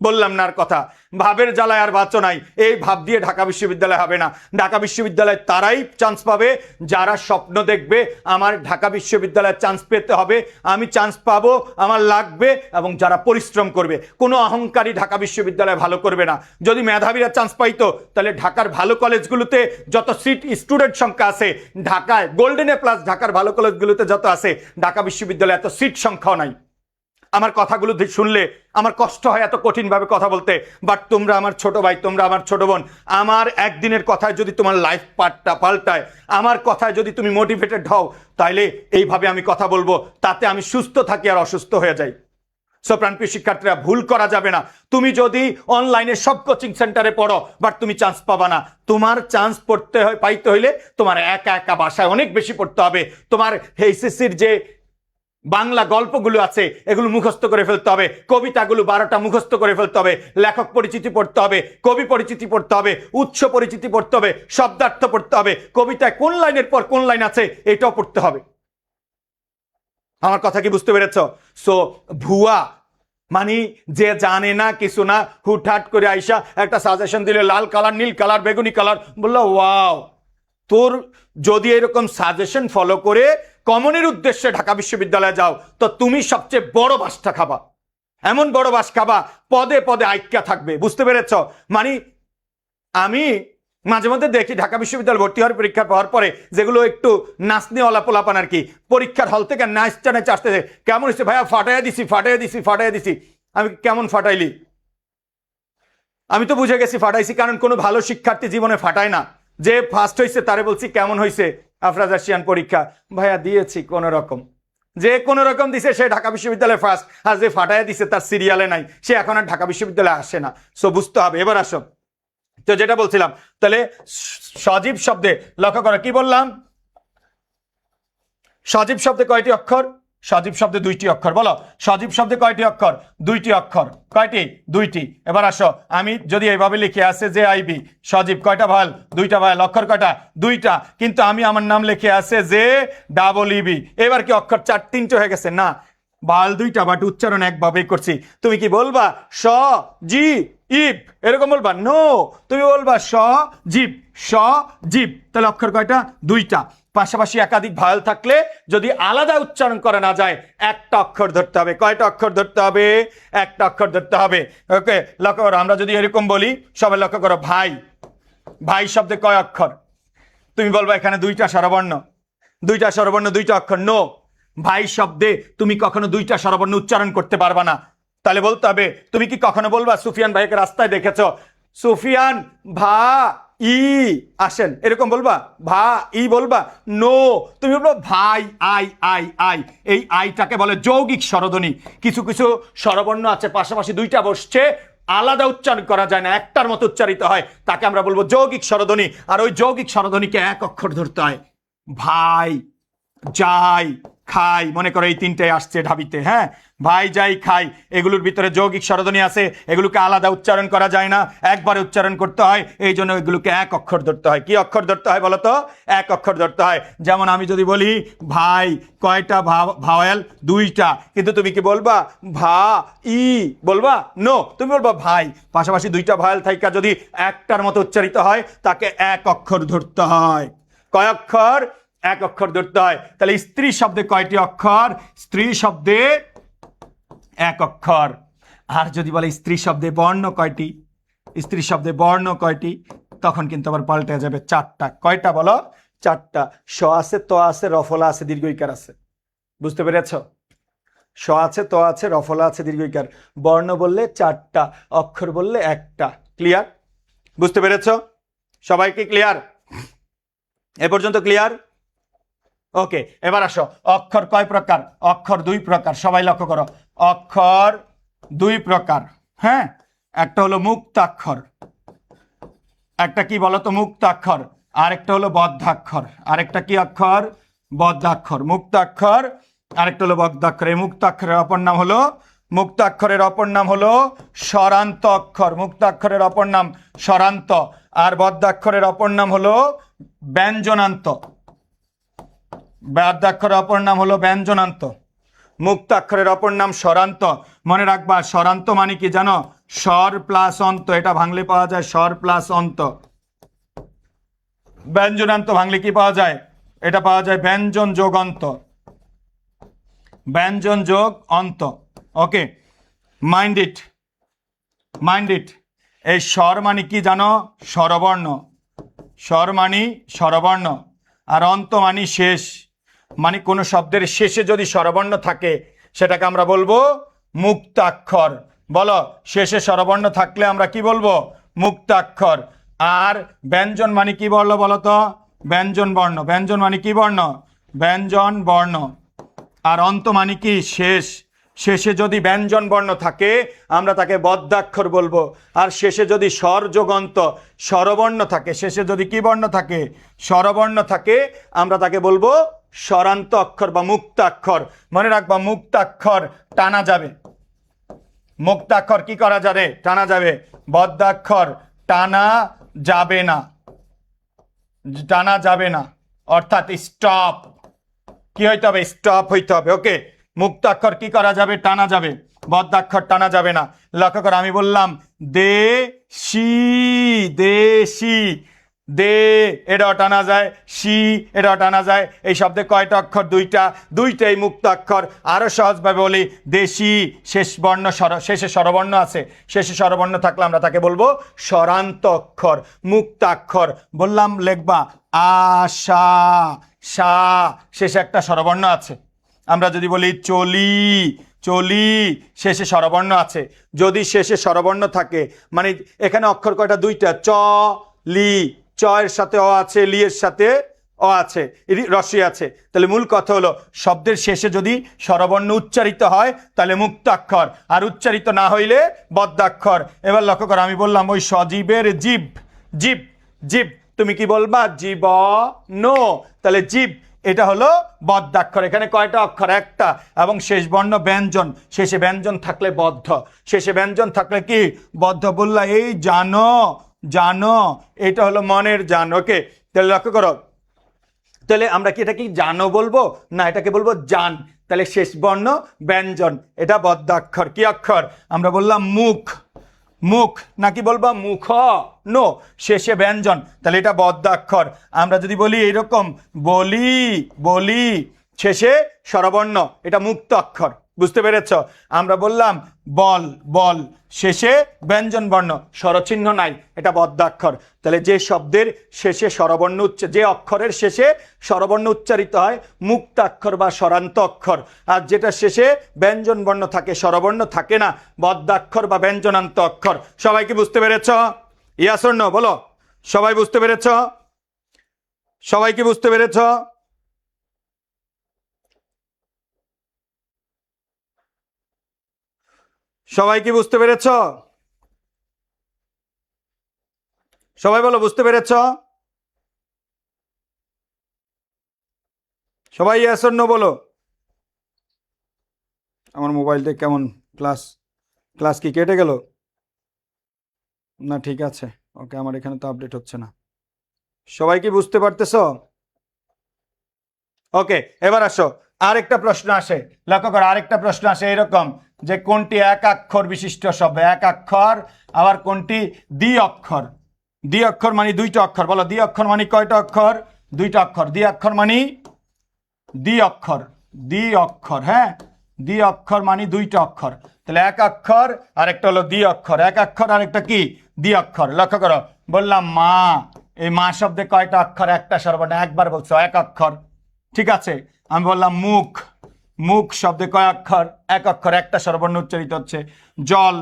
বললাম না আর কথা, ভাবের জ্বালায় আর বাঁচো নাই। এই ভাব দিয়ে ঢাকা বিশ্ববিদ্যালয় হবে না। ঢাকা বিশ্ববিদ্যালয় তারাই চান্স পাবে যারা স্বপ্ন দেখবে আমার ঢাকা বিশ্ববিদ্যালয়ে চান্স পেতে হবে, আমি চান্স পাবো, আমার লাগবে, এবং যারা পরিশ্রম করবে। কোনো অহংকারী ঢাকা বিশ্ববিদ্যালয় ভালো করবে না। যদি মেধাবীরা চান্স পাইতো, তাহলে ঢাকার ভালো কলেজগুলোতে যত সিট স্টুডেন্ট সংখ্যা আছে, ঢাকায় গোল্ডেন এ প্লাস ঢাকার ভালো কলেজগুলোতে যত আছে, ঢাকা বিশ্ববিদ্যালয়ে এত সিট সংখ্যাও নাই। আমার কথাগুলো শুনলে আমার কষ্ট হয় এত কঠিনভাবে কথা বলতে, বাট তোমরা আমার ছোট ভাই, তোমরা আমার ছোট বোন। আমার একদিনের কথায় যদি তোমার লাইফ পার্টটা পাল্টায়, আমার কথায় যদি তুমি মোটিভেটেড হও, তাইলে এইভাবে আমি কথা বলবো, তাতে আমি সুস্থ থাকি আর অসুস্থ হয়ে যাই। সো প্রাণপ্রিয় শিক্ষার্থীরা, ভুল করা যাবে না। তুমি যদি অনলাইনে সব কোচিং সেন্টারে পড়ো, বাট তুমি চান্স পাবা না। তোমার চান্স পাইতে হইলে তোমার একা একা বাসায় অনেক বেশি পড়তে হবে। তোমার এইচএসসির যে বাংলা গল্পগুলো আছে এগুলো মুখস্থ করে ফেলতে হবে, কবিতাগুলো 12টা মুখস্থ করে ফেলতে হবে, লেখক পরিচিতি পড়তে হবে, কবি পরিচিতি পড়তে হবে, উৎস পরিচিতি পড়তে হবে, শব্দার্থ পড়তে হবে, কবিতায় কোন লাইনের পর কোন লাইন আছে এটাও পড়তে হবে। আমার কথা কি বুঝতে পেরেছ? সো ভুয়া মানে যে জানে না কিছু না, হুটহাট করে আইসা একটা সাজেশন দিলে লাল কালার, নীল কালার, বেগুনি কালার, বললো ওয়াও। তোর যদি এরকম সাজেশন ফলো করে কমনের উদ্দেশ্যে ঢাকা বিশ্ববিদ্যালয়ে যাও, তো তুমি সবচেয়ে বড় বাসটা খাবা, এমন বড় বাস খাবা, পদে পদে আইক্যা থাকবে। বুঝতে পেরেছ? মানে আমি মাঝে মধ্যে দেখি ঢাকা বিশ্ববিদ্যালয় ভর্তি হওয়ার পরীক্ষা পাওয়ার পরে যেগুলো একটু নাচনিওয়ালা পোলাপান আর কি, পরীক্ষার হল থেকে নাচটা নাচে আসতেছে, কেমন হচ্ছে ভাইয়া, ফাটাইয়া দিছি। আমি কেমন ফাটাইলি? আমি তো বুঝে গেছি ফাটাইছি, কারণ কোনো ভালো শিক্ষার্থী জীবনে ফাটায় না। যে ফার্স্ট হয়েছে তারে বলছি কেমন হয়েছে আফরাজ রাশিয়ান পরীক্ষা, ভাইয়া দিয়েছি কোনো রকম। যে কোনো রকম দিছে সে ঢাকা বিশ্ববিদ্যালয়ে ফার্স্ট, আর যে ফাটাইয়া দিছে তার সিরিয়ালে নাই, সে এখন আর ঢাকা বিশ্ববিদ্যালয়ে আসে না। সো বুঝতে হবে। এবার আসো, তো যেটা বলছিলাম, তাহলে সজীব শব্দে লক্ষ্য করো, কি বললাম? সজীব শব্দে কয়টি অক্ষর? সজীব শব্দে 2টি অক্ষর। বলো, সজীব শব্দে কয়টি অক্ষর? 2টি অক্ষর। কয়টি? 2টি। এবার আসো, আমি যদি এইভাবে লিখে আছে যে আইবি, সজীব কয়টা ভয়েল? 2টা ভয়েল। অক্ষর কয়টা? 2টা। কিন্তু আমি আমার নাম লিখে আছে যে ডাবল ইবি, এবার কি অক্ষর 3টে হয়ে গেছে? না, ভাওয়াল দুইটা বাট উচ্চারণ একভাবেই করছি। তুমি কি বলবা স জি ইপ এরকম বলবা? নো, তুমি বলবা স জিপ স জিপ। তাহলে অক্ষর কয়টা? দুইটা। পাশাপাশি একাধিক ভাওয়াল থাকলে যদি আলাদা উচ্চারণ করা না যায় একটা অক্ষর ধরতে হবে। কয়টা অক্ষর ধরতে হবে? একটা অক্ষর ধরতে হবে। ওকে, লক্ষ্য করো, আমরা যদি এরকম বলি, সবাই লক্ষ্য করো, ভাই, ভাই শব্দে কয় অক্ষর? তুমি বলবা এখানে দুইটা স্বরবর্ণ, দুইটা স্বরবর্ণ, দুইটা অক্ষর। নো, ভাই শব্দে তুমি কখনো দুইটা স্বরবর্ণ উচ্চারণ করতে পারবা না। তাহলে বলতে হবে, তুমি কি কখনো বলবা সুফিয়ান ভাইকে রাস্তায় দেখেছ, সুফিয়ান ভা ই আসেন, এরকম বলবা? ভা ই বলবা? নো, তুমি বলবো ভাই আই আই আই। এই আইটাকে বলে যৌগিক স্বরধ্বনি। কিছু কিছু স্বরবর্ণ আছে পাশাপাশি দুইটা বসছে, আলাদা উচ্চারণ করা যায় না, একটার মতো উচ্চারিত হয়, তাকে আমরা বলবো যৌগিক স্বরধ্বনি। আর ওই যৌগিক স্বরধ্বনিকে এক অক্ষর ধরতে হয়। ভাই, যাই, খাই, মনে করো এই তিনটাই আসছে ঢাবিতে, হ্যাঁ, ভাই, যাই, খাই, এগুলোর ভিতরে যৌগিক স্বরধ্বনি আছে, এগুলোকে আলাদা উচ্চারণ করা যায় না, একবারে উচ্চারণ করতে হয়, এই জন্য এগুলোকে এক অক্ষর ধরতে হয়। কি অক্ষর ধরতে হয় বলো তো? এক অক্ষর ধরতে হয়। যেমন আমি যদি বলি ভাই, কয়টা ভাওয়াল? দুইটা। কিন্তু তুমি কি বলবা ভা ই বলবা? নো, তুমি বলবা ভাই। পাশাপাশি দুইটা ভাওয়াল থাইকা যদি একটার মতো উচ্চারিত হয় তাকে এক অক্ষর ধরতে হয়। কয় অক্ষর? এক অক্ষর ধরতে হয়। তাহলে স্ত্রী শব্দে কয়টি অক্ষর? স্ত্রী শব্দে এক অক্ষর। আর যদি বলে স্ত্রী শব্দে বর্ণ কয়টি? স্ত্রী শব্দে বর্ণ কয়টি? তখন কিন্তু আবার পাল্টে যাবে, চারটা। কয়টা বলো? চারটা। স আছে, ত আছে, রফলা আছে, দীর্ঘইকার আছে। বুঝতে পেরেছ? স আছে, ত আছে, রফলা আছে, দীর্ঘইকার। বর্ণ বললে চারটা, অক্ষর বললে একটা। ক্লিয়ার? বুঝতে পেরেছ? সবাইকে ক্লিয়ার? এ পর্যন্ত ক্লিয়ার? ওকে, এবার আসো, অক্ষর কয় প্রকার? অক্ষর দুই প্রকার। সবাই লক্ষ্য করো, অক্ষর দুই প্রকার। হ্যাঁ, একটা হলো মুক্তাক্ষর, একটা কি বলতো? মুক্তাক্ষর। আরেকটা হলো বদ্ধাক্ষর। আরেকটা কি অক্ষর? বদ্ধাক্ষর। মুক্তাক্ষর, আরেকটা হলো বদ্ধাক্ষর। এই মুক্তাক্ষরের অপর নাম হলো, মুক্তাক্ষরের অপর নাম হলো স্বরান্ত অক্ষর। মুক্তাক্ষরের অপর নাম স্বরান্ত। আর বদ্ধাক্ষরের অপর নাম হলো ব্যঞ্জনান্ত। বদ্ধাক্ষরের অপর নাম হলো ব্যঞ্জনান্ত। মুক্তাক্ষরের অপর নাম স্বরান্ত। মনে রাখবা, স্বরান্ত মানে কি জানো? স্বর প্লাস অন্ত, এটা ভাঙলে পাওয়া যায় স্বর প্লাস অন্ত। ব্যঞ্জনান্ত ভাঙলে কি পাওয়া যায়? এটা পাওয়া যায় ব্যঞ্জন যোগ অন্ত। ব্যঞ্জন যোগ অন্ত। ওকে, মাইন্ড ইট, মাইন্ড ইট। এই স্বর মানে কি জানো? স্বরবর্ণ। স্বর মানে স্বরবর্ণ। আর অন্ত মানে শেষ। মানে কোনো শব্দের শেষে যদি স্বরবর্ণ থাকে সেটাকে আমরা বলবো মুক্তাক্ষর। বলো, শেষে স্বরবর্ণ থাকলে আমরা কি বলবো? মুক্তাক্ষর। আর ব্যঞ্জন মানে কি বললো বলো তো? ব্যঞ্জন বর্ণ। ব্যঞ্জন মানে কি বর্ণ? ব্যঞ্জন বর্ণ। আর অন্ত মানে কি? শেষ। শেষে যদি ব্যঞ্জন বর্ণ থাকে আমরা তাকে বদ্ধাক্ষর বলবো। আর শেষে যদি স্বর যোগ অন্ত স্বরবর্ণ থাকে, শেষে যদি কি বর্ণ থাকে? স্বরবর্ণ থাকে, আমরা তাকে বলবো স্বরান্ত অক্ষর বা মুক্তাক্ষর। মনে রাখবা, মুক্তাক্ষর টানা যাবে। মুক্তাক্ষর কি করা যাবে? টানা যাবে। বদ্ধাক্ষর টানা যাবে না, টানা যাবে না, অর্থাৎ স্টপ। কি হইতে হবে? স্টপ হইতে হবে। ওকে, মুক্তাক্ষর কি করা যাবে? টানা যাবে। বদ্ধাক্ষর টানা যাবে না। লক্ষ্য করো, আমি বললাম দেশি, দেশি, দে এটাও টানা যায়, শি এটাও টানা যায়। এই শব্দে কয়টা অক্ষর? দুইটা। দুইটাই মুক্তাক্ষর। আরো সহজভাবে বলি, দেশি শেষ বর্ণ শেষে স্বরবর্ণ আছে, শেষে স্বরবর্ণ থাকলে আমরা তাকে বলবো স্বরান্ত অক্ষর, মুক্তাক্ষর। বললাম লিখবা আশা, সা শেষে একটা স্বরবর্ণ আছে। আমরা যদি বলি চলি, চলি শেষে স্বরবর্ণ আছে। যদি শেষে স্বরবর্ণ থাকে মানে এখানে অক্ষর কয়টা? দুইটা। চ লি, চ এর সাথে অ আছে, লি এর সাথে অ আছে, রস্বই আছে। তাহলে মূল কথা হলো, শব্দের শেষে যদি স্বরবর্ণ উচ্চারিত হয় তাহলে মুক্তাক্ষর, আর উচ্চারিত না হইলে বদ্ধাক্ষর। এবার লক্ষ্য করো, আমি বললাম ওই সজীবের জীব, জীব, জীব, তুমি কি বলবা? জীব নো। তাহলে জীব এটা হলো বদ্ধাক্ষর। এখানে কয়টা অক্ষর? একটা। এবং শেষ বর্ণ ব্যঞ্জন, শেষে ব্যঞ্জন থাকলে বদ্ধ। শেষে ব্যঞ্জন থাকলে কি? বদ্ধ। বললা এই জানো, জানো, এটা হলো মনের জান। ওকে, তাহলে লক্ষ্য করো, তাহলে আমরা কি এটা কি জানো বলবো? না, এটাকে বলবো জান। তাহলে শেষ বর্ণ ব্যঞ্জন, এটা বদ্যাক্ষর। কি অক্ষর? আমরা বললাম মুখ, মুখ নাকি বলবা মুখ, নো, শেষে ব্যঞ্জন, তাহলে এটা বদ্যাক্ষর। আমরা যদি বলি এইরকম বলি, বলি, শেষে স্বরবর্ণ, এটা মুক্ত অক্ষর। বুঝতে পেরেছ? আমরা বললাম বল, বল, শেষে ব্যঞ্জন বর্ণ, স্বরচিহ্ন নাই, এটা বদ্যাক্ষর। তাহলে যে শব্দের শেষে স্বরবর্ণ যে অক্ষরের শেষে স্বরবর্ণ উচ্চারিত হয় মুক্তাক্ষর বা স্বরান্ত অক্ষর, আর যেটা শেষে ব্যঞ্জন বর্ণ থাকে, স্বরবর্ণ থাকে না, বদ্যাক্ষর বা ব্যঞ্জনান্ত অক্ষর। সবাই কি বুঝতে পেরেছ? ইয়েস অর নো বলো। সবাই বুঝতে পেরেছ? সবাই কি বুঝতে পেরেছ? সবাই কি বুঝতে পেরেছ? সবাই বলো বুঝতে পেরেছ? সবাই ইয়েস অর নো বলো। আমার মোবাইলটা কেমন, ক্লাস ক্লাস কি কেটে গেল? না ঠিক আছে, ওকে, আমার এখানে তো আপডেট হচ্ছে না। সবাই কি বুঝতে পারতেছ? ওকে, এবার আসো, আরেকটা প্রশ্ন আসে, লক্ষ্য করো, আরেকটা প্রশ্ন আসে এরকম যে কোনটি এক অক্ষর বিশিষ্ট শব্দ? এক অক্ষর, আবার কোনটি দ্বি অক্ষর? দ্বি অক্ষর মানে দুইটা অক্ষর। বলো দ্বি অক্ষর মানে কয়টা অক্ষর? দুইটা অক্ষর। দ্বি অক্ষর মানে দ্বি অক্ষর, দ্বি অক্ষর, হ্যাঁ, দ্বি অক্ষর মানে দুইটা অক্ষর। তাহলে এক অক্ষর আর একটা হলো দ্বি অক্ষর। এক অক্ষর আর একটা কি? দ্বি অক্ষর। লক্ষ্য করো, বললাম মা, এই মা শব্দে কয়টা অক্ষর? একটা স্বরবর্ণ, একবার বলছো, এক অক্ষর। ঠিক আছে, আমি বললাম মুখ, মুখ শব্দে কয় অক্ষর? এক অক্ষর, একটা স্বরবর্ণ উচ্চারিত হচ্ছে। জল,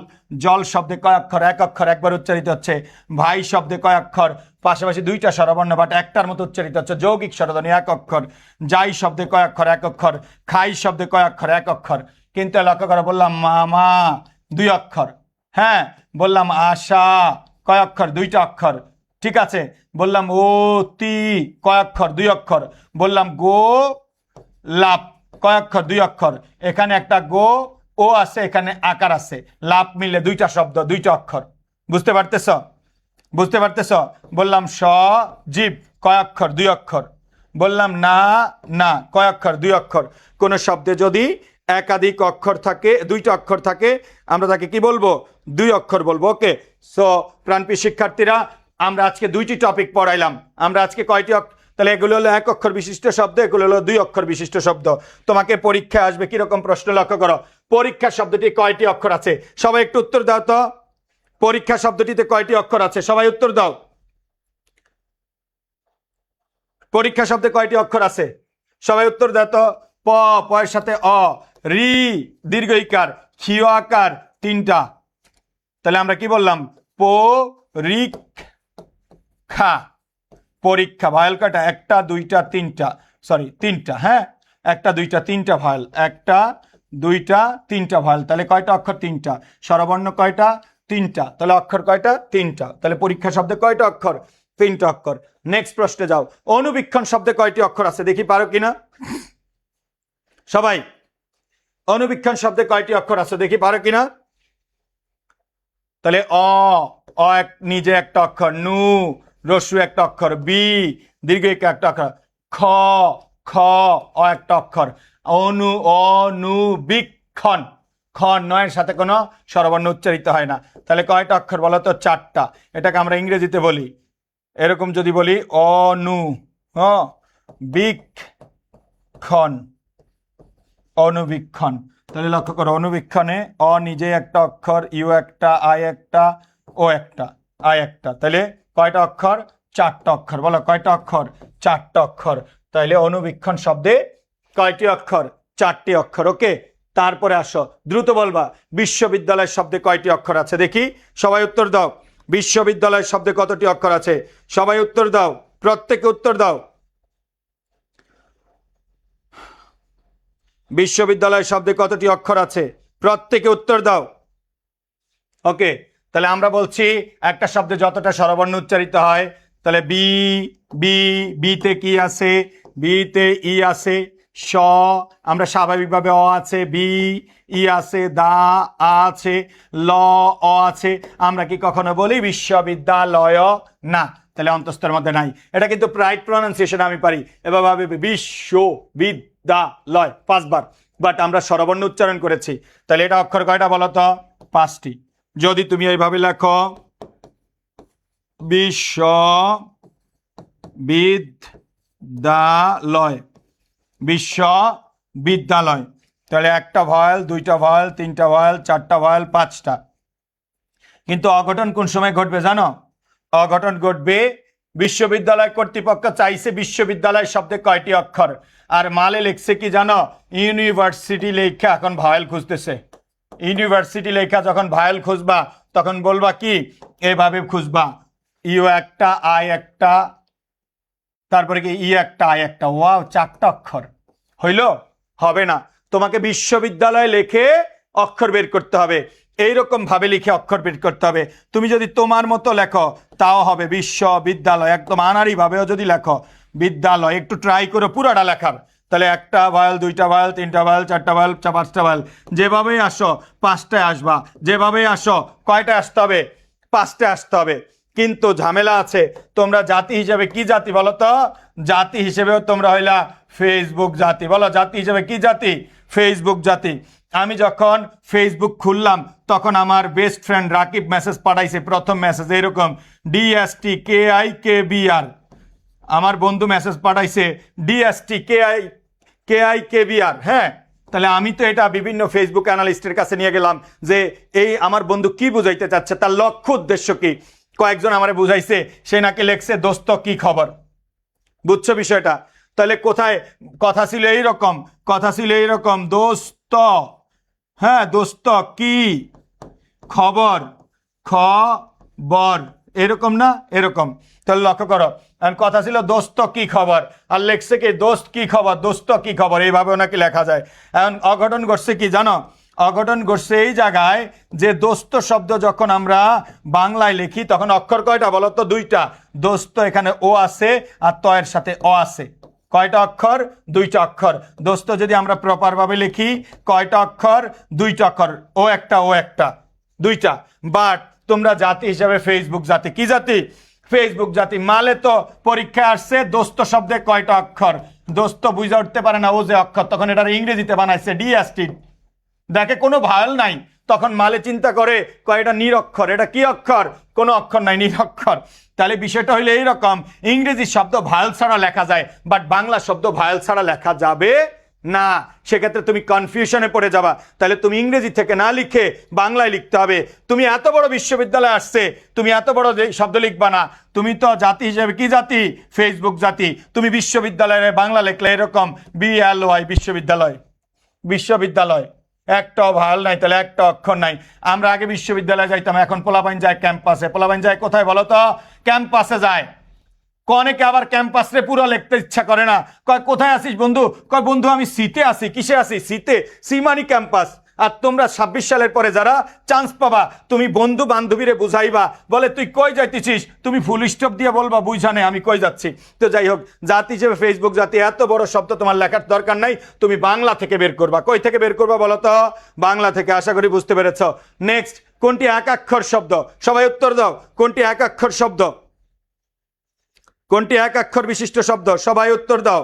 জল শব্দে কয় অক্ষর? এক অক্ষর, একবার উচ্চারিত হচ্ছে। ভাই শব্দে কয় অক্ষর? পাশাপাশি দুইটা স্বরবর্ণ বাট একটার মতো উচ্চারিত হচ্ছে, যৌগিক স্বরধ্বনি, এক অক্ষর। যাই শব্দে কয় অক্ষর? এক অক্ষর। খাই শব্দে কয় অক্ষর? এক অক্ষর। কিন্তু লক্ষ্য করে, বললাম মামা, দুই অক্ষর। হ্যাঁ, বললাম আশা, কয় অক্ষর? দুইটা অক্ষর। ঠিক আছে, বললাম অতি, কয় অক্ষর? দুই অক্ষর। বললাম গো লাভ, কয় অক্ষর? দুই অক্ষর। এখানে একটা গো ও আছে, এখানে আকার আছে, লাভ মিলে দুইটা শব্দ, দুইটা অক্ষর। বুঝতে পারতেছ? বুঝতে পারতেছ? বললাম স জীব, কয় অক্ষর? দুই অক্ষর। বললাম না, না, কয় অক্ষর? দুই অক্ষর। কোন শব্দে যদি একাধিক অক্ষর থাকে, দুইটা অক্ষর থাকে, আমরা তাকে কি বলবো? দুই অক্ষর বলবো। ওকে, সো প্রাণপ্রিয় শিক্ষার্থীরা, আমরা আজকে দুইটি টপিক পড়াইলাম। আমরা আজকে কয়টি তাহলে এগুলো হলো এক অক্ষর বিশিষ্ট শব্দ, এগুলো হলো দুই অক্ষর বিশিষ্ট শব্দ। তোমাকে পরীক্ষায় আসবে কিরকম প্রশ্ন, লক্ষ্য করো। পরীক্ষা শব্দটি কয়টি অক্ষর আছে? সবাই একটু উত্তর দাও তো। পরীক্ষা শব্দটিতে কয়টি অক্ষর আছে? সবাই উত্তর দাও। পরীক্ষা শব্দে কয়টি অক্ষর আছে? সবাই উত্তর দাও তো। প, পয়ের সাথে অ, রি দীর্ঘ ইকার, ক্ষীয় আকার, তিনটা। তাহলে আমরা কি বললাম? পরীক্ষা, পরীক্ষা, ভায়াল কাটা, একটা দুইটা তিনটা, সরি তিনটা, হ্যাঁ, একটা দুইটা তিনটা ভায়াল, একটা দুইটা তিনটা ভায়াল। তাহলে কয়টা অক্ষর? তিনটা। স্বরবর্ণ কয়টা? তিনটা। তাহলে অক্ষর কয়টা? তিনটা। তাহলে পরীক্ষা শব্দে কয়টা অক্ষর? তিনটা অক্ষর। নেক্সট প্রশ্নে যাও। অনুবীক্ষণ শব্দে কয়টি অক্ষর আছে? দেখি পারো কিনা সবাই। অনুবীক্ষণ শব্দে কয়টি অক্ষর আছে? দেখি পারো কিনা। তাহলে অ, অ নিজে একটা অক্ষর, নু রস্যু একটা অক্ষর, বি দীর্ঘ একটা অক্ষর, খ, খ অ একটা অক্ষর, অনুবীক্ষণ, খ নয়ের সাথে কোনো স্বরবর্ণ উচ্চারিত হয় না। তাহলে কয়টা অক্ষর বলো তো? চারটা। এটাকে আমরা ইংরেজিতে বলি এরকম, যদি বলি অনুবীক্ষণ, অনুবীক্ষণ। তাহলে লক্ষ্য করো, অনুবীক্ষণে অ নিজে একটা অক্ষর, ইউ একটা, আই একটা, ও একটা, আই একটা। তাহলে কয়টা অক্ষর? চারটা অক্ষর। বলো কয়টা অক্ষর? চারটা অক্ষর। তাহলে অনুবীক্ষণ শব্দে কয়টি অক্ষর? চারটি অক্ষর। ওকে, তারপরে আসো, দ্রুত বলবা বিশ্ববিদ্যালয় শব্দে কয়টি অক্ষর আছে? দেখি, সবাই উত্তর দাও। বিশ্ববিদ্যালয় শব্দে কতটি অক্ষর আছে? সবাই উত্তর দাও, প্রত্যেকে উত্তর দাও। বিশ্ববিদ্যালয় শব্দে কতটি অক্ষর আছে? প্রত্যেকে উত্তর দাও। ওকে, তাহলে আমরা বলছি একটা শব্দে যতটা স্বরবর্ণ উচ্চারিত হয়, তাহলে বি, বি, বিতে কি আছে? বিতে ই আছে, স আমরা স্বাভাবিকভাবে অ আছে, বি ই আছে, দা আছে, ল অ আছে। আমরা কি কখনো বলি বিশ্ববিদ্যালয়? না, তাহলে অন্তস্থের মধ্যে নাই। এটা কিন্তু রাইট প্রনাউন্সিয়েশন আমি পারি। এবার ভাবে বিশ্ববিদ্যালয় 5 বার। বাট আমরা স্বরবর্ণ উচ্চারণ করেছি, তাহলে এটা অক্ষর কয়টা বলো তো? 5টি। যদি তুমি এইভাবে লেখো বিশ্ববিদ্যালয়, বিশ্ববিদ্যালয়, তাহলে একটা ভয়েল, দুইটা ভয়েল, তিনটা ভয়েল, চারটা ভয়েল, 5টা। কিন্তু অঘটন কোন সময় ঘটবে জানো? অঘটন ঘটবে বিশ্ববিদ্যালয় কর্তৃপক্ষ চাইছে বিশ্ববিদ্যালয় শব্দে কয়টি অক্ষর, আর মালে লিখছে কি জানো? ইউনিভার্সিটি লেখা এখন ভয়েল খুঁজতেছে। ইউনিভার্সিটি লেখা যখন ভয়েল খুঁজবা তখন বলবা কি, এভাবে খুঁজবা, ইউ একটা, আই একটা, তারপরে কি ই একটা, আই একটা। ওয়াও, 4টা অক্ষর হইল? হবে না, তোমাকে বিশ্ববিদ্যালয় লিখে অক্ষর বের করতে হবে, এইরকম ভাবে লিখে অক্ষর বের করতে হবে। তুমি যদি তোমার মতো লেখো তাও হবে বিশ্ববিদ্যালয়, একদম আনাড়ি ভাবেও যদি লেখো বিদ্যালয়, একটু ট্রাই করো পুরোটা লেখার, তাহলে একটা ভয়েল, দুইটা ভয়েল, তিনটা ভয়েল, চারটা ভয়েল, 5টা ভয়েল। যেভাবেই আসো 5টায় আসবা, যেভাবেই আসো কয়টা আসতে হবে? 5টায় আসতে হবে। কিন্তু ঝামেলা আছে, তোমরা জাতি হিসেবে কি জাতি বলো তো? জাতি হিসেবেও তোমরা হইলা ফেসবুক জাতি। বলো জাতি হিসেবে কি জাতি? ফেসবুক জাতি। আমি যখন ফেসবুক খুললাম তখন আমার বেস্ট ফ্রেন্ড রাকিব মেসেজ পাঠাইছে, প্রথম মেসেজ এরকম DSTKIKBR, আমার বন্ধু মেসেজ পাঠাইছে DSTKIKBR। হ্যাঁ, তাহলে আমি তো এটা বিভিন্ন ফেসবুক অ্যানালিস্টের কাছে নিয়ে গেলাম যে এই আমার বন্ধু কি বুঝাইতে চাচ্ছে, তার লক্ষ্য উদ্দেশ্য কি। কয়েকজন আমারে বুঝাইছে, সে নাকি লেখছে দোস্ত কি খবর। বুঝছো বিষয়টা? তাহলে কোথায় কথা ছিল এইরকম, কথা ছিল এইরকম, দোস্ত, হ্যাঁ দোস্ত কি খবর, খবর, এরকম না? এরকম। তাহলে লক্ষ্য করো, কথা ছিল দোস্ত কি খবর, আর লেখছে কি দোস্ত কি খবর, দোস্ত কি খবর, এইভাবেও নাকি লেখা যায়। এখন অঘটন ঘটছে কি জানো? অঘটন ঘটছে এই জায়গায় যে দোস্ত শব্দ যখন আমরা বাংলায় লিখি তখন অক্ষর কয়টা বলো তো? 2টা। দোস্ত এখানে ও আছে আর ত এর সাথে অ আছে। কয়টা অক্ষর? 2টা অক্ষর। দোস্ত যদি আমরা প্রপার ভাবে লিখি কয়টা অক্ষর? 2টা অক্ষর, ও একটা, ও একটা, 2টা। বাট তোমরা জাতি হিসাবে ফেসবুক জাতি। কি জাতি? ফেসবুক জাতি। মালে তো পরীক্ষায় আসছে দোস্ত শব্দে কয়টা অক্ষর, দোস্ত বুঝে উঠতে পারে না ও যে অক্ষর, তখন এটা ইংরেজিতে বানাইছে DST, দেখে কোনো ভায়াল নাই, তখন মালে চিন্তা করে কয়টা নিরক্ষর, এটা কি অক্ষর? কোনো অক্ষর নাই, নিরক্ষর। তাহলে বিষয়টা হইলে এইরকম, ইংরেজি শব্দ ভায়াল ছাড়া লেখা যায়, বাট বাংলা শব্দ ভায়াল ছাড়া লেখা যাবে না। সেক্ষেত্রে তুমি কনফিউশনে পড়ে যাবা। তাহলে তুমি ইংরেজি থেকে না লিখে বাংলায় লিখতে হবে। তুমি এত বড় বিশ্ববিদ্যালয়ে আসছে, তুমি এত বড় শব্দ লিখবা না। তুমি তো জাতি হিসেবে কি জাতি? ফেসবুক জাতি। তুমি বিশ্ববিদ্যালয়ে বাংলা লিখলে এরকম BLY, বিশ্ববিদ্যালয়, বিশ্ববিদ্যালয়, একটা ভাল নাই, তাহলে একটা অক্ষর নাই। আমরা আগে বিশ্ববিদ্যালয়ে যাইতাম, এখন পোলাপাইন যায় ক্যাম্পাসে। পোলাপাইন যায় কোথায় বলো তো? ক্যাম্পাসে যায়। অনেকে আবার ক্যাম্পাসে পুরো লিখতে ইচ্ছা করে না, কয় কোথায় আসিস বন্ধু? কয় বন্ধু আমি সিতে আসি। কিসে আসি? সিতে। সি মানে ক্যাম্পাস। আর তোমরা 26 সালের পরে যারা চান্স পাবা, তুমি বন্ধু বান্ধবীরে বুঝাইবা, বলে তুই কই যাইতেছিস, তুমি ফুল স্টপ দিয়ে বলবা বুঝানে আমি কই যাচ্ছি। তো যাই হোক, জাতি হিসেবে ফেসবুক জাতি, এত বড় শব্দ তোমার লেখার দরকার নাই, তুমি বাংলা থেকে বের করবা। কই থেকে বের করবা বলো তো? বাংলা থেকে। আশা করি বুঝতে পেরেছ। নেক্সট, কোনটি একাক্ষর শব্দ? সবাই উত্তর দাও। কোনটি একাক্ষর শব্দ? কোনটি একাক্ষর বিশিষ্ট শব্দ? সবাই উত্তর দাও।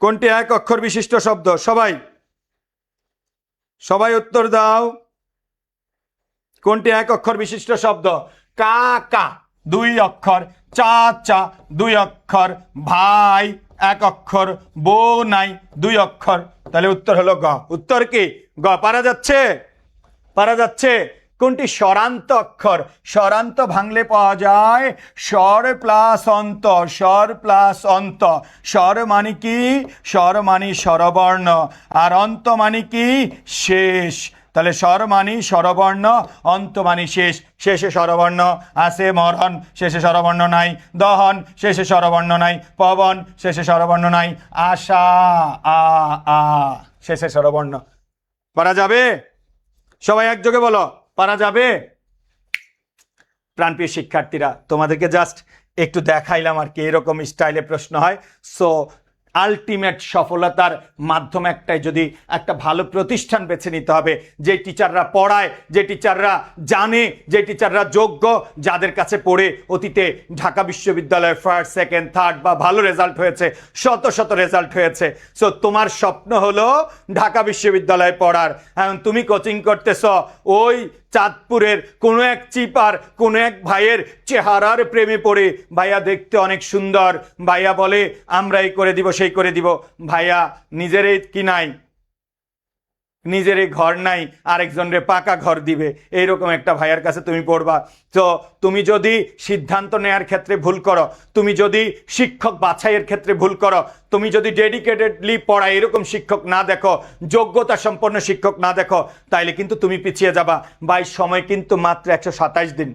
কোনটি এক অক্ষর বিশিষ্ট শব্দ? সবাই সবাই উত্তর দাও। কোনটি এক অক্ষর বিশিষ্ট শব্দ? কাকা 2 অক্ষর, চাচা 2 অক্ষর, ভাই 1 অক্ষর, বউ নাই 2 অক্ষর। তাহলে উত্তর হলো গ। উত্তর কি? গ। পারা যাচ্ছে? পারা যাচ্ছে? কোনটি স্বরান্ত অক্ষর? স্বরান্ত ভাঙলে পাওয়া যায় স্বর প্লাস অন্ত, স্বর প্লাস অন্ত। স্বর মানে কি? স্বর মানে স্বরবর্ণ, আর অন্ত মানে কি? শেষ। তাহলে স্বর মানে স্বরবর্ণ, অন্ত মানে শেষ। শেষে স্বরবর্ণ আছে মরণ, শেষে স্বরবর্ণ নাই। দহন, শেষে স্বরবর্ণ নাই। পবন, শেষে স্বরবর্ণ নাই। আশা, আ, শেষে স্বরবর্ণ। পারা যাবে? সবাই একযোগে বলো, পারা যাবে? প্রাণপ্রিয় শিক্ষার্থীরা, তোমাদেরকে জাস্ট একটু দেখাইলাম আর কি এরকম স্টাইলে প্রশ্ন হয়। সো আলটিমেট সফলতার মাধ্যম একটাই, যদি একটা ভালো প্রতিষ্ঠান বেছে নিতে হবে, যে টিচাররা পড়ায়, যে টিচাররা জানে, যে টিচাররা যোগ্য, যাদের কাছে পড়ে অতীতে ঢাকা বিশ্ববিদ্যালয়ে ফার্স্ট সেকেন্ড থার্ড বা ভালো রেজাল্ট হয়েছে, শত শত রেজাল্ট হয়েছে। সো তোমার স্বপ্ন হলো ঢাকা বিশ্ববিদ্যালয়ে পড়ার, এখন তুমি কোচিং করতেছ ওই চাঁদপুরের কোনো এক চিপার কোনো এক ভাইয়ের চেহারার প্রেমে পড়ে। ভাইয়া দেখতে অনেক সুন্দর, ভাইয়া বলে আমরা এই করে দিব সেই করে দিব, ভাইয়া নিজেরই কি নাই, নিজেরই ঘর নাই, আরেকজনের পাকা ঘর দিবে, এইরকম একটা ভাইয়ার কাছে তুমি পড়বা। তো তুমি যদি সিদ্ধান্ত নেয়ার ক্ষেত্রে ভুল করো, তুমি যদি শিক্ষক বাছাইয়ের ক্ষেত্রে ভুল করো, তুমি যদি ডেডিকেটেডলি পড়া এরকম শিক্ষক না দেখো, যোগ্যতা সম্পন্ন শিক্ষক না দেখো, তাইলে কিন্তু তুমি পিছিয়ে যাবা। ভাই সময় কিন্তু মাত্র 127 দিন।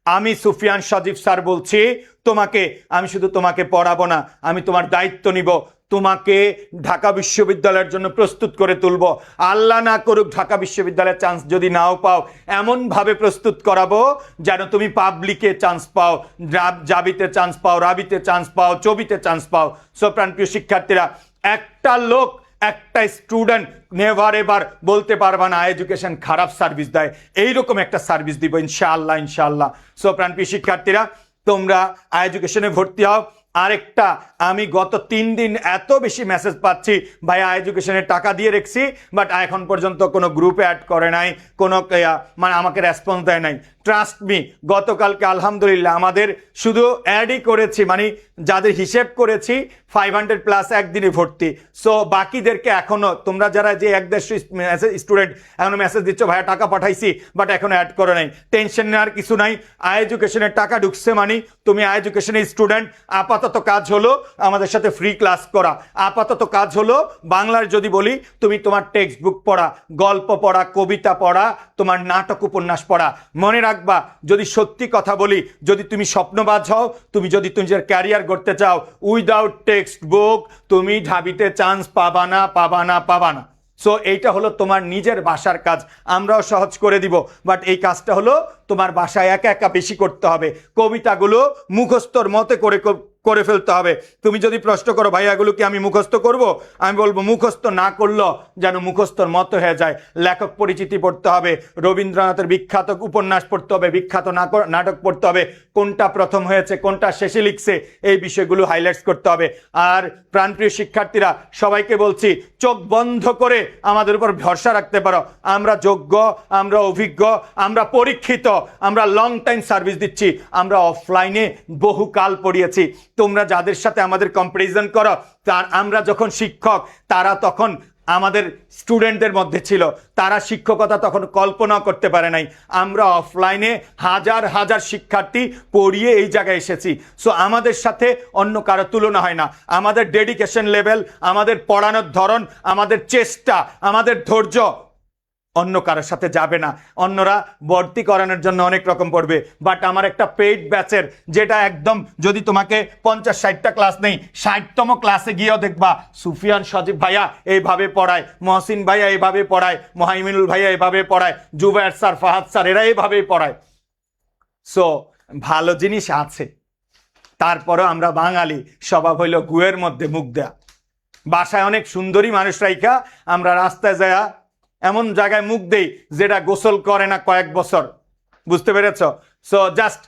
আমি সুফিয়ান সজীব স্যার বলছি তোমাকে, আমি শুধু তোমাকে পড়াবো না, আমি তোমার দায়িত্ব নিব, তোমাকে ঢাকা বিশ্ববিদ্যালয়ের জন্য প্রস্তুত করে তুলব। আল্লাহ না করুক ঢাকা বিশ্ববিদ্যালয়ের চান্স যদি নাও পাও, এমনভাবে প্রস্তুত করাবো যেন তুমি পাবলিকে চান্স পাও, জাবিতে চান্স পাও, রাবিতে চান্স পাও, চবিতে চান্স পাও। সো প্রাণপ্রিয় শিক্ষার্থীরা, একটা লোক, একটা স্টুডেন্ট নেভার এভার বলতে পারবা না এডুকেশন খারাপ সার্ভিস দেয়, এইরকম একটা সার্ভিস দিব ইনশাআল্লাহ, ইনশাআল্লাহ। সো প্রাণপ্রিয় শিক্ষার্থীরা, তোমরা এডুকেশনে ভর্তি হও। আরেকটা, আমি গত 3 দিন এত বেশি মেসেজ পাচ্ছি, ভাইয়া এডুকেশনের টাকা দিয়ে রেখেছি বাট এখন পর্যন্ত কোনো গ্রুপে অ্যাড করে নাই, কোনো মানে আমাকে রেসপন্স দেয় নাই। ট্রাস্ট মি, গতকালকে আলহামদুলিল্লাহ আমাদের শুধু অ্যাডই করেছি, মানে যাদের হিসেব করেছি 500 প্লাস একদিনে ভর্তি। সো বাকিদেরকে এখনো, তোমরা যারা যে 150 স্টুডেন্ট এখনো মেসেজ দিচ্ছ ভাইয়া টাকা পাঠাইছি বাট এখনো অ্যাড করে নাই, টেনশন নেওয়ার কিছু নাই। এডুকেশনের টাকা ঢুকছে মানে তুমি এডুকেশনের স্টুডেন্ট। আপাতত কাজ হলো আমাদের সাথে ফ্রি ক্লাস করা, আপাতত কাজ হলো বাংলার যদি বলি তুমি তোমার টেক্সট বুক পড়া, গল্প পড়া, কবিতা পড়া, তোমার নাটক উপন্যাস পড়া। মনে রাখবা, যদি সত্যি কথা বলি, যদি তুমি স্বপ্নবাজ হও, তুমি যদি নিজের ক্যারিয়ার গড়তে চাও, উইদাউট টেক্সট বুক তুমি ঢাবিতে চান্স পাবা না, পাবা না, পাবা না। সো এইটা হলো তোমার নিজের বাসার কাজ, আমরাও সহজ করে দিব, বাট এই কাজটা হলো তোমার বাসায় একা একা বেশি করতে হবে। কবিতাগুলো মুখস্থর মতে করে ফেলতে হবে। তুমি যদি প্রশ্ন করো ভাইয়া এগুলো কি আমি মুখস্থ করব, আমি বলবো মুখস্থ না করলেও যেন মুখস্থর মতো হয়ে যায়। লেখক পরিচিতি পড়তে হবে, রবীন্দ্রনাথের বিখ্যাত উপন্যাস পড়তে হবে, বিখ্যাত নাটক পড়তে হবে, কোনটা প্রথম হয়েছে কোনটা শেষে লিখছে এই বিষয়গুলো হাইলাইটস করতে হবে। আর প্রাণপ্রিয় শিক্ষার্থীরা, সবাইকে বলছি চোখ বন্ধ করে আমাদের উপর ভরসা রাখতে পারো। আমরা যোগ্য, আমরা অভিজ্ঞ, আমরা পরীক্ষিত, আমরা লং টাইম সার্ভিস দিচ্ছি, আমরা অফলাইনে বহুকাল পড়িয়েছি। তোমরা যাদের সাথে আমাদের কম্পারিজন করো, তার আমরা যখন শিক্ষক তারা তখন আমাদের স্টুডেন্টদের মধ্যে ছিল, তারা শিক্ষকতা তখন কল্পনা করতে পারে নাই। আমরা অফলাইনে হাজার হাজার শিক্ষার্থী পড়িয়ে এই জায়গায় এসেছি। সো আমাদের সাথে অন্য কারো তুলনা হয় না। আমাদের ডেডিকেশন লেভেল, আমাদের পড়ানোর ধরন, আমাদের চেষ্টা, আমাদের ধৈর্য অন্য কারোর সাথে যাবে না। অন্যরা ভর্তি করানোর জন্য অনেক রকম পড়বে, বাট আমার একটা পেইড ব্যাচের, যেটা একদম যদি তোমাকে 50-60টা ক্লাস নেই, 60তম ক্লাসে গিয়েও দেখবা সুফিয়ান সজীব ভাইয়া এইভাবে পড়ায়, মহসিন ভাইয়া এইভাবে পড়ায়, মোহাইমিনুল ভাইয়া এইভাবে পড়ায়, জুবায়ের স্যার, ফাহাদ স্যার এরা এইভাবেই পড়ায়। সো ভালো জিনিস আছে, তারপরও আমরা বাঙালি স্বভাব হইল গুয়ের মধ্যে মুখ দেয়া। বাসায় অনেক সুন্দরী মানুষ রাইখা আমরা রাস্তায় যায় এমন জায়গায় মুখ দেই যেটা গোসল করে না কয়েক বছর। বুঝতে পেরেছ? সো জাস্ট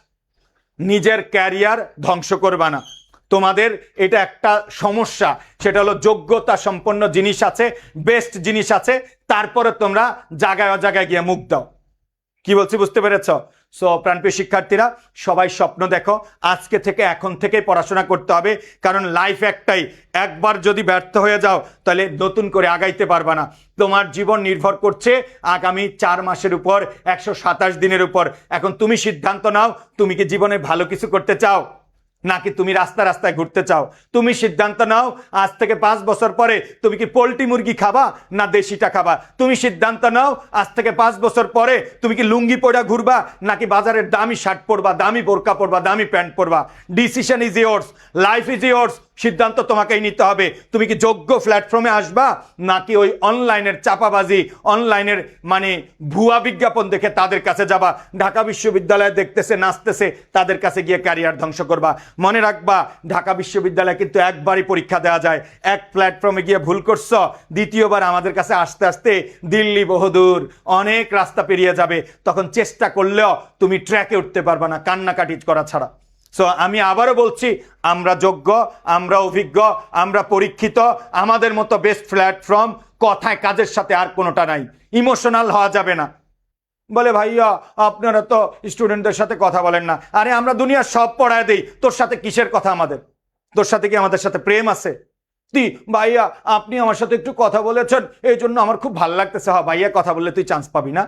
নিজের ক্যারিয়ার ধ্বংস করবা না। তোমাদের এটা একটা সমস্যা, সেটা হলো যোগ্যতা সম্পন্ন জিনিস আছে, বেস্ট জিনিস আছে, তারপরে তোমরা জায়গায় অজায়গায় গিয়ে মুখ দাও। কি বলছি বুঝতে পেরেছ? সো প্রাণপ্রিয় শিক্ষার্থীরা, সবাই স্বপ্ন দেখো, আজকে থেকে এখন থেকে পড়াশোনা করতে হবে, কারণ লাইফ একটাই, একবার যদি ব্যর্থ হয়ে যাও তাহলে নতুন করে আগাইতে পারবা না। তোমার জীবন নির্ভর করছে আগামী 4 মাসের উপর, 127 দিনের উপর। এখন তুমি সিদ্ধান্ত নাও, তুমি কি জীবনে ভালো কিছু করতে চাও নাকি তুমি রাস্তা রাস্তায় ঘুরতে চাও? তুমি সিদ্ধান্ত নাও, আজ থেকে 5 বছর পরে তুমি কি পোল্ট্রি মুরগি খাবা না দেশিটা খাবা? তুমি সিদ্ধান্ত নাও, আজ থেকে 5 বছর পরে তুমি কি লুঙ্গি পরা ঘুরবা নাকি বাজারের দামি শার্ট পরবা, দামি বোরকা পরবা, দামি প্যান্ট পরবা? Decision is yours, life is yours. সিদ্ধান্ত তোমাকেই নিতে হবে। তুমি কি যোগ্য প্ল্যাটফর্মে আসবা নাকি ওই অনলাইনের চাপাবাজি, অনলাইনের মানে ভুয়া বিজ্ঞাপন দেখে তাদের কাছে যাবা, ঢাকা বিশ্ববিদ্যালয়ে দেখতেছে নাচতেছে তাদের কাছে গিয়ে ক্যারিয়ার ধ্বংস করবা? মনে রাখবা ঢাকা বিশ্ববিদ্যালয়ে কিন্তু একবারই পরীক্ষা দেওয়া যায়। এক প্ল্যাটফর্মে গিয়ে ভুল করছো, দ্বিতীয়বার আমাদের কাছে আসতে আসতে দিল্লি বহুদূর অনেক রাস্তা পেরিয়ে যাবে, তখন চেষ্টা করলেও তুমি ট্র্যাকে উঠতে পারবে না কান্নাকাটি করা ছাড়া। সো আমি আবারও বলছি, আমরা যোগ্য, আমরা অভিজ্ঞ, আমরা পরীক্ষিত, আমাদের মতো বেস্ট প্ল্যাটফর্ম কথায় কাজের সাথে আর কোনোটা নাই। ইমোশনাল হওয়া যাবে না। বলে ভাইয়া আপনারা তো স্টুডেন্টদের সাথে কথা বলেন না। আরে আমরা দুনিয়ার সব পড়ায় দেই, তোর সাথে কিসের কথা আমাদের? তোর সাথে কি আমাদের সাথে প্রেম আছে? তুই ভাইয়া আপনি আমার সাথে একটু কথা বলেছেন এই জন্য আমার খুব ভালো লাগতেছে। হ্যাঁ ভাইয়া কথা বললে তুই চান্স পাবি না?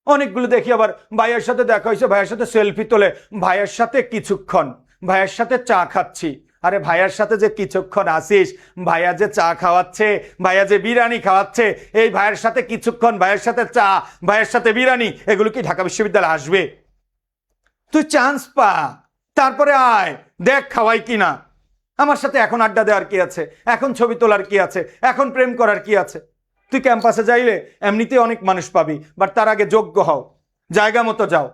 অনেকগুলো দেখি আবার ভাইয়ের সাথে দেখা হয়েছে, ভাইয়ের সাথে সেলফি তোলে, ভাইয়ের সাথে কিছুক্ষণ, ভাইয়ের সাথে চা খাচ্ছি। আরে ভাইয়ার সাথে যে কিছুক্ষণ আসিস, ভাইয়া যে চা খাওয়াচ্ছে, ভাইয়া যে বিরিয়ানি খাওয়াচ্ছে, এই ভাইয়ের সাথে কিছুক্ষণ, ভাইয়ের সাথে চা, ভাইয়ের সাথে বিরিয়ানি, এগুলো কি ঢাকা বিশ্ববিদ্যালয়ে আসবে? তুই চান্স পা, তারপরে আয় দেখ খাওয়াই কিনা। আমার সাথে এখন আড্ডা দেওয়ার কি আছে, এখন ছবি তোলার কি আছে, এখন প্রেম করার কি আছে? তুই ক্যাম্পাসে যাইলে এমনিতে অনেক মানুষ পাবি, বাট তার আগে যোগ্য হও, জায়গা মতো যাও।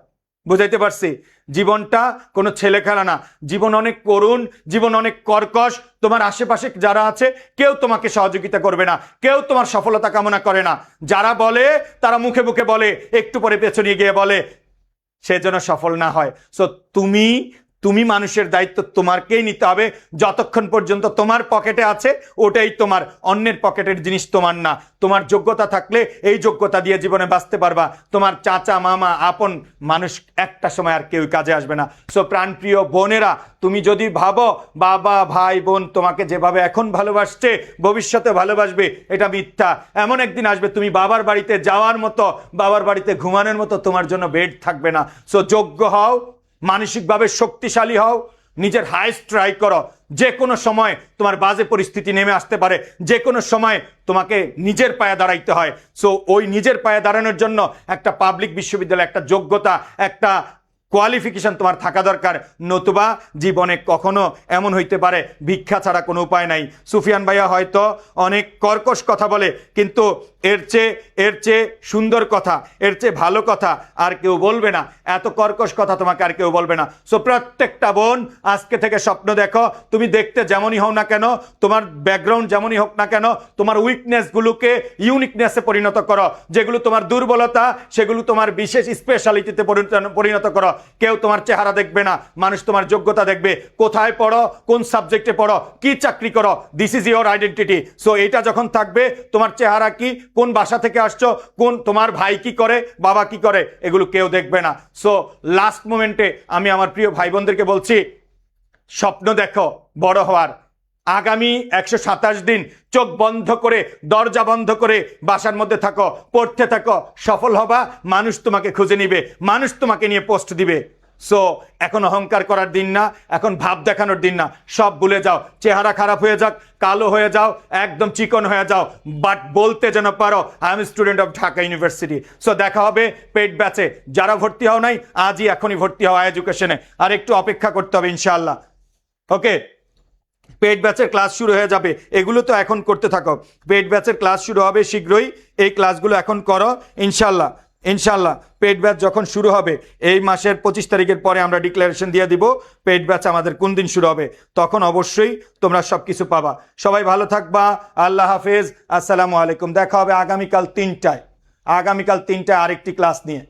বুঝাইতে পারছি? জীবনটা কোনো ছেলে খেলা না, জীবন অনেক করুণ, জীবন অনেক কর্কশ। তোমার আশেপাশে যারা আছে কেউ তোমাকে সহযোগিতা করবে না, কেউ তোমার সফলতা কামনা করে না। যারা বলে তারা মুখে মুখে বলে, একটু পরে পেছনে গিয়ে বলে সে যেন সফল না হয়। সো তুমি মানুষের দায়িত্ব তোমারকেই নিতে হবে। যতক্ষণ পর্যন্ত তোমার পকেটে আছে ওটাই তোমার, অন্যের পকেটের জিনিস তোমার না। তোমার যোগ্যতা থাকলে এই যোগ্যতা দিয়ে জীবনে বাঁচতে পারবা। তোমার চাচা মামা আপন মানুষ একটা সময় আর কেউ কাজে আসবে না। সো প্রাণপ্রিয় বোনেরা, তুমি যদি ভাবো বাবা ভাই বোন তোমাকে যেভাবে এখন ভালোবাসছে ভবিষ্যতে ভালোবাসবে, এটা মিথ্যা। এমন একদিন আসবে তুমি বাবার বাড়িতে যাওয়ার মতো, বাবার বাড়িতে ঘুমানোর মতো তোমার জন্য বেড থাকবে না। সো যোগ্য হও, মানসিকভাবে শক্তিশালী হও, নিজের হাইস্ট ট্রাই করো। যে কোনো সময় তোমার বাজে পরিস্থিতি নেমে আসতে পারে, যে কোনো সময় তোমাকে নিজের পায়ে দাঁড়াইতে হয়। সো ওই নিজের পায়ে দাঁড়ানোর জন্য একটা পাবলিক বিশ্ববিদ্যালয়, একটা যোগ্যতা, একটা কোয়ালিফিকেশন তোমার থাকা দরকার। নতুবা জীবনে কখনো এমন হইতে পারে ভিক্ষা ছাড়া কোনো উপায় নাই। সুফিয়ান ভাইয়া হয়তো অনেক কর্কশ কথা বলে, কিন্তু এর চেয়ে সুন্দর কথা, এর চেয়ে ভালো কথা আর কেউ বলবে না। এত কর্কশ কথা তোমাকে আর কেউ বলবে না। সো প্রত্যেকটা বোন আজকে থেকে স্বপ্ন দেখো, তুমি দেখতে যেমনই হও না কেন, তোমার ব্যাকগ্রাউন্ড যেমনই হোক না কেন, তোমার উইকনেসগুলোকে ইউনিকনেসে পরিণত করো। যেগুলো তোমার দুর্বলতা সেগুলো তোমার বিশেষ স্পেশালিটিতে পরিণত করো। কেউ তোমার চেহারা দেখবে না, মানুষ তোমার যোগ্যতা দেখবে। কোথায় পড়ো, কোন সাবজেক্টে পড়ো, কি চাকরি করো, this is your identity. So এটা যখন থাকবে, তোমার চেহারা কি, কোন বাসা থেকে আসছো, কোন তোমার ভাই কি করে, বাবা কি করে, এগুলো কেউ দেখবে না। সো লাস্ট মোমেন্টে আমি আমার প্রিয় ভাই বোনদেরকে বলছি, স্বপ্ন দেখো বড় হওয়ার। আগামী 127 দিন চোখ বন্ধ করে, দরজা বন্ধ করে বাসার মধ্যে থাকো, পড়তে থাকো, সফল হবা। মানুষ তোমাকে খুঁজে নিবে, মানুষ তোমাকে নিয়ে পোস্ট দিবে। সো এখন অহংকার করার দিন না, এখন ভাব দেখানোর দিন না। সব ভুলে যাও, চেহারা খারাপ হয়ে যাক, কালো হয়ে যাও, একদম চিকন হয়ে যাও, বাট বলতে যেন পারো I am student of Dhaka university. So দেখা হবে পেইড ব্যাচে। যারা ভর্তি হও নাই আজই এখনই ভর্তি হওয়া এডুকেশনে, আর একটু অপেক্ষা করতে হবে ইনশাআল্লাহ। ওকে, পেইড ব্যাচের ক্লাস শুরু হয়ে যাবে, এগুলো তো এখন করতে থাকো। পেইড ব্যাচের ক্লাস শুরু হবে শীঘ্রই, এই ক্লাসগুলো এখন করো ইনশাআল্লাহ। ইনশাআল্লাহ পেইড ব্যাচ যখন শুরু হবে, এই মাসের 25 তারিখের পরে আমরা ডিক্লারেশন দিয়ে দিব পেইড ব্যাচ আমাদের কোন দিন শুরু হবে। তখন অবশ্যই তোমরা সব কিছু পাবা। সবাই ভালো থাকবা, আল্লাহ হাফেজ, আসসালামু আলাইকুম। দেখা হবে আগামীকাল 3টায়, আগামীকাল 3টায় আরেকটি ক্লাস নিয়ে।